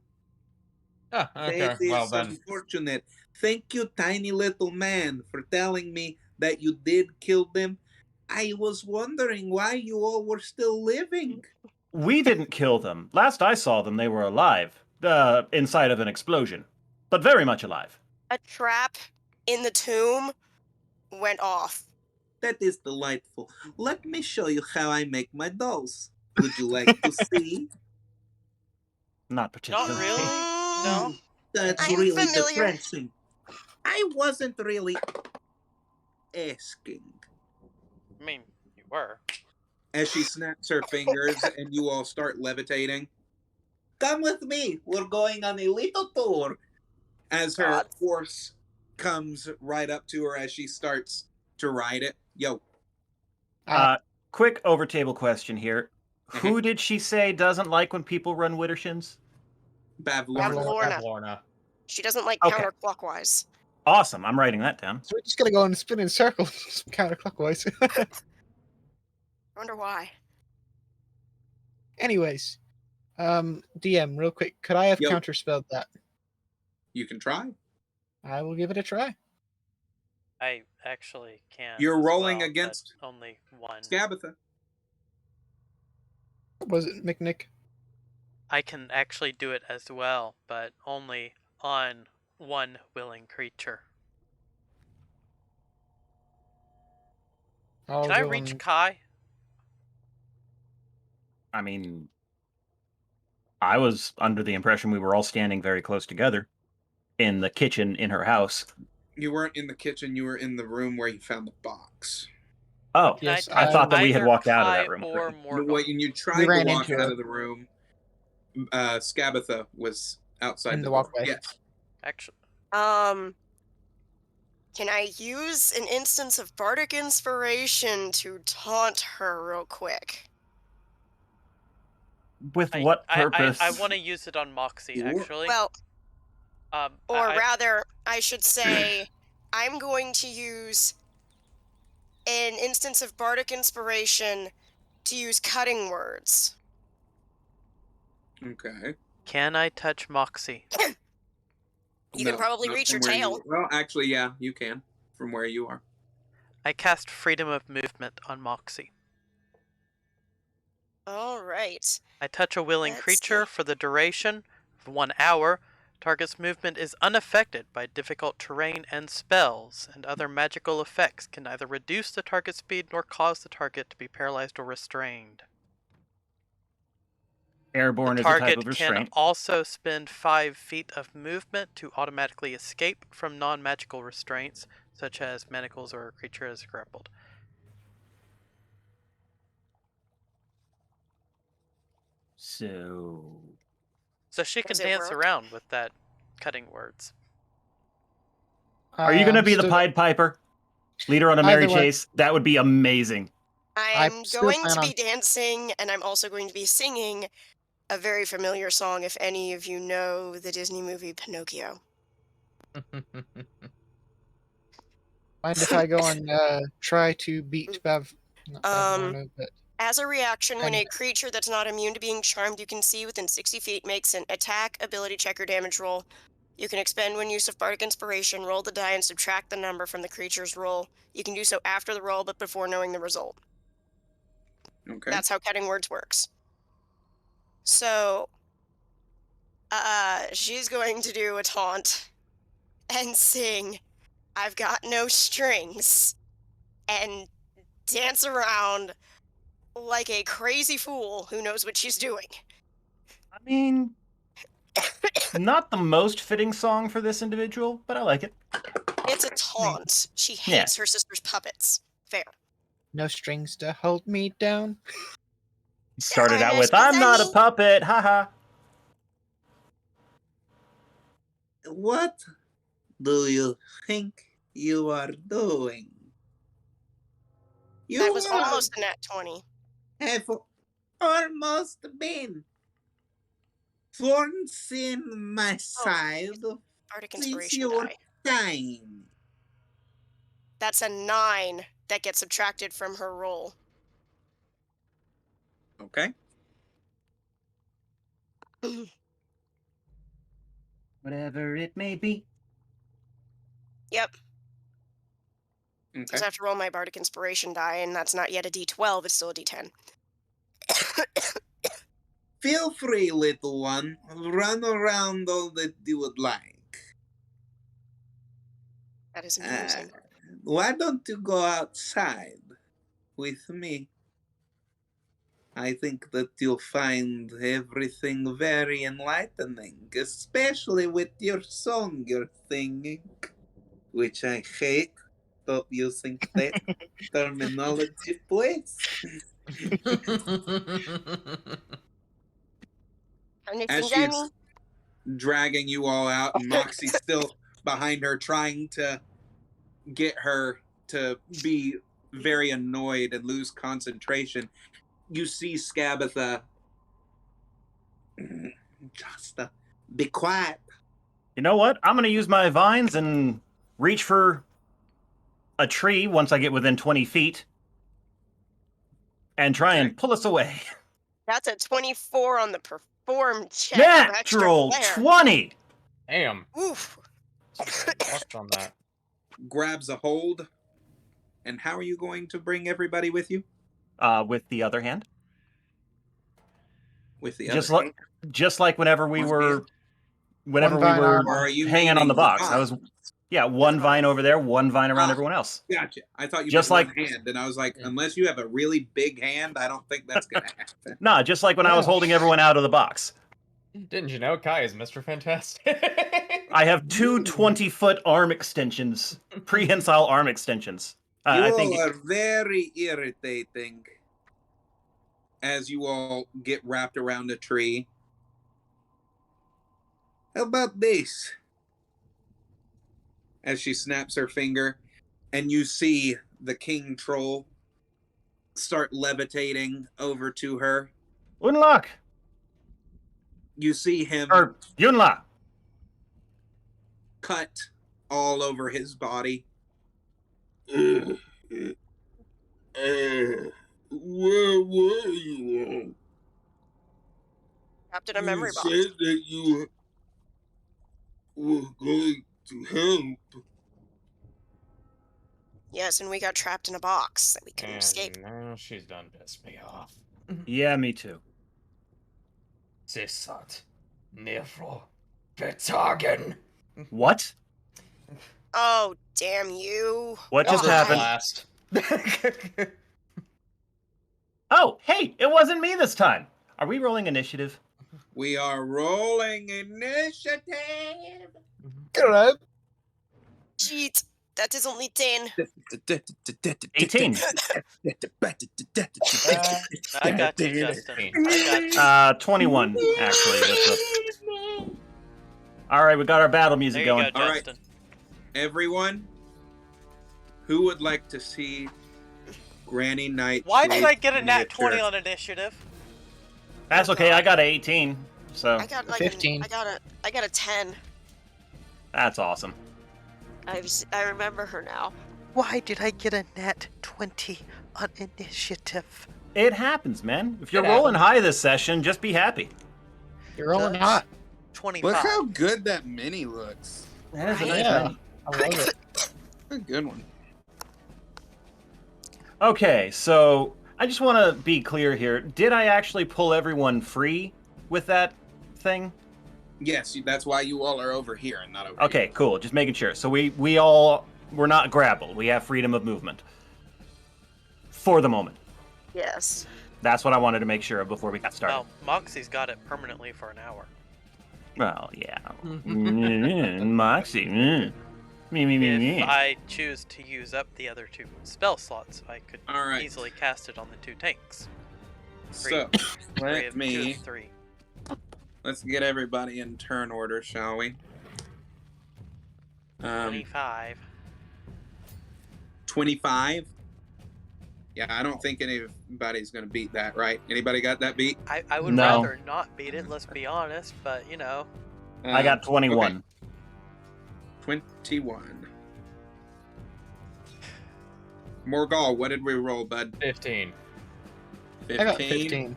Ah, okay. That is Well then, unfortunate. Thank you, tiny little man, for telling me that you did kill them. I was wondering why you all were still living. We didn't kill them. Last I saw them, they were alive. Inside of an explosion. But very much alive. A trap in the tomb went off. That is delightful. Let me show you how I make my dolls. Would you like to see? Not particularly. Not really? No? That's I'm really familiar. depressing. I wasn't really asking. I mean, you were. As she snaps her fingers and you all start levitating. Come with me. We're going on a little tour. As her God. horse comes right up to her as she starts to ride it. Yo, Quick over-table question here. Who did she say doesn't like when people run Wittershins? Bavlorna. Lorna. Lorna. She doesn't like Okay. counterclockwise. Awesome, I'm writing that down. So we're just gonna go and spin in circles counterclockwise. I wonder why. Anyways, DM, real quick, could I have Yo. counterspelled that? You can try. I will give it a try. I actually can. You're as rolling well, but against only one. Scabatha. Was it McNick? I can actually do it as well, but only on one willing creature. I'll Can I go reach on- Kai? I mean, I was under the impression we were all standing very close together in the kitchen in her house. You weren't in the kitchen, you were in the room where you found the box. Oh, Can I Yes, I touch thought that we had either walked out of Kai that room. or Morgul? When you We tried to ran walk into out it. of the room, Skabatha was outside In the the door. walkway. Yes. Actually, Can I use an instance of bardic inspiration to taunt her real quick? With what purpose? I want to use it on Moxie, Sure. actually. Well, or I, rather, I should say, I'm going to use an instance of bardic inspiration to use cutting words. Okay. can I touch Moxie? You No, can probably not reach from your where you tail. were. Well, actually, yeah, you can from where you are. I cast Freedom of Movement on Moxie. All right. I touch a willing Let's creature see. for the duration of 1 hour. Target's movement is unaffected by difficult terrain and spells, and other magical effects can neither reduce the target speed nor cause the target to be paralyzed or restrained. Airborne The is a type target of can restraint. also spend 5 feet of movement to automatically escape from non-magical restraints, such as manacles or a creature is grappled. So So she can Does it dance work? around with that cutting words. are you going to I'm be the still- Pied Piper? Lead her on a merry Either way. chase? That would be amazing. I'm still going plan to on- be dancing, and I'm also going to be singing a very familiar song if any of you know the Disney movie Pinocchio. Mind if I go and try to beat not Bavlorna, but As a reaction, when And- a creature that's not immune to being charmed you can see within 60 feet makes an attack, ability check, or damage roll, you can expend one use of bardic inspiration, roll the die, and subtract the number from the creature's roll. You can do so after the roll, but before knowing the result. Okay. That's how cutting words works. So, she's going to do a taunt and sing "I've Got No Strings" and dance around like a crazy fool who knows what she's doing. I mean, not the most fitting song for this individual, but I like it. It's a taunt. She hates her sister's puppets. Fair. no strings to hold me down. Started out Honest with, I'm not a Sunny. puppet, haha. What do you think you are doing? You That was are- almost a nat 20. have almost been thorns in my side Bardic since inspiration your die. time. That's a 9 that gets subtracted from her roll. Okay. Whatever it may be. Yep. Okay. Because I have to roll my bardic inspiration die, and that's not yet a d12, it's still a d10. Feel free, little one. Run around all that you would like. That is amusing. Why don't you go outside with me? I think that you'll find everything very enlightening, especially with your song you're singing, which I hate. Stop using that terminology, please. As she's dragging you all out, and Moxie's still behind her, trying to get her to be very annoyed and lose concentration, you see Skabatha. Just be quiet. You know what? I'm going to use my vines and reach for a tree once I get within 20 feet and try and pull us away. That's a 24 on the perform check. for extra Natural flair. 20! Damn. Oof. Lucked on that. Grabs a hold. And how are you going to bring everybody with you? With the other hand. With the Just other like just like whenever we One were hand? whenever we vine were arm. Or are you hanging on meaning the box. I vines? was one vine over there, one vine around Ah. everyone else. Gotcha. I thought you Just meant like- one hand, and I was like, unless you have a really big hand, I don't think that's gonna happen. Nah, just like when I was Yeah. holding everyone out of the box. Didn't you know Kai is Mr. Fantastic? I have two 20-foot arm extensions, prehensile arm extensions. You I all think are very irritating. As you all get wrapped around a tree. How about this? As she snaps her finger, and you see the king troll start levitating over to her. Unlock You see him or Yunla. cut all over his body. Where were you? Trapped in a You memory box. said that you were going to help. Yes, and we got trapped in a box that we couldn't And escape. now she's done pissed me off. Yeah, me too. Sisat. Nifro. Betagen. What? Oh, damn you. What just Eldritch happened? Blast. Oh, hey, it wasn't me this time. Are we rolling initiative? We are rolling initiative. Good. Cheat. That is only 10. 18. I got you, Justin. I got 21, actually. All right, we got our battle you. music There you going. go, All right. Justin. Everyone, who would like to see Granny Knight? Why did I get a in nat 20 miniature? on initiative? That's okay. I got an 18, so I got like 15. I got a 10. that's awesome. I remember her now. Why did I get a nat 20 on initiative? It happens, man. If you're It rolling happens. high this session, just be happy. You're rolling hot. 25. Look how good that mini looks. That is a Right? nice Yeah. mini. I love it. A good one. Okay, so I just want to be clear here. Did I actually pull everyone free with that thing? Yes, that's why you all are over here and not over Okay, here. cool. Just making sure. So we're not grappled. We have freedom of movement for the moment. Yes. That's what I wanted to make sure of before we got started. Well, Moxie's got it permanently for an hour. Well, yeah. Moxie. Me. If I choose to use up the other 2 spell slots, I could All right. easily cast it on the 2 tanks. So, 3 let of 2 me. of 3. Let's get everybody in turn order, shall we? 25. 25. Yeah, I don't think anybody's gonna beat that, right? Anybody got that beat? I would No. rather not beat it, let's be honest, but you know. I got 21. Okay. 21. Morgal, what did we roll, bud? 15. 15? I got 15.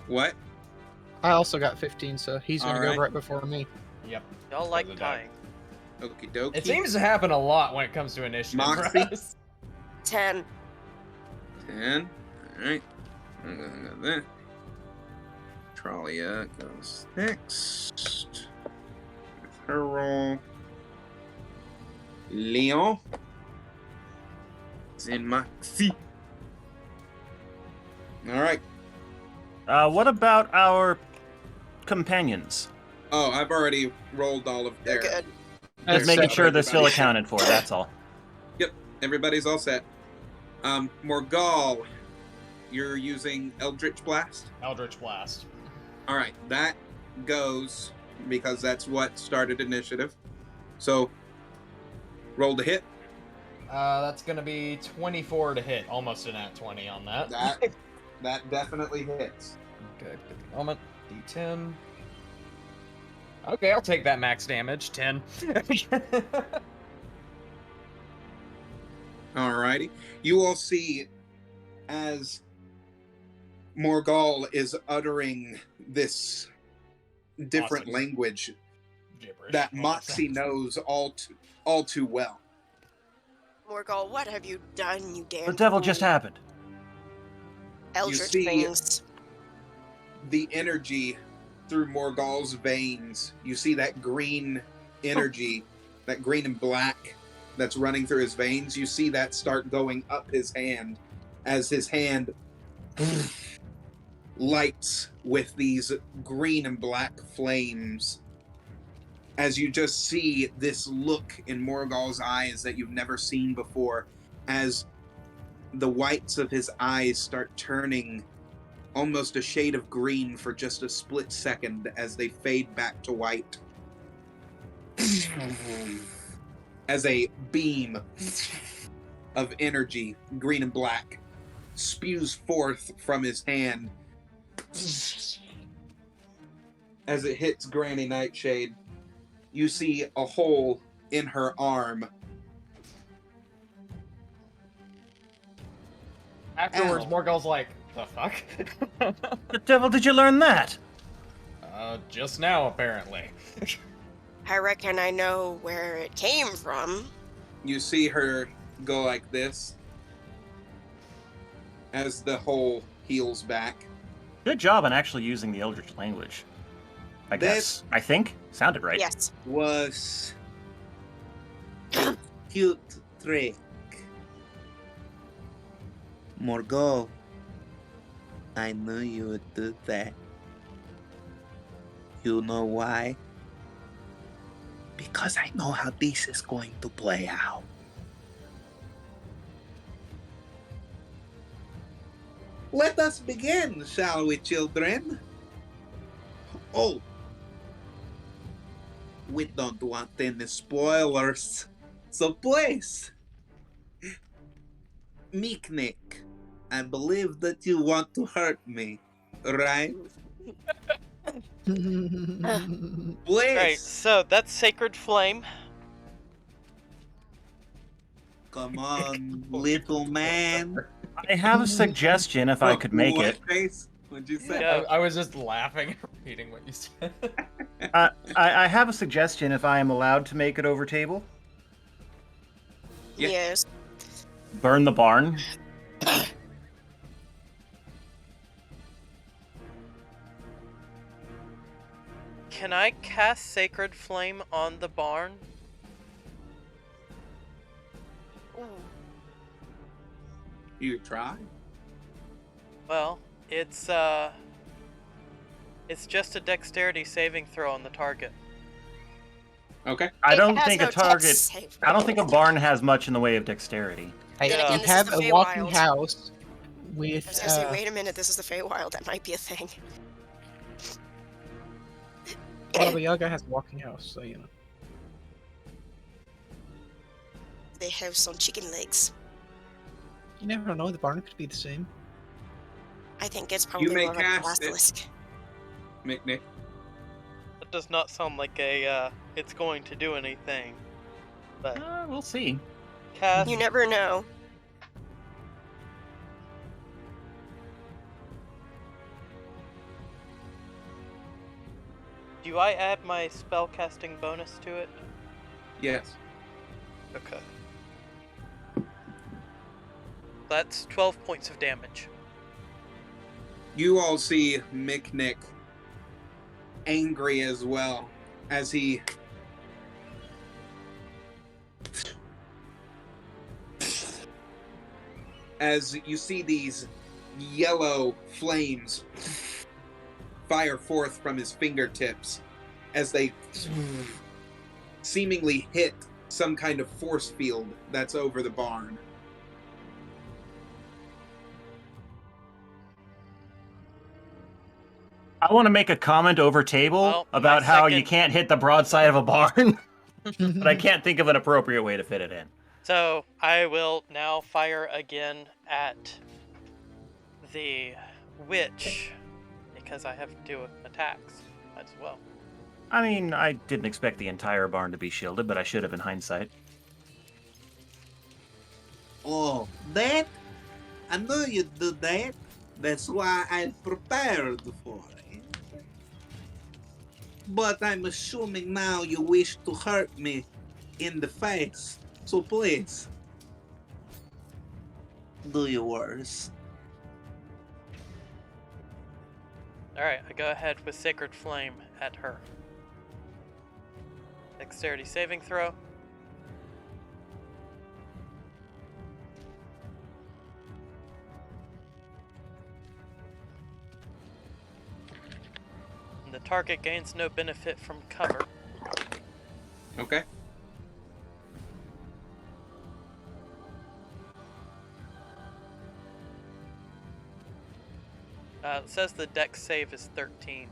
What? I also got 15, so he's going to Alright. go right before me. Yep. Y'all like the tying. Okie dokie. It seems to happen a lot when it comes to initiative. Moxie? for us. 10. 10. Alright. I'm gonna go there. Tralia goes next. With her roll. Leon. Then Maxi. Alright. What about our companions? Oh, I've already rolled all of They're their. good. Just making set. sure they're still Everybody. accounted for, that's all. Everybody's all set. Morgal, you're using Eldritch Blast? Eldritch Blast. Alright, that goes because that's what started initiative. So, roll to hit. That's gonna be 24 to hit. Almost a nat 20 on that. That definitely hits. Good. At the moment, D10. Okay, I'll take that max damage. 10. Alrighty. You all see as Morgal is uttering this different Awesome. language Gibberish. that Awesome. Moxie knows all too well. Morgal, what have you done, you damn The devil fool? just happened. Eldritch see- things. The energy through Morgal's veins. You see that green energy, that green and black that's running through his veins. You see that start going up his hand as his hand lights with these green and black flames. As you just see this look in Morgal's eyes that you've never seen before, as the whites of his eyes start turning almost a shade of green for just a split second as they fade back to white. As a beam of energy, green and black, spews forth from his hand as it hits Granny Nightshade. You see a hole in her arm. Afterwards, Ow. Morgul's like, the fuck? The devil did you learn that? Just now, apparently. I reckon I know where it came from. You see her go like this as the hole heals back. Good job on actually using the Eldritch language. I guess. I think. Sounded right. Yes. Was a cute trick. Morgul, I knew you would do that. You know why? Because I know how this is going to play out. Let us begin, shall we, children? Oh, we don't want any spoilers, so please. Meeknick, I believe that you want to hurt me, right? Please. Right, so that's Sacred Flame. Come on, little man. I have a suggestion if I could make What it. face? What'd you say? Yeah. I was just laughing and repeating what you said. I have a suggestion if I am allowed to make it over table. Yeah. Yes. Burn the barn. Can I cast Sacred Flame on the barn? Ooh. You try? Well, it's just a dexterity saving throw on the target. Okay. I It don't has think no a target. dex save. I don't think a barn has much in the way of dexterity. Hey, Yeah. you Again, this is have the a walking Feywild. house I with. was gonna say, wait a minute, this is the Feywild. That might be a thing. Baba Yaga has a walking house, so you know. They have some chicken legs. You never know. The barn could be the same. I think it's probably may more like a cast it. basilisk. Mick. That does not sound like a it's going to do anything. But We'll see. cast You never know. Do I add my spellcasting bonus to it? Yes. Okay. That's 12 points of damage. You all see Micknick angry as well as he as you see these yellow flames fire forth from his fingertips as they seemingly hit some kind of force field that's over the barn. I want to make a comment over table Well, my about how you second- can't hit the broadside of a barn, but I can't think of an appropriate way to fit it in. So I will now fire again at the witch because I have 2 attacks as well. I mean, I didn't expect the entire barn to be shielded, but I should have in hindsight. Oh, that? I knew you'd do that. That's why I prepared for it. But I'm assuming now you wish to hurt me in the face. So please, do your worst. Alright, I go ahead with Sacred Flame at her. Dexterity saving throw. And the target gains no benefit from cover. Okay. It says the dex save is 13.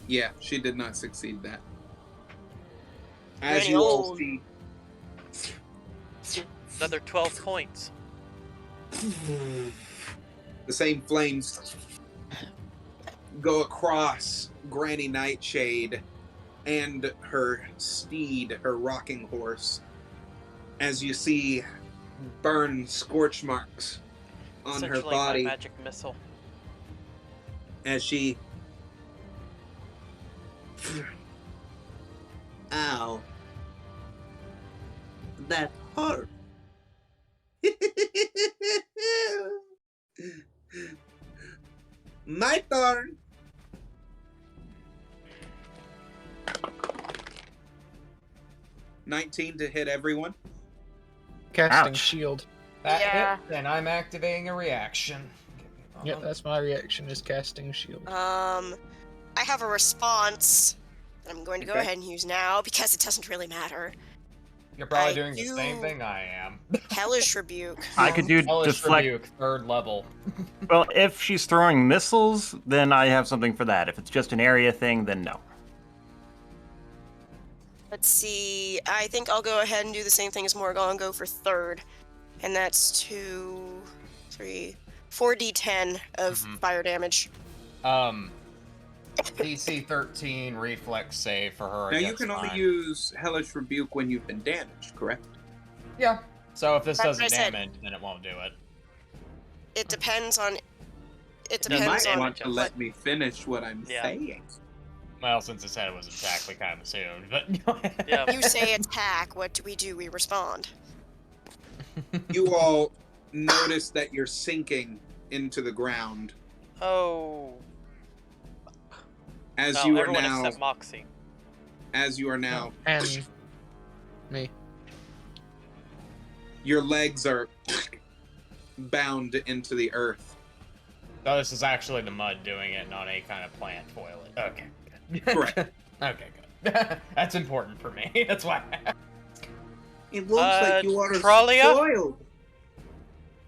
Yeah, she did not succeed that. As Granny you all old. see, Another 12 points. the same flames go across Granny Nightshade and her steed, her rocking horse, as you see burn scorch marks on her Essentially my body magic missile. as she... Ow. That hurt. My turn. $19 to hit everyone. Casting Ouch. shield. That Yeah. hit, and I'm activating a reaction. Give me a Yep, moment. that's my reaction, is casting shield. I have a response that I'm going to go Okay. ahead and use now because it doesn't really matter. You're probably I doing the same do- thing I am. Hellish Rebuke. I could do Hellish deflect. Rebuke, 3rd level. Well, if she's throwing missiles, then I have something for that. If it's just an area thing, then no. Let's see. I think I'll go ahead and do the same thing as Morgal and go for 3rd. And that's 2, 3, 4d10 of Mhm. fire damage. DC 13 reflex save for her. Now you against can only mine. use Hellish Rebuke when you've been damaged, correct? Yeah. So if this That's what doesn't I said. damage, then it won't do it. It depends on. It You depends might on want to what. let me finish what I'm Yeah. saying. Well, since it said it was attack, we kind of assumed, but Yeah. You say attack. What do? We respond. You all notice that you're sinking into the ground Oh. as No, you are everyone now. except Moxie. As you are now, And me. your legs are bound into the earth. So this is actually the mud doing it, not any kind of plant toilet. Okay. Good. Correct. Okay, good. That's important for me. That's why. It looks like you are Tralia? foiled.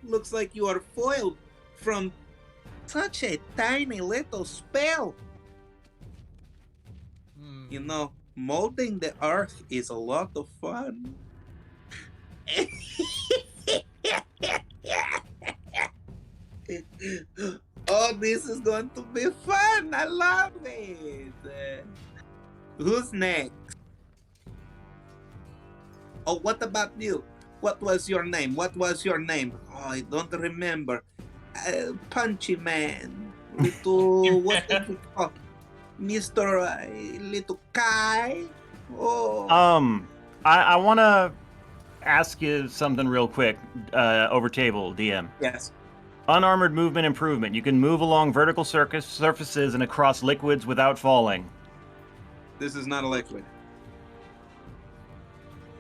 Looks like you are foiled from such a tiny little spell. You know, molding the earth is a lot of fun. Oh, this is going to be fun. I love it. Who's next? Oh, what about you? What was your name? What was your name? Oh, I don't remember. Punchy Man. Little, what is it called? Mr. Little Kai? Oh. I want to ask you something real quick, over table, DM. Yes. Unarmored movement improvement. You can move along vertical surfaces and across liquids without falling. This is not a liquid.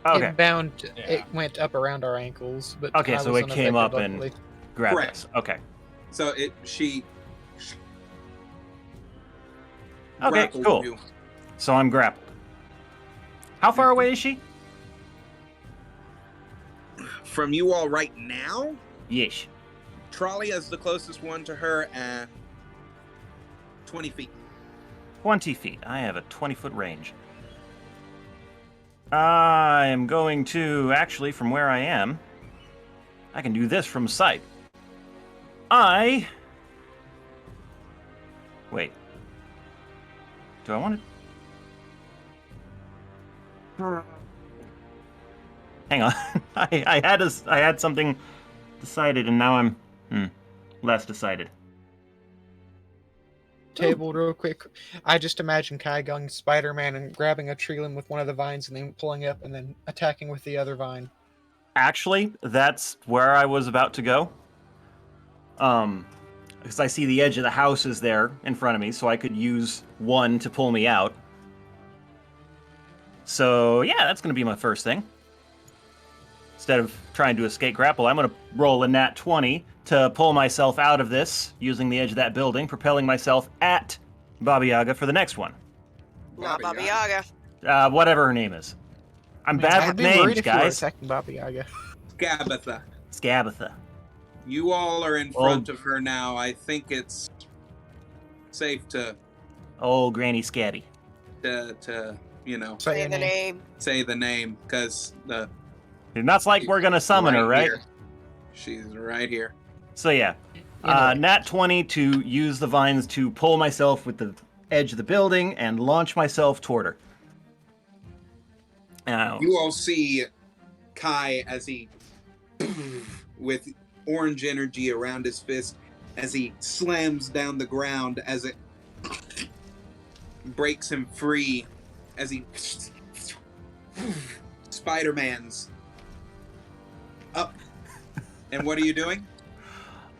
Okay, It Yeah. went up around our ankles, but Okay, I so was it came unaffected, up and- luckily. grab Correct. us. Okay. So she Okay, grappled cool. you. So I'm grappled. How far away is she? From you all right now, Yeesh. Tralia is the closest one to her at 20 feet. 20 feet. I have a 20-foot range. I am going to, actually, from where I am, I can do this from sight. Wait. Do I want to... Hang on. I had something decided, and now I'm less decided. Table real quick. I just imagine Kai going Spider-Man and grabbing a tree limb with one of the vines and then pulling up and then attacking with the other vine. Actually, that's where I was about to go. Because I see the edge of the house is there in front of me, so I could use one to pull me out. So, yeah, that's going to be my first thing. Instead of trying to escape grapple, I'm going to roll a nat 20 to pull myself out of this, using the edge of that building, propelling myself at Baba Yaga for the next one. Not Baba Baba Yaga. Whatever her name is. I'm I bad would with be names, worried if you were guys. attacking Baba Yaga. Gabatha. Scabatha. You all are in Well- front of her now. I think it's safe to Oh, Granny Scatty. Say the name. say the name, because It's not like we're gonna summon her, right? here. She's right here. So yeah, Anyway. nat 20 to use the vines to pull myself with the edge of the building and launch myself toward her. Now, You all see Kai as he, with orange energy around his fist, as he slams down the ground, as it breaks him free, as he Spider-Man's up. And what are you doing?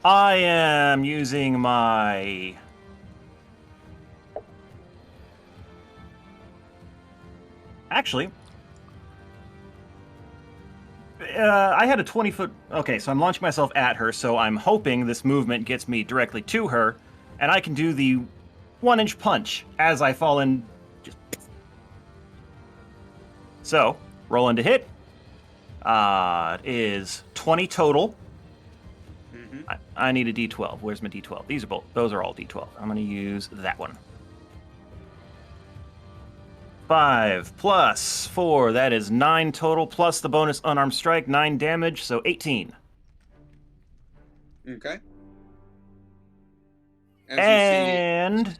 I am using my... Actually, I had a 20-foot... Okay, so I'm launching myself at her, so I'm hoping this movement gets me directly to her, and I can do the 1-inch punch as I fall in. Just... So, rolling to hit. It is 20 total. I need a D12. Where's my D12? Those are all D12. I'm going to use that one. 5 plus 4, that is 9 total, plus the bonus unarmed strike, 9 damage, so 18. Okay. As And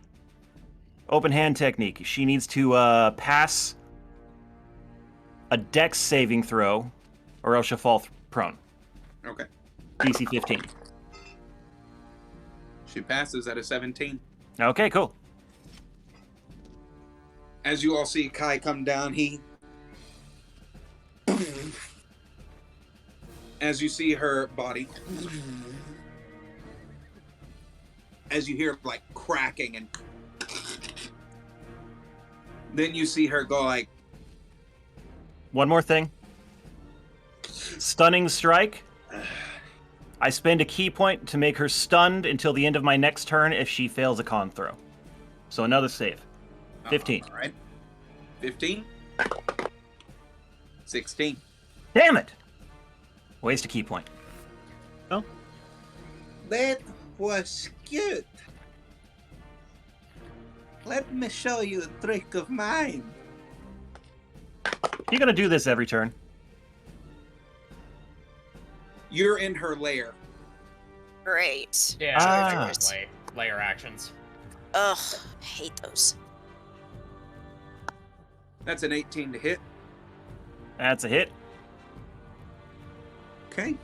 open hand technique. She needs to pass a dex saving throw, or else she'll fall prone. Okay. DC 15. She passes at a 17. Okay, cool. As you all see Kai come down, he... As you see her body... As you hear, like, cracking and... Then you see her go like... One more thing. Stunning strike. I spend a key point to make her stunned until the end of my next turn if she fails a con throw. So another save. 15. All right. 15. 16. Damn it! Waste a key point. That was cute. Let me show you a trick of mine. You gonna do this every turn? You're in her lair. Great. Yeah, Ah. layer actions. Ugh, hate those. That's an 18 to hit. That's a hit. Okay.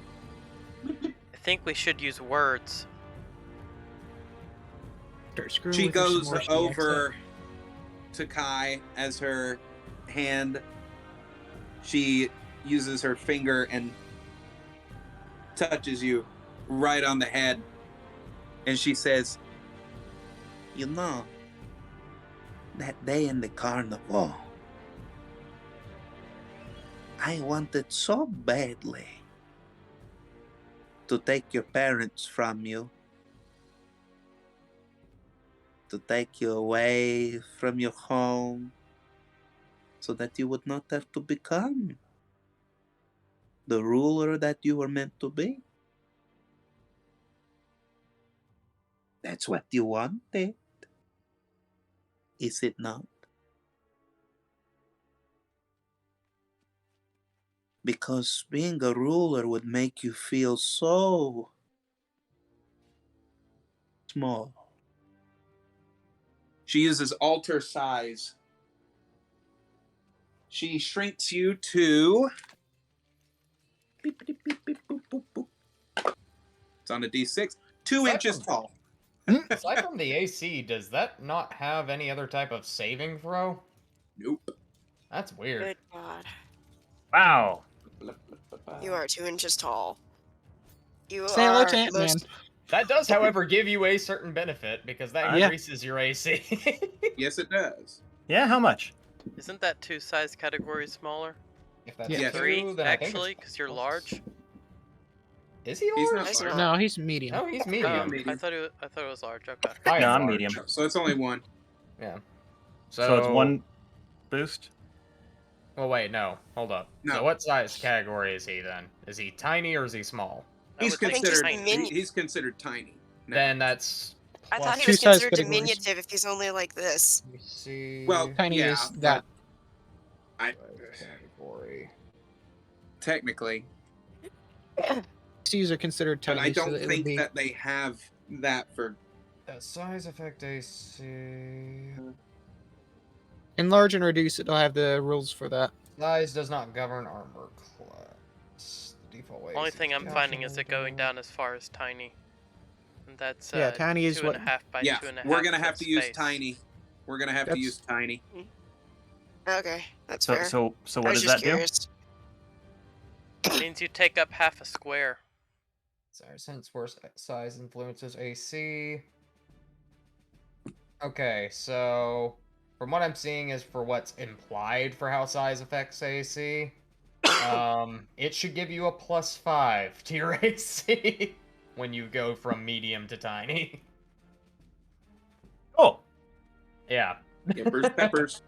I think we should use words. Start screwing She with her some goes more, she over to Kai as her hand. She uses her finger and touches you right on the head. And she says, "You know, that day in the carnival, I wanted so badly to take your parents from you, to take you away from your home, so that you would not have to become the ruler that you were meant to be. That's what you wanted, is it not? Because being a ruler would make you feel so small." She uses alter size. She shrinks you to... Beep, beep, beep, beep, boop, boop, boop. It's on a D6. 2 inches tall. Aside from the AC, does that not have any other type of saving throw? Nope. That's weird. Good God. Wow. You are 2 inches tall. You Say hello are to the Ant-Man. most... That does, however, give you a certain benefit because that Yeah. increases your AC. Yes, it does. Yeah, how much? Isn't that 2 size categories smaller? If that's Yeah. 3, two, then I think actually, it's because you're plus- large. Is he He's large? not He's large. No, he's medium. No, he's Oh, medium. medium. I thought it was large. Okay. I No, am I'm large. medium. So it's only 1. Yeah. So it's 1 boost? Well, wait, no. Hold up. No. So what size category is he then? Is he tiny or is he small? I He's would think considered- considered tiny. minion. he's considered tiny. now. Then that's I thought he Two was size considered categories. diminutive if he's only like this. Let me see. Well, Tiny yeah, is but that. I Category. technically, C's are considered but tiny, I so don't it would think be. that they have that for. Size effect AC. Enlarge and reduce, it'll have the rules for that. Size does not govern armor class. The default way. Only is thing I'm the finding is optional it going window. down as far as tiny. And that's Yeah, tiny is 2.5 by Yeah, 2.5 we're gonna have foot to use space. tiny. We're gonna have to use tiny. Okay, that's So fair. so I so what was does just that do? curious. Means you take up half a square. Sorry, since worse size influences AC. Okay, so from what I'm seeing is for what's implied for how size affects AC. It should give you a +5 to your AC when you go from medium to tiny. Oh, Yeah. Peppers, peppers.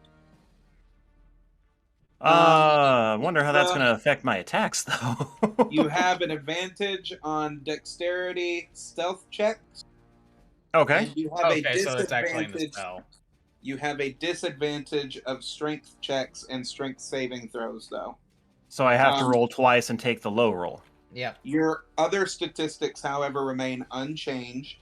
wonder how that's the- gonna affect my attacks though. You have an advantage on dexterity stealth checks, Okay. and you have a Okay, so it's actually in the disadvantage. spell. You have a disadvantage of strength checks and strength saving throws, though. So I have to Um, roll twice and take the low roll. Yep. Your other statistics, however, remain unchanged.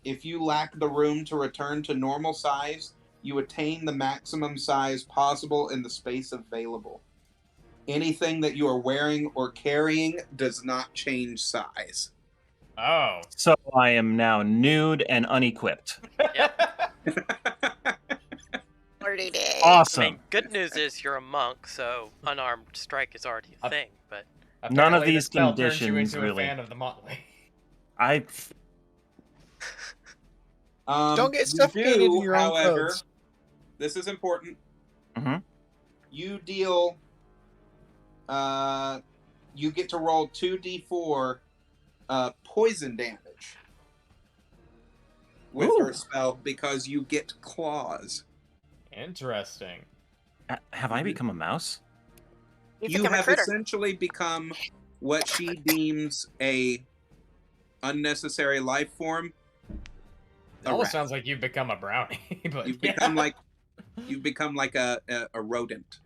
If you lack the room to return to normal size, you attain the maximum size possible in the space available. Anything that you are wearing or carrying does not change size. Oh. So I am now nude and unequipped. Party day. Awesome. I mean, good news is you're a monk, so unarmed strike is already a thing, but None of Apparently these the spell turns you conditions into really. a fan of the Motley. I Don't get You suffocated in do, your own however, clothes. this is important. Mhm. You deal. You get to roll 2d4 poison damage with her Ooh. spell because you get claws. Interesting. have I become a mouse? You You become a have critter. essentially become what she deems a unnecessary life form. It A almost rat. sounds like you've become a brownie, but You've yeah. become like a rodent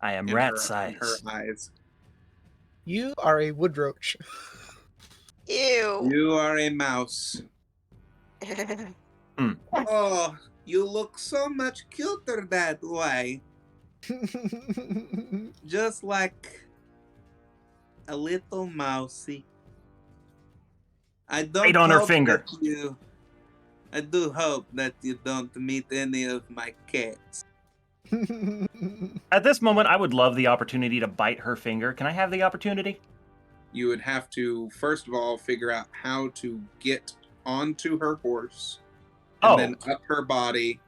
I am in rat her size. eyes. You are a wood roach. Ew. You are a mouse. Oh, you look so much cuter that way. Just like a little mousey. I don't Right on her hope finger. that you. I do hope that you don't meet any of my cats. At this moment, I would love the opportunity to bite her finger. Can I have the opportunity? You would have to first of all figure out how to get onto her horse, and then up her body.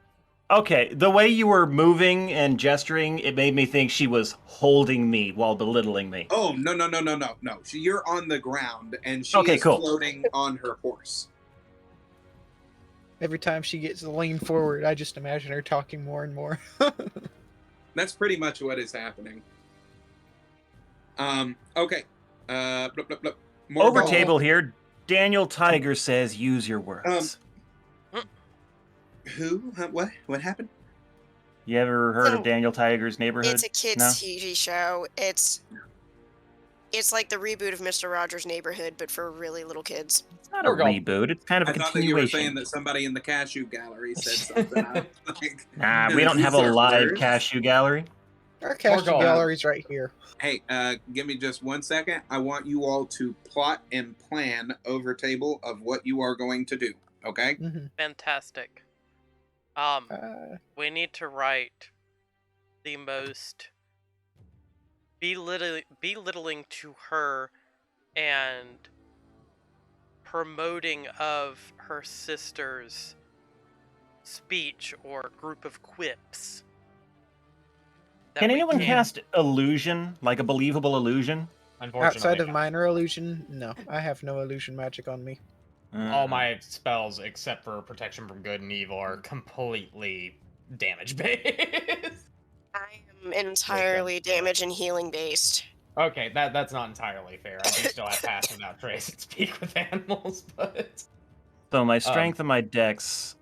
Okay, the way you were moving and gesturing, it made me think she was holding me while belittling me. Oh no. You're on the ground, and she Okay, is cool. floating on her horse. Every time she gets to lean forward, I just imagine her talking more and more. That's pretty much what is happening. Okay. Blah, blah, blah. More Over ball. table here, Daniel Tiger says, use your words. Who? What? What happened? You ever heard So, of Daniel Tiger's Neighborhood? It's a kids' No? TV show. It's like the reboot of Mr. Rogers' Neighborhood, but for really little kids. It's not a Or go. reboot. It's kind of a I thought that you were continuation. saying that somebody in the cashew gallery said something. I was like, Nah, we don't these have a are live words. cashew gallery. Our casting Gorgon. gallery's right here. Hey, give me just 1 second. I want you all to plot and plan over table of what you are going to do. Okay? Mhm. fantastic. We need to write the most belittling to her and promoting of her sister's speech or group of quips. that Can we anyone can- cast illusion, like a believable illusion? Unfortunately, Outside of no. minor illusion, no. I have no illusion magic on me. All my spells, except for protection from good and evil, are completely damage based. I am entirely damage and healing based. Okay, that's not entirely fair. I do still have pass without trace and speak with animals, but So my strength and my dex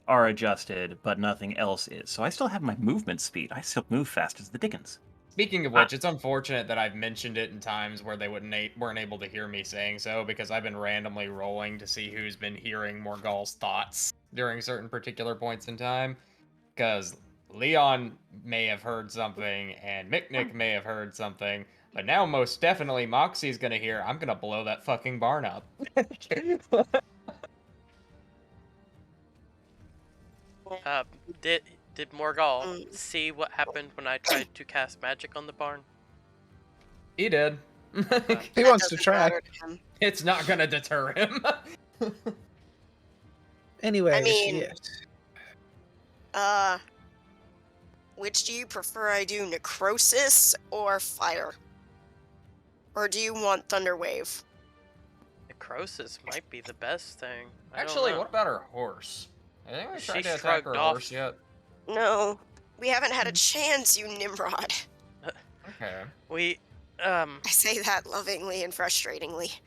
are adjusted, but nothing else is. So I still have my movement speed. I still move fast as the dickens. Speaking of which, it's unfortunate that I've mentioned it in times where they weren't able to hear me saying so, because I've been randomly rolling to see who's been hearing Morgul's thoughts during certain particular points in time. Because Leon may have heard something, and Mick may have heard something, but now most definitely Moxie's gonna hear, I'm gonna blow that fucking barn up. Did Morgal see what happened when I tried to cast magic on the barn? He did. He wants to try. It's not gonna deter him. Anyways, I mean- yes. Which do you prefer I do, necrosis or fire? Or do you want thunderwave? Necrosis might be the best thing. I don't Actually, know. what about her horse? I think we She tried to attack shrugged her off. horse yet. No, we haven't had a chance, you Nimrod. Okay. We, I say that lovingly and frustratingly.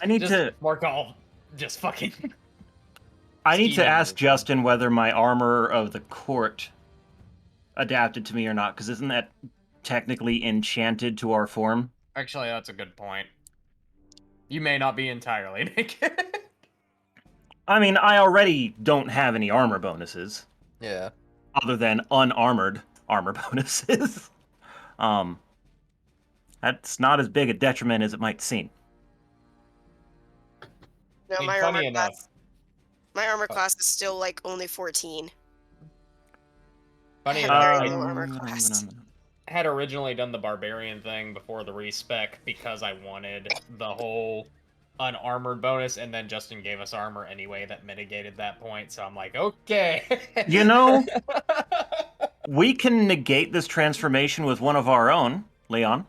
I need to- Morgul, just fucking. I need to Scheming ask with Justin whether my armor of the court adapted to me or not, because isn't that technically enchanted to our form? Actually, that's a good point. You may not be entirely naked. I mean, I already don't have any armor bonuses, Yeah. other than unarmored armor bonuses. That's not as big a detriment as it might seem. No, I mean, my funny armor enough. class. My armor class is still like only 14. Funny I have enough, very I low armor class. had originally done the barbarian thing before the respec because I wanted the whole unarmored bonus, and then Justin gave us armor anyway that mitigated that point. So I'm like, okay. You know, we can negate this transformation with one of our own, Leon,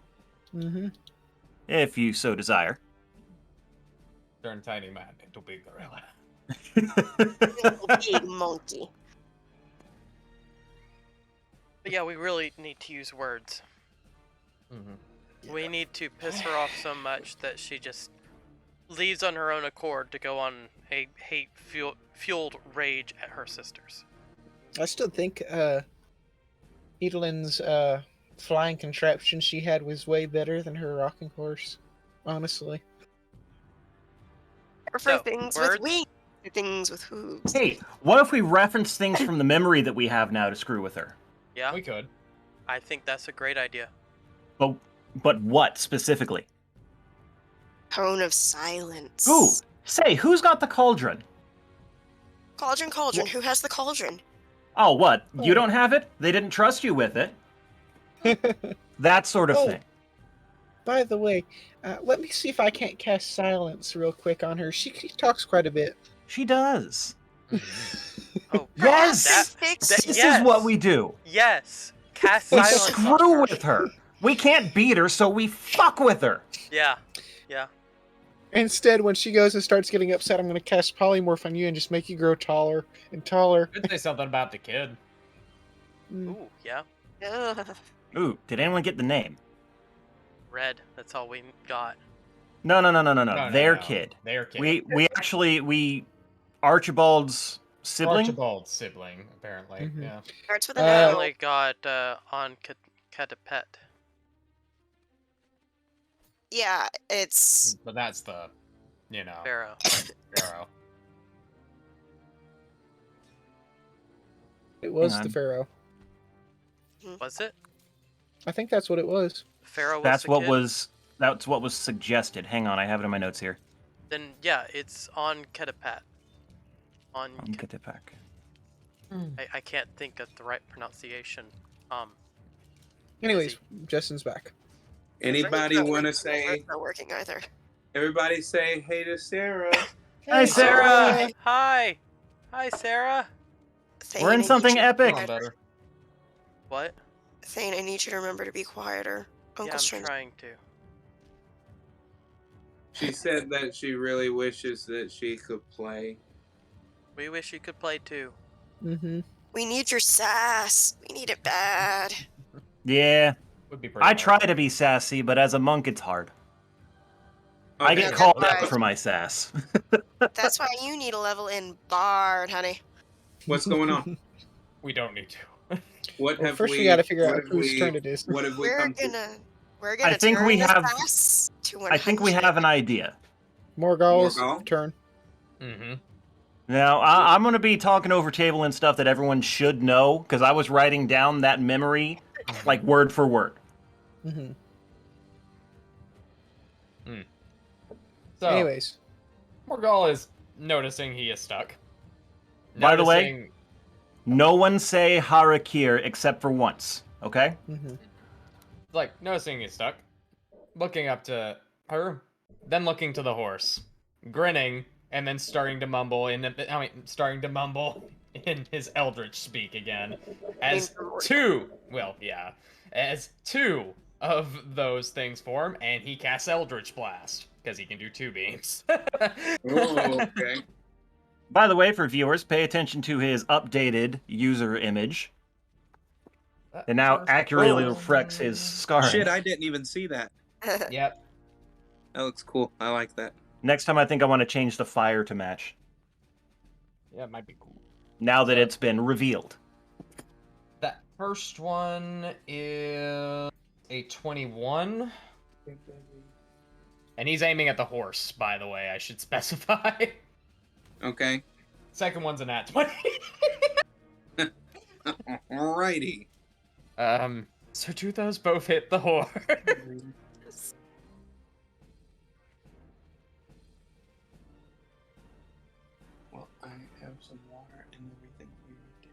Mm-hmm. if you so desire. Turn tiny man into big gorilla. Little big monkey. but yeah, we really need to use words. Mm-hmm. We need to piss her off so much that she just leaves on her own accord to go on a hate-fueled rage at her sisters. I still think Edelin's flying contraption she had was way better than her rocking horse. Honestly. I prefer So, things words? with wings to things with hooves. Hey, what if we reference things from the memory that we have now to screw with her? Yeah, We could. I think that's a great idea. But what specifically? Cone of silence. Ooh, say, who's got the cauldron? Cauldron, cauldron. Who has the cauldron? Oh, what? You Oh. don't have it? They didn't trust you with it? That sort of Oh. thing. By the way, let me see if I can't cast silence real quick on her. She talks quite a bit. She does. Oh, Yes! that- This yes! is what we do. Yes! Cast We silence on screw her. with her. We can't beat her, so we fuck with her. Yeah. Instead, when she goes and starts getting upset, I'm going to cast polymorph on you and just make you grow taller and taller. Could say something about the kid. Mm. Ooh, yeah. Ugh. Ooh, did anyone get the name? Red. That's all we got. No. No, Their no. kid. Their kid. We Archibald's sibling? Archibald's sibling, apparently. Mhm. Yeah. Starts with We an L. only got on Catapet. Yeah, it's But that's the, Pharaoh. Pharaoh. It was Hang the on. Pharaoh. Was it? I think that's what it was. Pharaoh was That's the what kid? was suggested. Hang on, I have it in my notes here. Then, yeah, it's on Ketapat. On Ketipak. I can't think of the right pronunciation. Anyways, Justin's back. Anybody want to say? It's not working either. Everybody say hey to Sarah. Hey, Sarah! Hi! Hi, Sarah! Thane, We're I in need something you to be epic. Feeling quieter. better. What? Thane, I need you to remember to be quieter. Yeah, Uncle's I'm trying to... trying to. She said that she really wishes that she could play. We wish you could play too. Mm-hmm. We need your sass. We need it bad. Yeah, Would be pretty I hard. try to be sassy, but as a monk, it's hard. I Okay, get Yeah, called that's out why- for my sass. That's why you need a level in Bard, honey. What's going on? We don't need to. What Well, have first we we? gotta figure what out have whose we? turn it is. What have we We're come to? gonna think turn we this have- ass to 100. I think we have an idea. Morgul's Morgul? turn. Mm-hmm. Now, I'm going to be talking over table and stuff that everyone should know, because I was writing down that memory, like, word for word. Mm-hmm. So, Anyways, Morgul is noticing he is stuck. By the way- Noticing- No one say Harakir except for once, okay? mm-hmm. noticing he's stuck, looking up to her, then looking to the horse, grinning, and then starting to mumble in his eldritch speak again, as two of those things form, and he casts Eldritch Blast because he can do 2 beams. Oh, okay. By the way, for viewers, pay attention to his updated user image. It now accurately reflects his scarring. Shit, I didn't even see that. Yep. That looks cool. I like that. Next time I think I want to change the fire to match, Yeah, it might be cool. now that it's been revealed. That first one is a 21. And he's aiming at the horse, by the way, I should specify. Okay. Second one's a nat 20. Alrighty. So do those both hit the horse? Well, I have some water and everything here.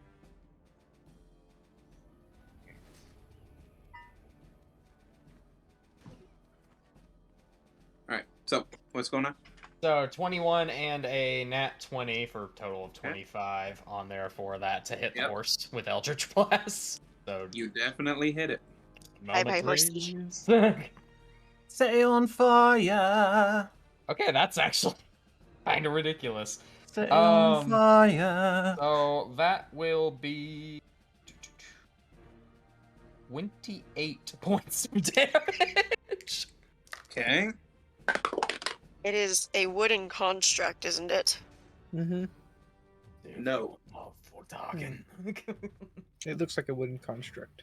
Alright, so what's going on? So 21 and a nat 20 for a total of 25 on there for that to hit the Yep. horse with Eldritch Blast. So You definitely hit it. Bye bye, moment, horsey. please. Say on fire. Okay, that's actually kind of ridiculous. Say on Um, fire. So that will be 28 points of damage. Okay. It is a wooden construct, isn't it? Mm-hmm. No. Oh, for talking. It looks like a wooden construct.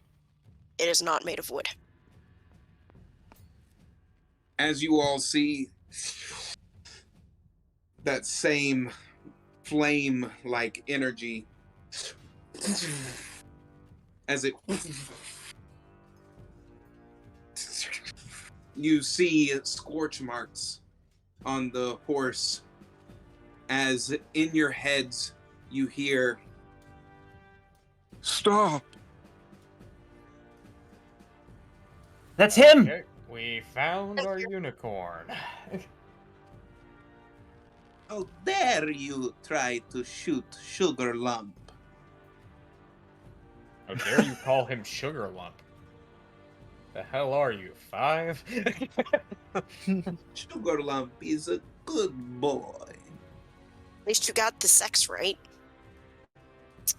It is not made of wood. As you all see, that same flame-like energy as it you see scorch marks on the horse as in your heads you hear stop. That's him! Okay, we found our unicorn. How dare you try to shoot Sugar Lump? How dare you call him Sugar Lump? The hell are you, 5? Sugar Lump is a good boy. At least you got the sex right.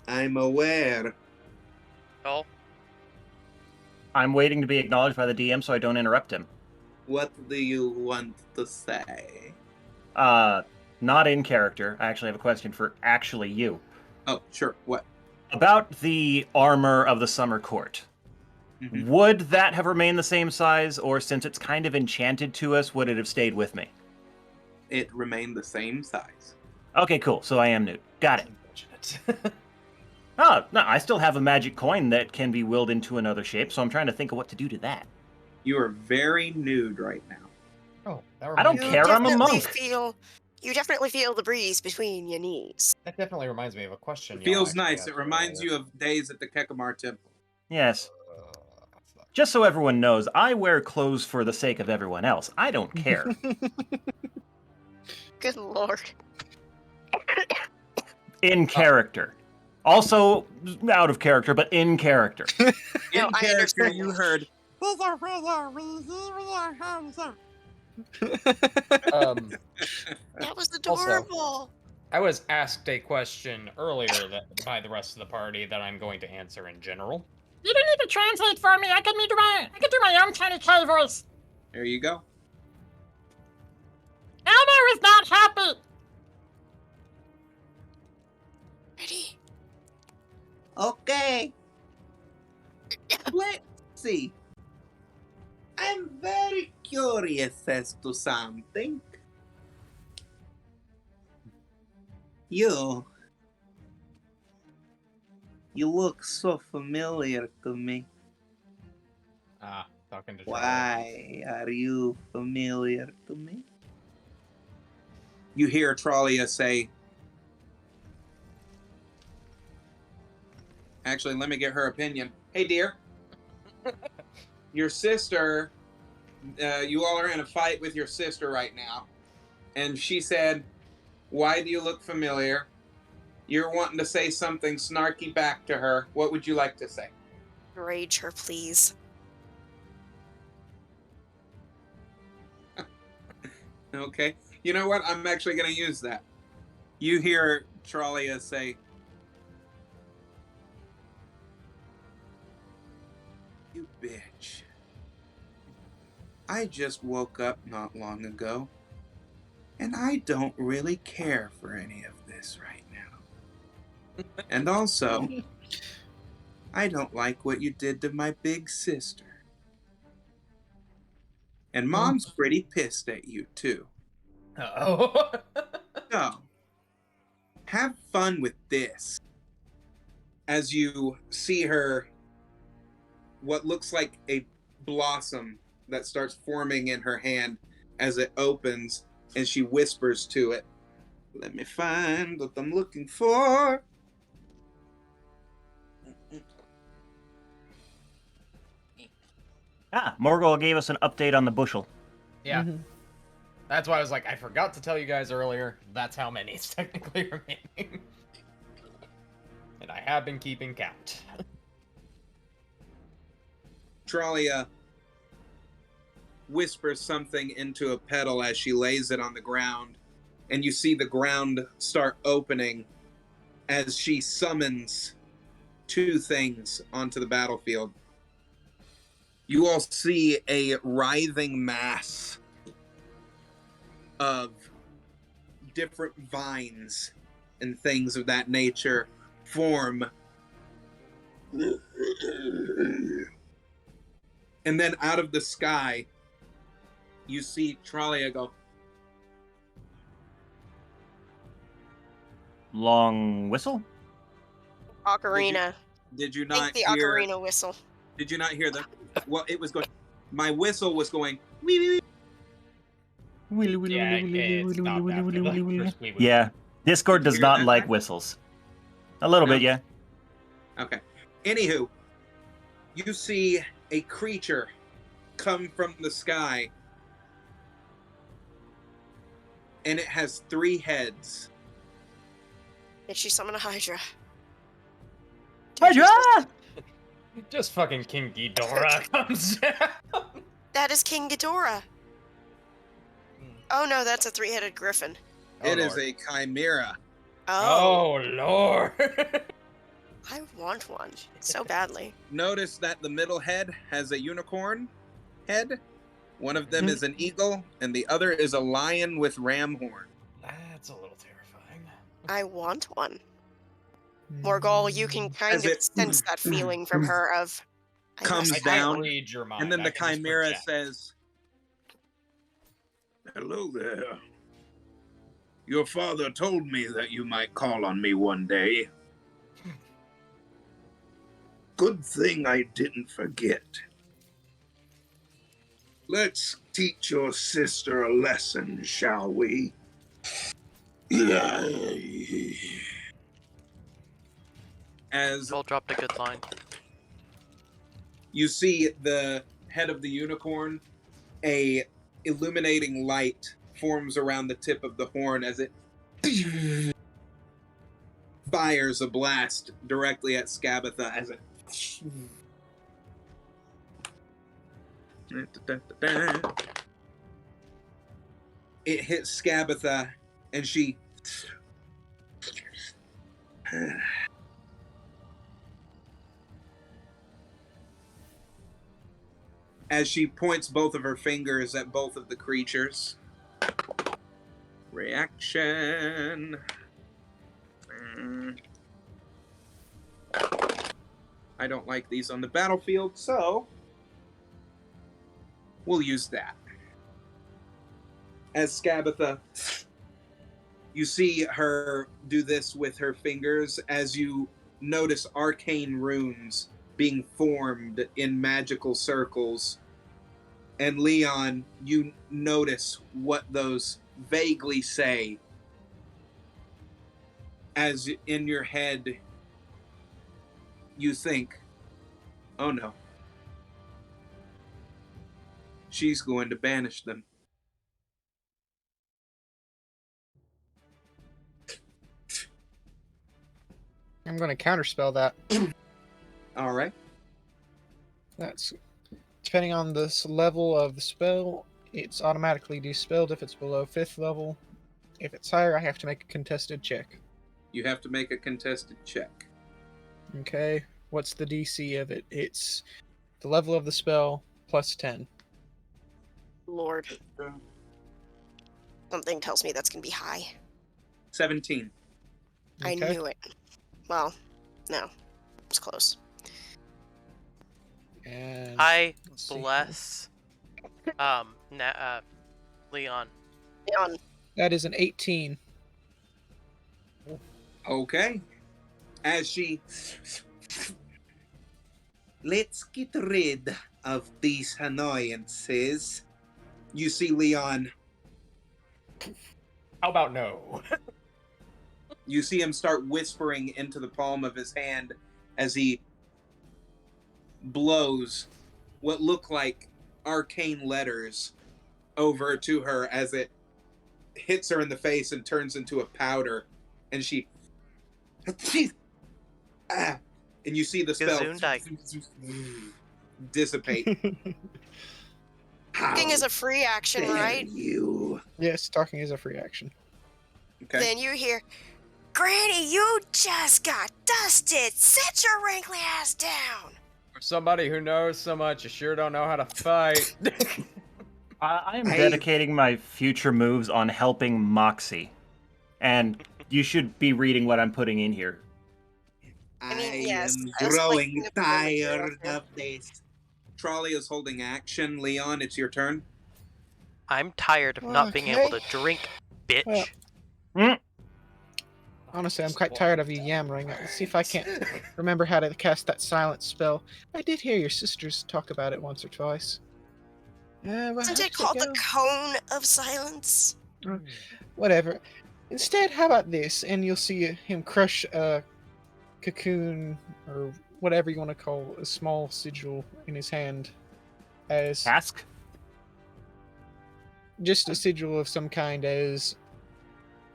I'm aware. Oh, I'm waiting to be acknowledged by the DM so I don't interrupt him. What do you want to say? Not in character. I actually have a question for actually you. Oh, sure. What? About the armor of the Summer Court. Mhm. Would that have remained the same size, or since it's kind of enchanted to us, would it have stayed with me? It remained the same size. Okay, cool. So I am Newt. Got it. Unfortunate. Oh, no, I still have a magic coin that can be willed into another shape, so I'm trying to think of what to do to that. You are very nude right now. Oh, that I don't reminds me- care, I'm a monk. You definitely feel the breeze between your knees. That definitely reminds me of a question. It feels nice. It reminds you of days at the Kekamar Temple. Yes. Just so everyone knows, I wear clothes for the sake of everyone else. I don't care. Good lord. In character. Also, out of character, but in character. In No, I character, understand. you heard. That was Also- adorable. I was asked a question earlier by the rest of the party that I'm going to answer in general. You don't need to translate for me. I can do my own tiny K voice. There you go. is not happy. Ready? Okay. Let's see. I'm very curious as to something. You look so familiar to me. Talking to Charlie. Why are you familiar to me? You hear Trollia say, actually, let me get her opinion. Hey, dear. Your sister, you all are in a fight with your sister right now. And she said, why do you look familiar? You're wanting to say something snarky back to her. What would you like to say? Rage her, please. Okay. You know what? I'm actually going to use that. You hear Trollia say, you bitch. I just woke up not long ago, and I don't really care for any of this right now. And also, I don't like what you did to my big sister. And Mom's pretty pissed at you, too. Uh-oh. So, have fun with this. As you see her, what looks like a blossom that starts forming in her hand as it opens, and she whispers to it, let me find what I'm looking for. Morgul gave us an update on the bushel. Yeah. That's why I was like, I forgot to tell you guys earlier, that's how many is technically remaining. And I have been keeping count. Trollia whispers something into a petal as she lays it on the ground, and you see the ground start opening as she summons two things onto the battlefield. You all see a writhing mass of different vines and things of that nature form. And then out of the sky, you see Trollia go, Long whistle? Ocarina. did you Think not the hear? ocarina whistle. Did you not hear the? Well, it was going. My whistle was going. Wee, wee, wee. Yeah, it stopped after the first wee wee. Yeah. Discord Did you does hear not that, like Zach? whistles. A little No? bit, yeah. Okay. Anywho, you see a creature come from the sky, and it has 3 heads. Did she summon a Hydra? Hydra! Just fucking King Ghidorah comes down. That is King Ghidorah. Oh no, that's a 3-headed griffin. It is Lord. a chimera. Oh, Oh, Lord. I want one so badly. Notice that the middle head has a unicorn head. One of them is an eagle, and the other is a lion with ram horn. That's a little terrifying. I want one. Morgul, you can kind As of it sense that feeling from her of I comes must I have can't down, one. read your mind. and then I the can just chimera project. says, hello there. Your father told me that you might call on me one day. Good thing I didn't forget. Let's teach your sister a lesson, shall we? As Joel dropped a good line. you see the head of the unicorn, a illuminating light forms around the tip of the horn as it fires a blast directly at Skabatha as it it hits Skabatha, and she as she points both of her fingers at both of the creatures. Reaction. I don't like these on the battlefield, so we'll use that. As Scabatha, you see her do this with her fingers as you notice arcane runes being formed in magical circles. And Leon, you notice what those vaguely say as in your head you think, oh no, she's going to banish them. I'm going to counterspell that. All right. That's depending on this level of the spell. It's automatically dispelled if it's below 5th level. If it's higher, I have to make a contested check. You have to make a contested check. Okay. What's the DC of it? It's the level of the spell plus 10. Lord. Something tells me that's going to be high. 17. I Okay. knew it. Well, no. It was close. And I let's see. bless Leon. Leon, That is an 18. Okay. As she... Let's get rid of these annoyances. You see Leon. How about no? You see him start whispering into the palm of his hand as he blows what look like arcane letters over to her as it hits her in the face and turns into a powder. And she... and you see the spell dissipate. talking is a free action, right? You. Yes, talking is a free action. Okay. Then you hear, Granny, you just got dusted. Sit your wrinkly ass down. For somebody who knows so much, you sure don't know how to fight. I am dedicating my future moves on helping Moxie. And you should be reading what I'm putting in here. I mean, yes, am I also like growing peanut butter material, tired too. of this. Trolley is holding action. Leon, it's your turn. I'm tired of not being able to drink, bitch. Well, honestly, I'm quite tired of you yammering. Let's see if I can't remember how to cast that silence spell. I did hear your sisters talk about it once or twice. Well, Isn't how it does called the go? Cone of Silence? Whatever. Instead, how about this? And you'll see him crush a cocoon, or whatever you want to call a small sigil in his hand, as Task? just a sigil of some kind, as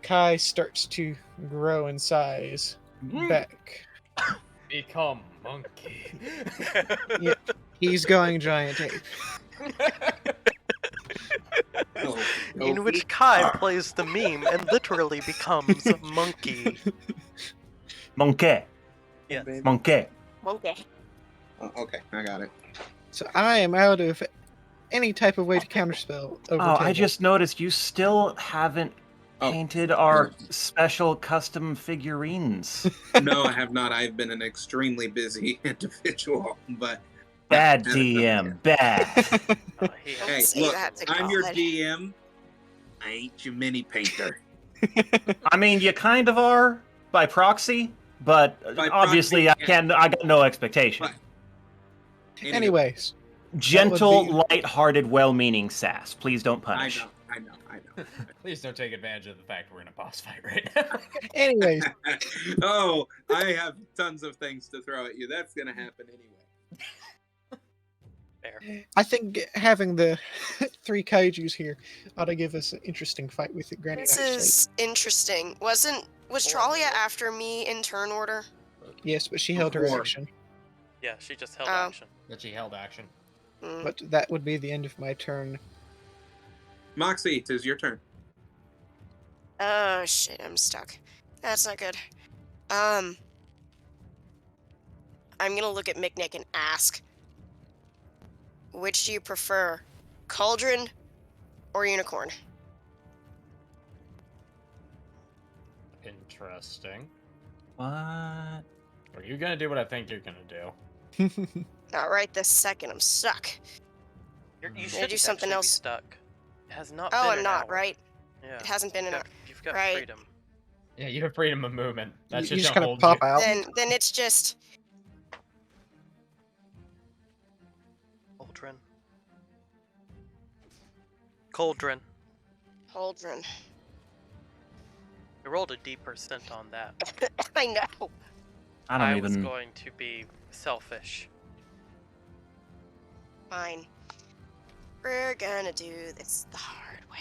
Kai starts to grow in size back. Become monkey. Yeah, he's going giant ape. In which Kai plays the meme and literally becomes monkey. Monkey. Yes. Monkey. Okay. Oh, okay, I got it. So I am out of any type of way to counterspell over Oh, I table. just noticed you still haven't painted our special custom figurines. No, I have not. I've been an extremely busy individual, but... Bad DM. Bad. Hey, say look, that to I'm your God. DM. I ain't your mini painter. I mean, you kind of are by proxy, but By obviously proxy, I got no expectation. But- Anywho, Anyways, Gentle, That would light-hearted, well-meaning sass. Please don't punish. I know. Please don't take advantage of the fact we're in a boss fight right now. anyways, Oh, I have tons of things to throw at you. That's gonna happen anyway. Fair. I think having the 3 kaijus here ought to give us an interesting fight with it, Granny. This is interesting. Was Trollia after me in turn order? Yes, but she held her Before. action. Yeah, she just held Oh. action. That she held action. Hmm. But that would be the end of my turn. Moxie, it is your turn. Oh shit, I'm stuck. That's not good. I'm gonna look at Micknick and ask, which do you prefer, cauldron or unicorn? Interesting. What? Are you gonna do what I think you're gonna do? Not right this second. I'm stuck. You Gonna should do something actually be else. stuck. It has not Oh, been I'm an not, hour. right? Yeah. It hasn't been You've got right. freedom. Yeah, you have freedom of movement. That You shit just don't kind of hold pop you. out. Then it's just Cauldron. Cauldron. Holdren. I rolled a D% on that. I know. I don't was even. going to be selfish. Fine. We're gonna do this the hard way.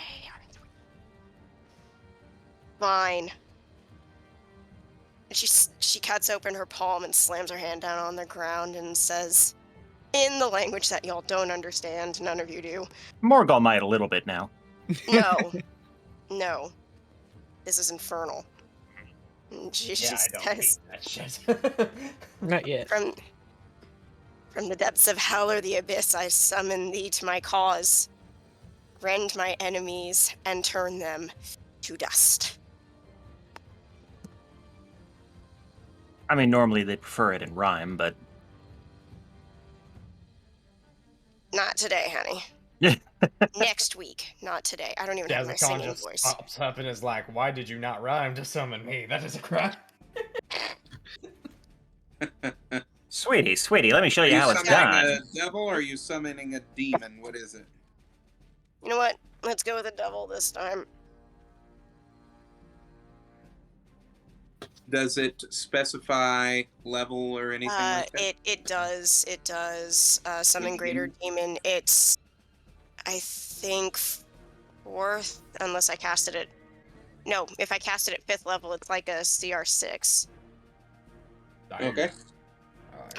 Fine. And she cuts open her palm and slams her hand down on the ground and says, in the language that y'all don't understand, none of you do, Morgul might a little bit now. no, no, this is infernal. And she Yeah, just I don't says, hate that shit. Not yet. from the depths of hell or the abyss, I summon thee to my cause. Rend my enemies and turn them to dust. I mean, normally they prefer it in rhyme, but Not today, honey. Yeah. Next week, not today. I don't even have my Jazzacon singing just voice. pops up and is like, "Why did you not rhyme to summon me? That is a crime." sweetie, let me show Are you you how it's summoning done. a devil or are you summoning a demon? What is it? You know what? Let's go with the devil this time. Does it specify level or anything like that? It does. It does. Summon greater demon. It's, I think, fourth, unless I cast it at. No, if I cast it at 5th level, it's like a CR6. Okay.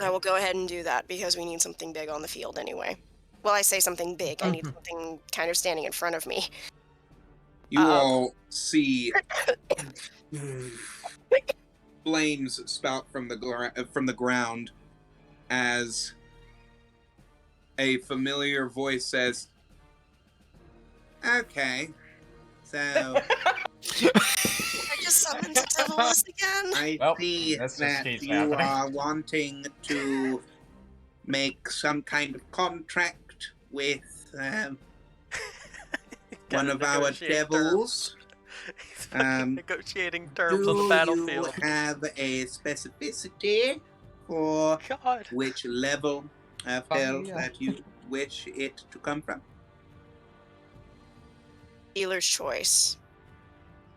I will go ahead and do that because we need something big on the field anyway. Well, I say something big. I need something kind of standing in front of me. You all see flames spout from the ground as a familiar voice says, "Okay, so I just summoned the devils again. I Well, see this just that keeps you happening. are wanting to make some kind of contract with one of our devils. He's fucking negotiating terms Do on the you battlefield. have a specificity for God. which level of hell yeah. that you wish it to come from? Dealer's choice.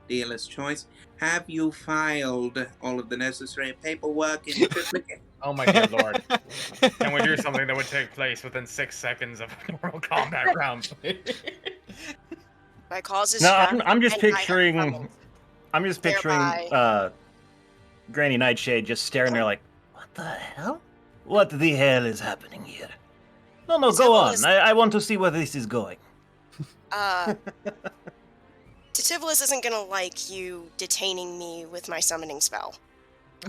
Dealer's choice. Have you filed all of the necessary paperwork in triplicate? Oh my dear lord! Can we do something that would take place within 6 seconds of a Mortal Kombat round, please? My cause is No, just, I'm just and I have picturing. summoned. I'm just picturing Thereby- Granny Nightshade just staring there like, what the hell? What the hell is happening here? No, The go devil on. is- I want to see where this is going. Titivolis isn't gonna like you detaining me with my summoning spell.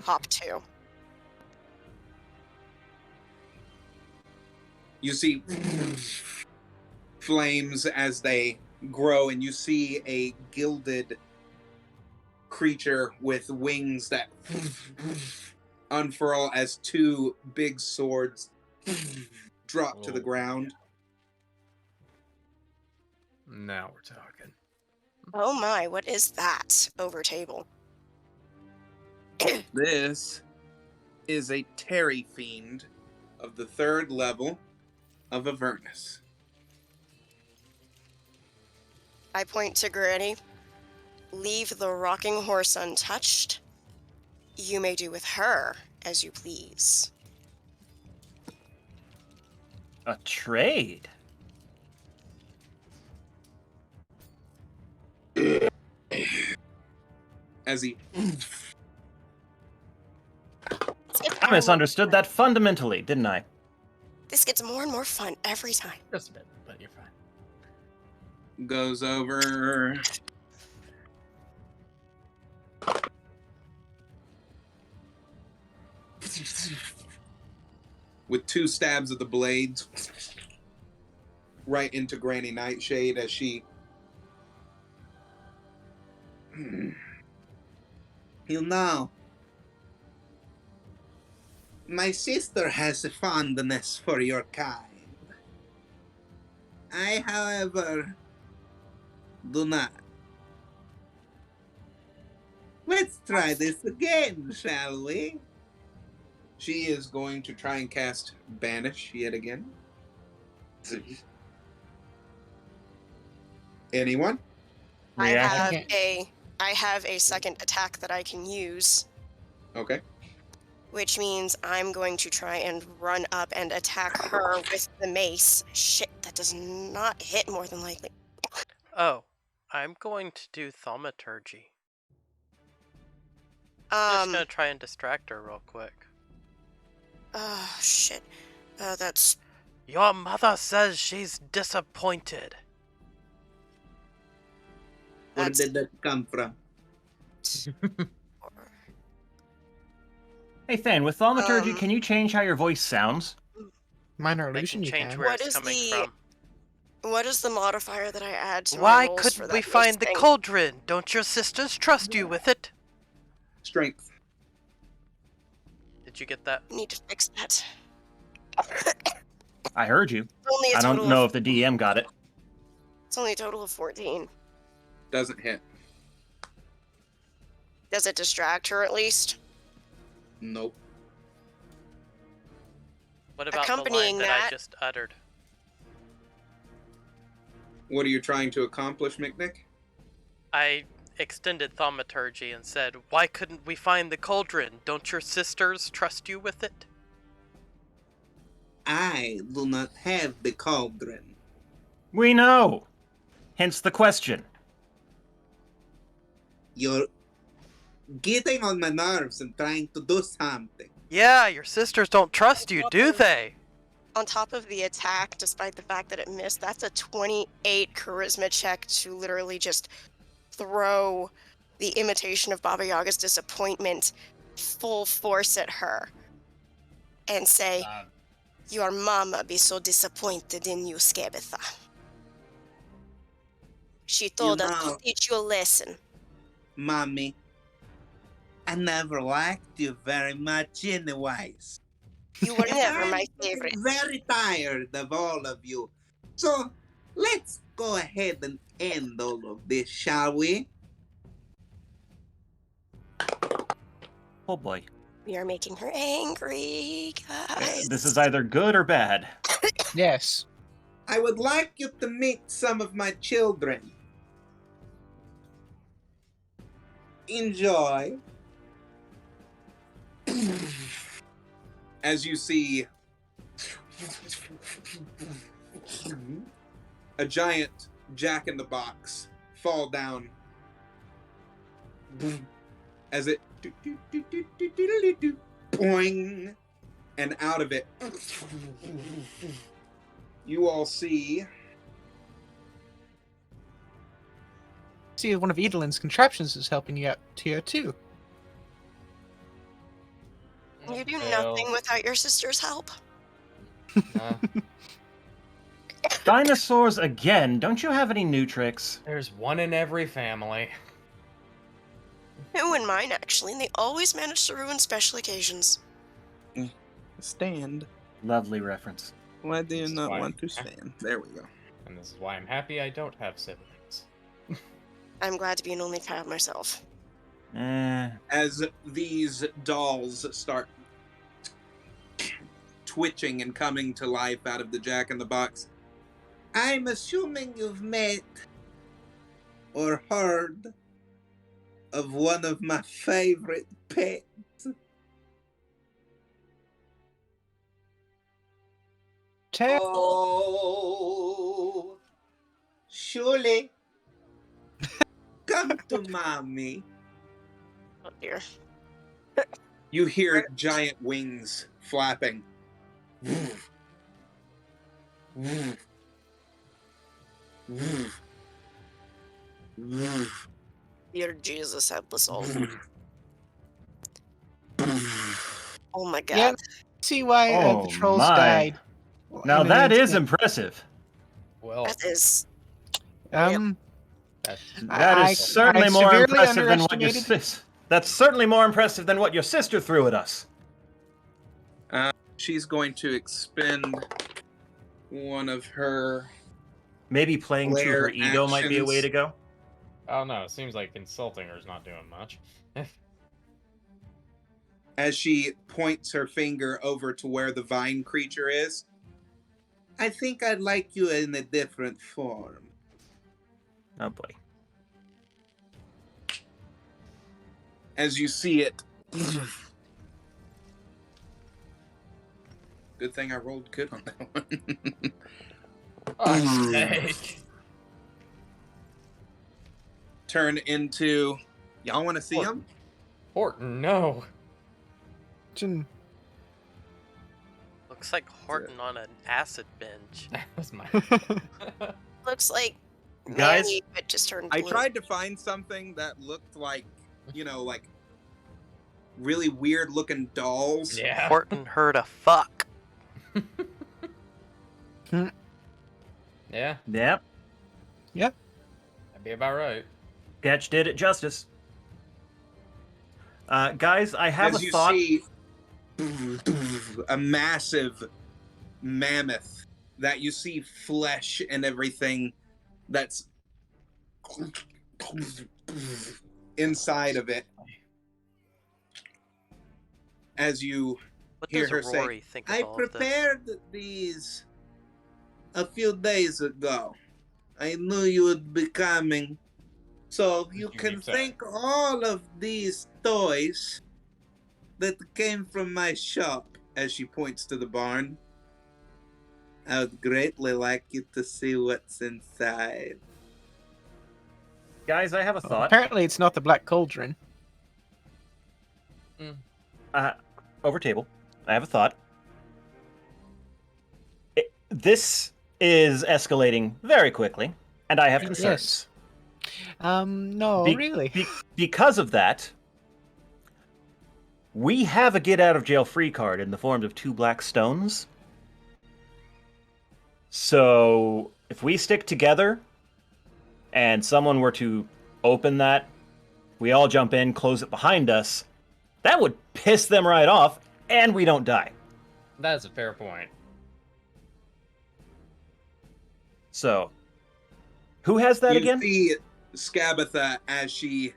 Hop 2. You see flames as they grow, and you see a gilded creature with wings that unfurl as two big swords drop to the Oh. ground. Now we're talking. Oh my, what is that over table? This is a Terry Fiend of the 3rd level of Avernus. I point to Granny. Leave the rocking horse untouched. You may do with her as you please. A trade? As he I misunderstood that fundamentally, didn't I? This gets more and more fun every time. Just a bit, but you're fine. goes over with 2 stabs of the blades right into Granny Nightshade as she You know, my sister has a fondness for your kind. I, however, do not. Let's try this again, shall we? She is going to try and cast Banish yet again. Anyone? Reaction? I have a second attack that I can use, Okay. which means I'm going to try and run up and attack her with the mace. Shit, that does not hit more than likely. Oh, I'm going to do thaumaturgy. Just gonna try and distract her real quick. Oh shit. That's Your mother says she's disappointed. Where That's- did that come from? Hey, Thane, with thaumaturgy, Um, can you change how your voice sounds? Minor I illusion, can you change can. where What it's is coming the- from. What is the modifier that I add to my Why rolls for couldn't that we find the thing? cauldron? Don't your sisters trust you with it? Strength. Did you get that? Need to fix that. I heard you. Only a I total don't know of, if the DM got it. It's only a total of 14. Doesn't hit. Does it distract her at least? Nope. What about the Accompanying line that I that- just uttered? What are you trying to accomplish, McNick? I extended thaumaturgy and said, why couldn't we find the cauldron? Don't your sisters trust you with it? I do not have the cauldron. We know. Hence the question. You're getting on my nerves and trying to do something. Yeah, your sisters don't trust you, do they? On top of the attack, despite the fact that it missed, that's a 28 charisma check to literally just throw the imitation of Baba Yaga's disappointment full force at her and say, your mama be so disappointed in you, Skabitha. She told us to know- teach you a lesson. Mommy, I never liked you very much anyways. You were never I'm my getting favorite. very tired of all of you. So, let's go ahead and end all of this, shall we? Oh boy. We are making her angry, guys. This is either good or bad. Yes. I would like you to meet some of my children. Enjoy. As you see a giant jack-in-the-box fall down as it boing, and out of it you all see See, one of Edelin's contraptions is helping you out here too. You do Well, nothing without your sister's help. Dinosaurs again. Don't you have any new tricks? There's one in every family. Two in mine, actually, and they always manage to ruin special occasions. stand. Lovely reference. Why do you That's not fine. want to stand? There we go. And this is why I'm happy I don't have siblings. I'm glad to be an only child myself. As these dolls start twitching and coming to life out of the jack-in-the-box, I'm assuming you've met or heard of one of my favorite pets. Oh, Shuli, come to mommy. Oh dear. You hear giant wings flapping. Dear Jesus, help us all. Oh my god. Yeah. See why Oh, the trolls my. died. Now in an that is instant. impressive. Well, That is. that's That I is certainly more severely impressive than what your underestimated- sis. That's certainly more impressive than what your sister threw at us. She's going to expend one of her Maybe playing to her flare ego might be a way actions. to go. Oh no, it seems like insulting her's not doing much. As she points her finger over to where the vine creature is. I think I'd like you in a different form. Oh boy. As you see it. Good thing I rolled good on that one. Oh, sake. Turn into... Y'all want to see him? Horton, no. Looks like Horton on an acid binge. That was my. Looks like Guys, Manny, but just turned I blue. tried to find something that looked like, like really weird looking dolls. Yeah. Horton heard a fuck. Yeah, Yep. that'd be about right. Sketch did it justice. Guys, I have As a you thought. see a massive mammoth that you see flesh and everything that's inside of it. As you What hear does her say, Rory think of I all of this? prepared these a few days ago. I knew you would be coming. So you You can keep thank all of these toys that came from my shop, as she points to the barn. I would greatly like you to see what's inside. Guys, I have a Well, thought. apparently, it's not the Black Cauldron. Over table. I have a thought. This is escalating very quickly, and I have concerns. No, really. Because of that, we have a get out of jail free card in the form of 2 black stones. So if we stick together and someone were to open that, we all jump in, close it behind us, that would piss them right off, and we don't die. That's a fair point. So, who has that you again? see Skabatha as she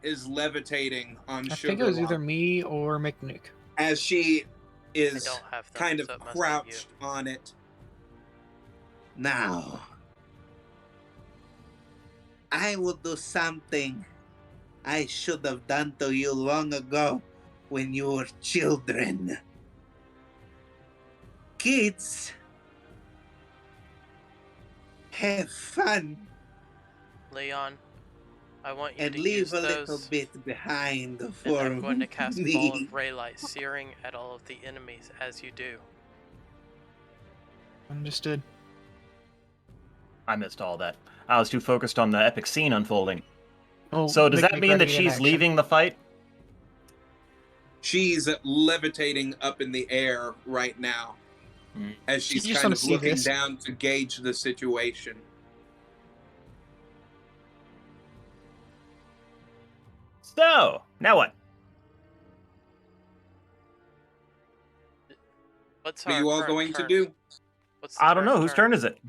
is levitating on I Sugar think it was either Lump, me or McNick. as she I is don't have them, kind of so it must be crouched on it. Now, I will do something I should have done to you long ago when you were children. Kids, have fun Leon, I want you and to leave use a those, little bit behind and for I'm going to cast me. Ball of Ray Light, searing at all of the enemies as you do. Understood. I missed all that. I was too focused on the epic scene unfolding. Oh, So does that McNick mean ready that to get in she's action. leaving the fight? She's levitating up in the air right now as You she's just kind wanna of see looking this. down to gauge the situation. So, now what? What's What are our you all current going turn? to do? What's the I don't know. current Whose turn is it?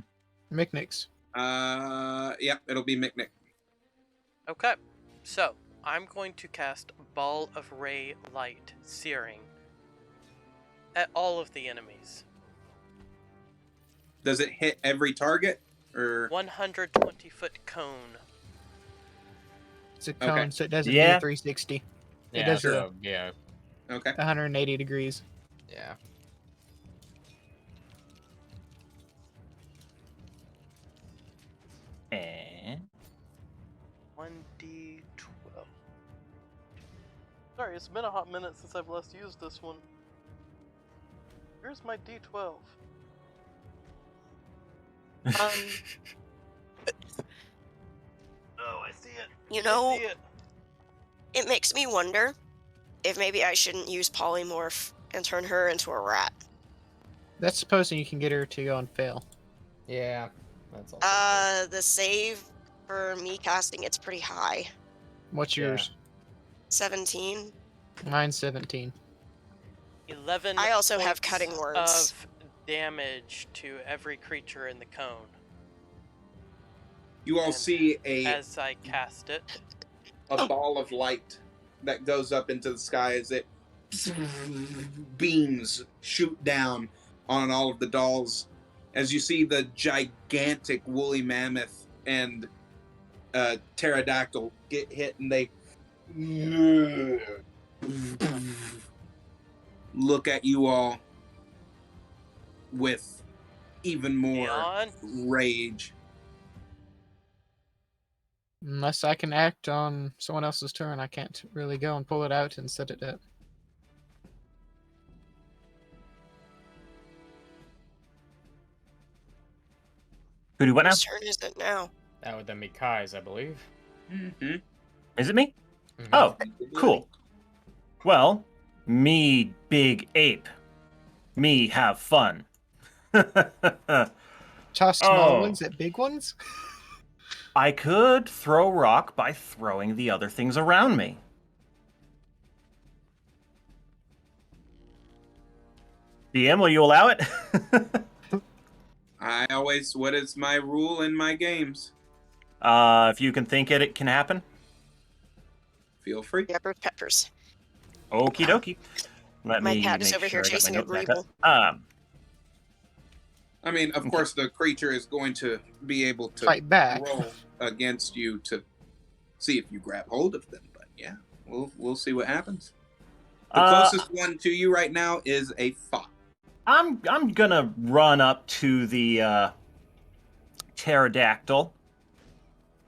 McNick's. Yeah, it'll be McNick. Okay, so I'm going to cast Ball of Ray Light, searing at all of the enemies. Does it hit every target? Or 120-foot cone. It's a cone, Okay. so it doesn't Yeah. do a 360. It Yeah, does so, yeah, okay. 180 degrees. yeah. And 1d12. Sorry, it's been a hot minute since I've last used this one. Where's my d12? Oh, I see it. You know, I see it. it makes me wonder if maybe I shouldn't use polymorph and turn her into a rat. That's supposing you can get her to go and fail. Yeah, that's also The save for me casting it's pretty high. What's Yeah. yours? 17. Mine's 17. 11 I also have points cutting words. of damage to every creature in the cone. You all And see as I cast it, a ball of light that goes up into the sky as it beams shoot down on all of the dolls. As you see the gigantic woolly mammoth and pterodactyl get hit, and they look at you all with even more Leon, rage. Unless I can act on someone else's turn, I can't really go and pull it out and set it up. Who do what now? Whose turn is it now? That would then be Kai's, I believe. Mm-hmm. Is it me? Mhm. Oh, cool. Well, me big ape. Me have fun. Toss small Oh. ones at big ones? I could throw rock by throwing the other things around me. DM, will you allow it? What is my rule in my games? If you can think it can happen. Feel free. Pepper peppers. Okie dokie. Let My me cat is make over sure here I got my chasing a notes back up. Greeble. I mean, of course, the creature is going to be able to Fight back. roll against you to see if you grab hold of them. But yeah, we'll see what happens. The closest one to you right now is a 5. I'm gonna run up to the pterodactyl,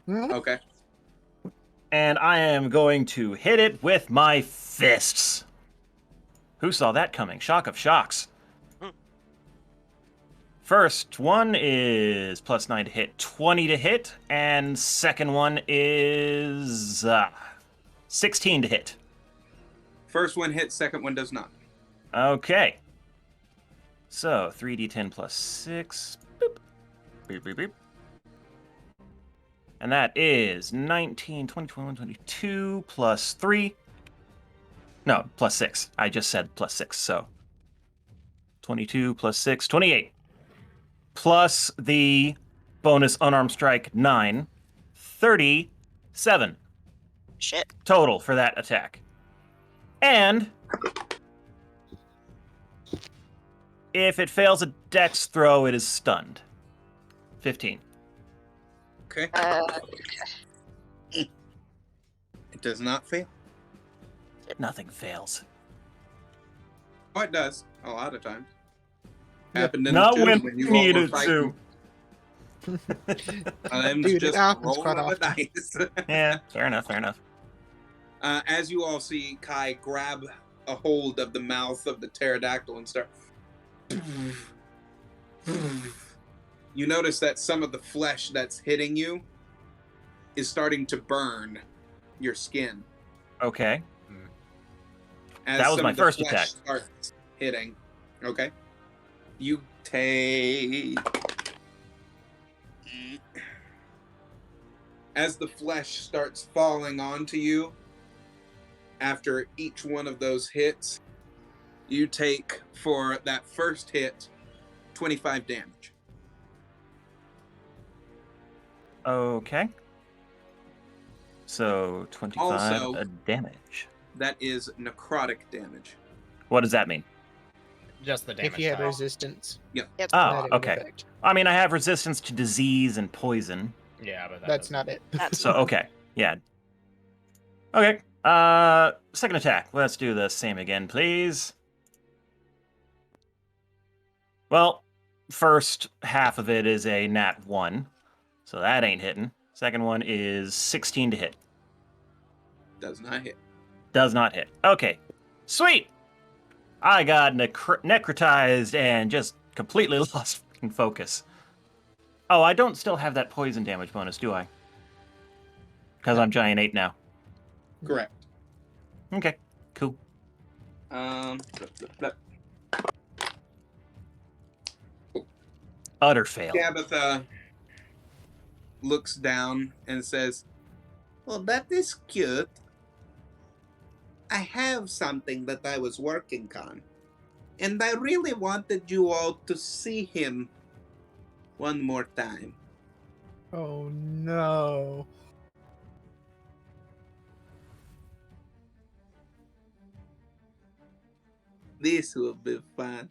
Okay. and I am going to hit it with my fists. Who saw that coming? Shock of shocks. First one is +9 to hit, 20 to hit, and second one is 16 to hit. First one hits, second one does not. Okay. So 3d10 plus 6. Boop. Beep, beep, beep. And that is 19, 20, 21, 22 plus 3. No, plus 6. I just said plus 6, so 22 plus 6, 28. Plus the bonus unarmed strike 9, 37 Shit. total for that attack. And if it fails a dex throw, it is stunned. 15. Okay. It does not fail. Nothing fails. Oh, it does a lot of times. Yep. Happened in Not the when two we you all were needed fighting. Them's Dude, it just happens roll quite of the often. dice. Yeah, fair enough, fair enough. As you all see Kai grab a hold of the mouth of the pterodactyl and start. You notice that some of the flesh that's hitting you is starting to burn your skin. Okay. As That was some my of the first flesh attack. starts hitting. Okay. You take. As the flesh starts falling onto you, after each one of those hits, you take, for that first hit, 25 damage. Okay. So 25 Also- damage. That is necrotic damage. What does that mean? Just the damage. If you have die. resistance. Yep. It's Oh, that it would okay. affect. I mean, I have resistance to disease and poison. Yeah, but That's not it. That's So, okay. Yeah. Okay. Second attack. Let's do the same again, please. Well, first half of it is a nat 1. So that ain't hitting. Second one is 16 to hit. Does not hit. Does not hit. Okay. Sweet! I got necrotized and just completely lost fucking focus. Oh, I don't still have that poison damage bonus, do I? Because I'm giant ape now. Correct. Okay, cool. Utter fail. Tabitha looks down and says, "Well, that is cute. I have something that I was working on, and I really wanted you all to see him one more time. Oh no. This will be fun.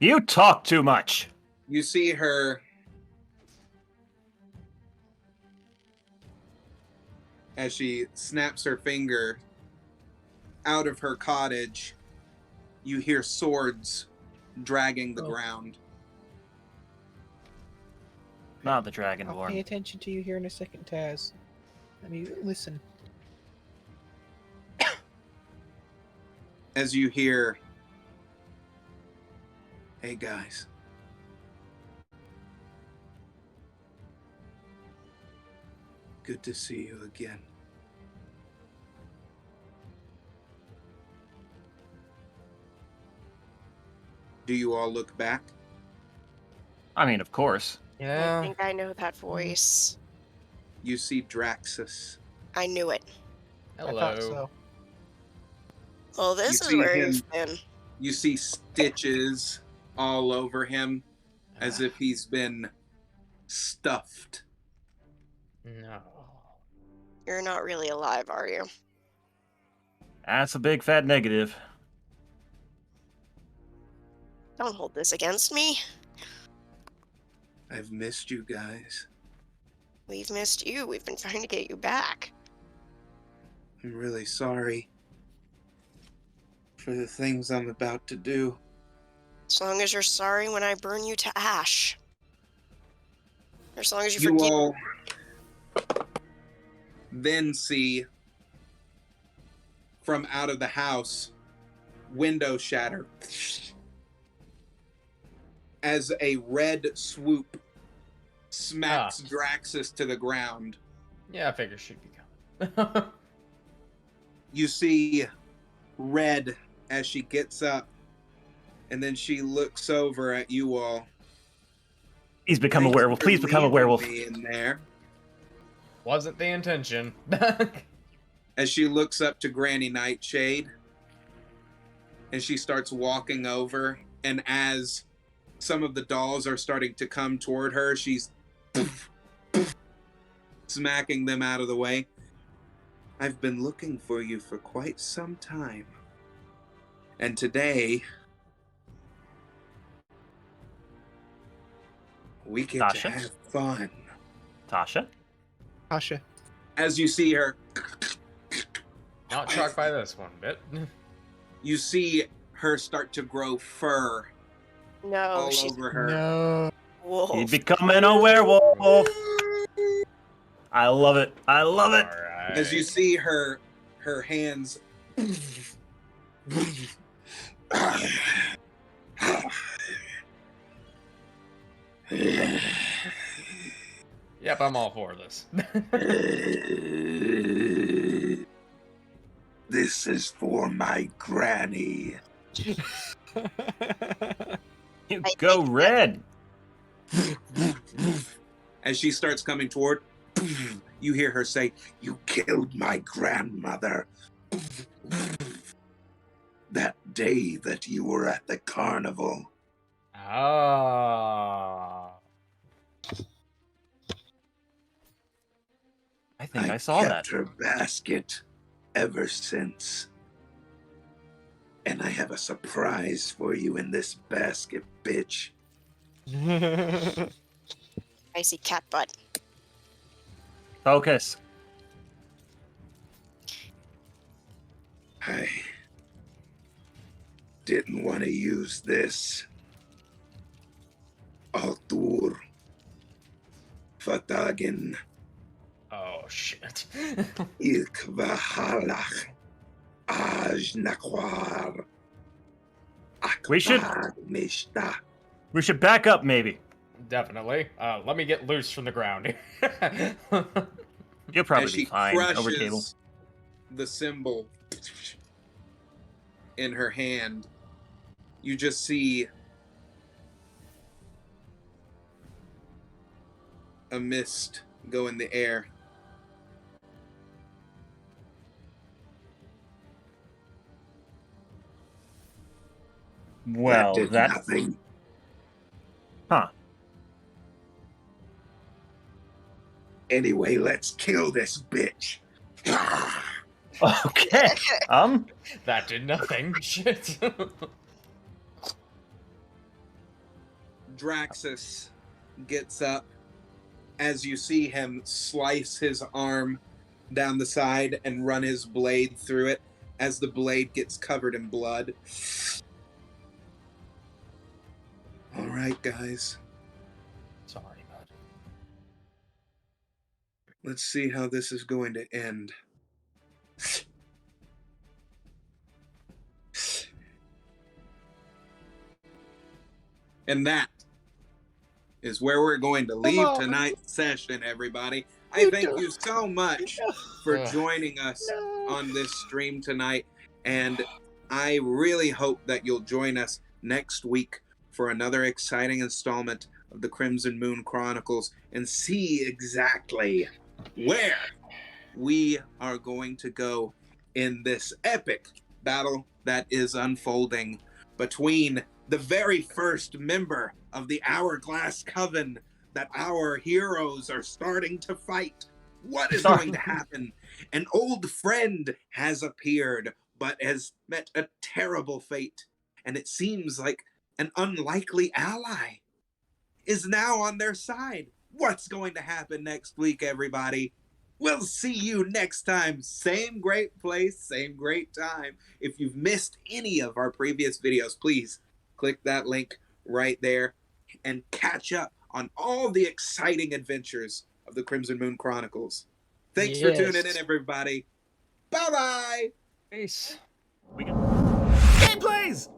You talk too much. You see her as she snaps her finger out of her cottage. You hear swords dragging the ground. Not the I'll pay Dragonborn. attention to you here in a second, Taz. I mean, listen. As you hear, hey guys. Good to see you again. Do you all look back? I mean, of course. I Yeah. think I know that voice. You see Draxus. I knew it. Hello. I thought so. Well, this You is see where him- you've been. You see stitches all over him as if he's been stuffed. No. You're not really alive, are you? That's a big fat negative. Don't hold this against me. I've missed you guys. We've missed you. We've been trying to get you back. I'm really sorry for the things I'm about to do. As long as you're sorry when I burn you to ash. Or as long as you You forgive. all then see from out of the house, window shatter, as a red swoop smacks Draxus to the ground. Yeah, I figure she'd be coming. You see red as she gets up, and then she looks over at you all. He's become a Thank you werewolf. for Please become a leaving werewolf. me in there. Wasn't the intention. As she looks up to Granny Nightshade, and she starts walking over, and as some of the dolls are starting to come toward her, she's smacking them out of the way. I've been looking for you for quite some time. And today, we get Tasha? to have fun. Tasha? Tasha. As you see her, Not shocked by this one bit. you see her start to grow fur No, all she's over her. No. wolf. He's becoming a werewolf. I love it. I love it. Alright. As you see her hands Yep, I'm all for this. This is for my granny. You I go think red. As she starts coming toward, you hear her say, "You killed my grandmother. That day that you were at the carnival." Ah. I think I saw that. her basket ever since. And I have a surprise for you in this basket, bitch. I see cat butt. Focus. I didn't want to use this. Altur. Fatagen. Oh shit. Ilkvahalach. Ajnakwar. We should- Mishta. We should back up, maybe. Definitely. Let me get loose from the ground here. You'll probably As be she fine over table. crushes the symbol in her hand, you just see a mist go in the air. Well, did that. nothing. Huh. Anyway, let's kill this bitch. Okay. That did nothing. Shit. Draxus gets up as you see him slice his arm down the side and run his blade through it as the blade gets covered in blood. All right, guys. Sorry, bud. Let's see how this is going to end. And that is where we're going to leave on. tonight's session, everybody. I You thank do- you so much for Ugh. joining us No. on this stream tonight. And I really hope that you'll join us next week for another exciting installment of the Crimson Moon Chronicles and see exactly where we are going to go in this epic battle that is unfolding between the very first member of the Hourglass Coven that our heroes are starting to fight. What is going to happen? An old friend has appeared, but has met a terrible fate, and it seems like an unlikely ally is now on their side. What's going to happen next week, everybody? We'll see you next time. Same great place, same great time. If you've missed any of our previous videos, please click that link right there and catch up on all the exciting adventures of the Crimson Moon Chronicles. Thanks for tuning in, everybody. Bye-bye. Peace. Gameplays!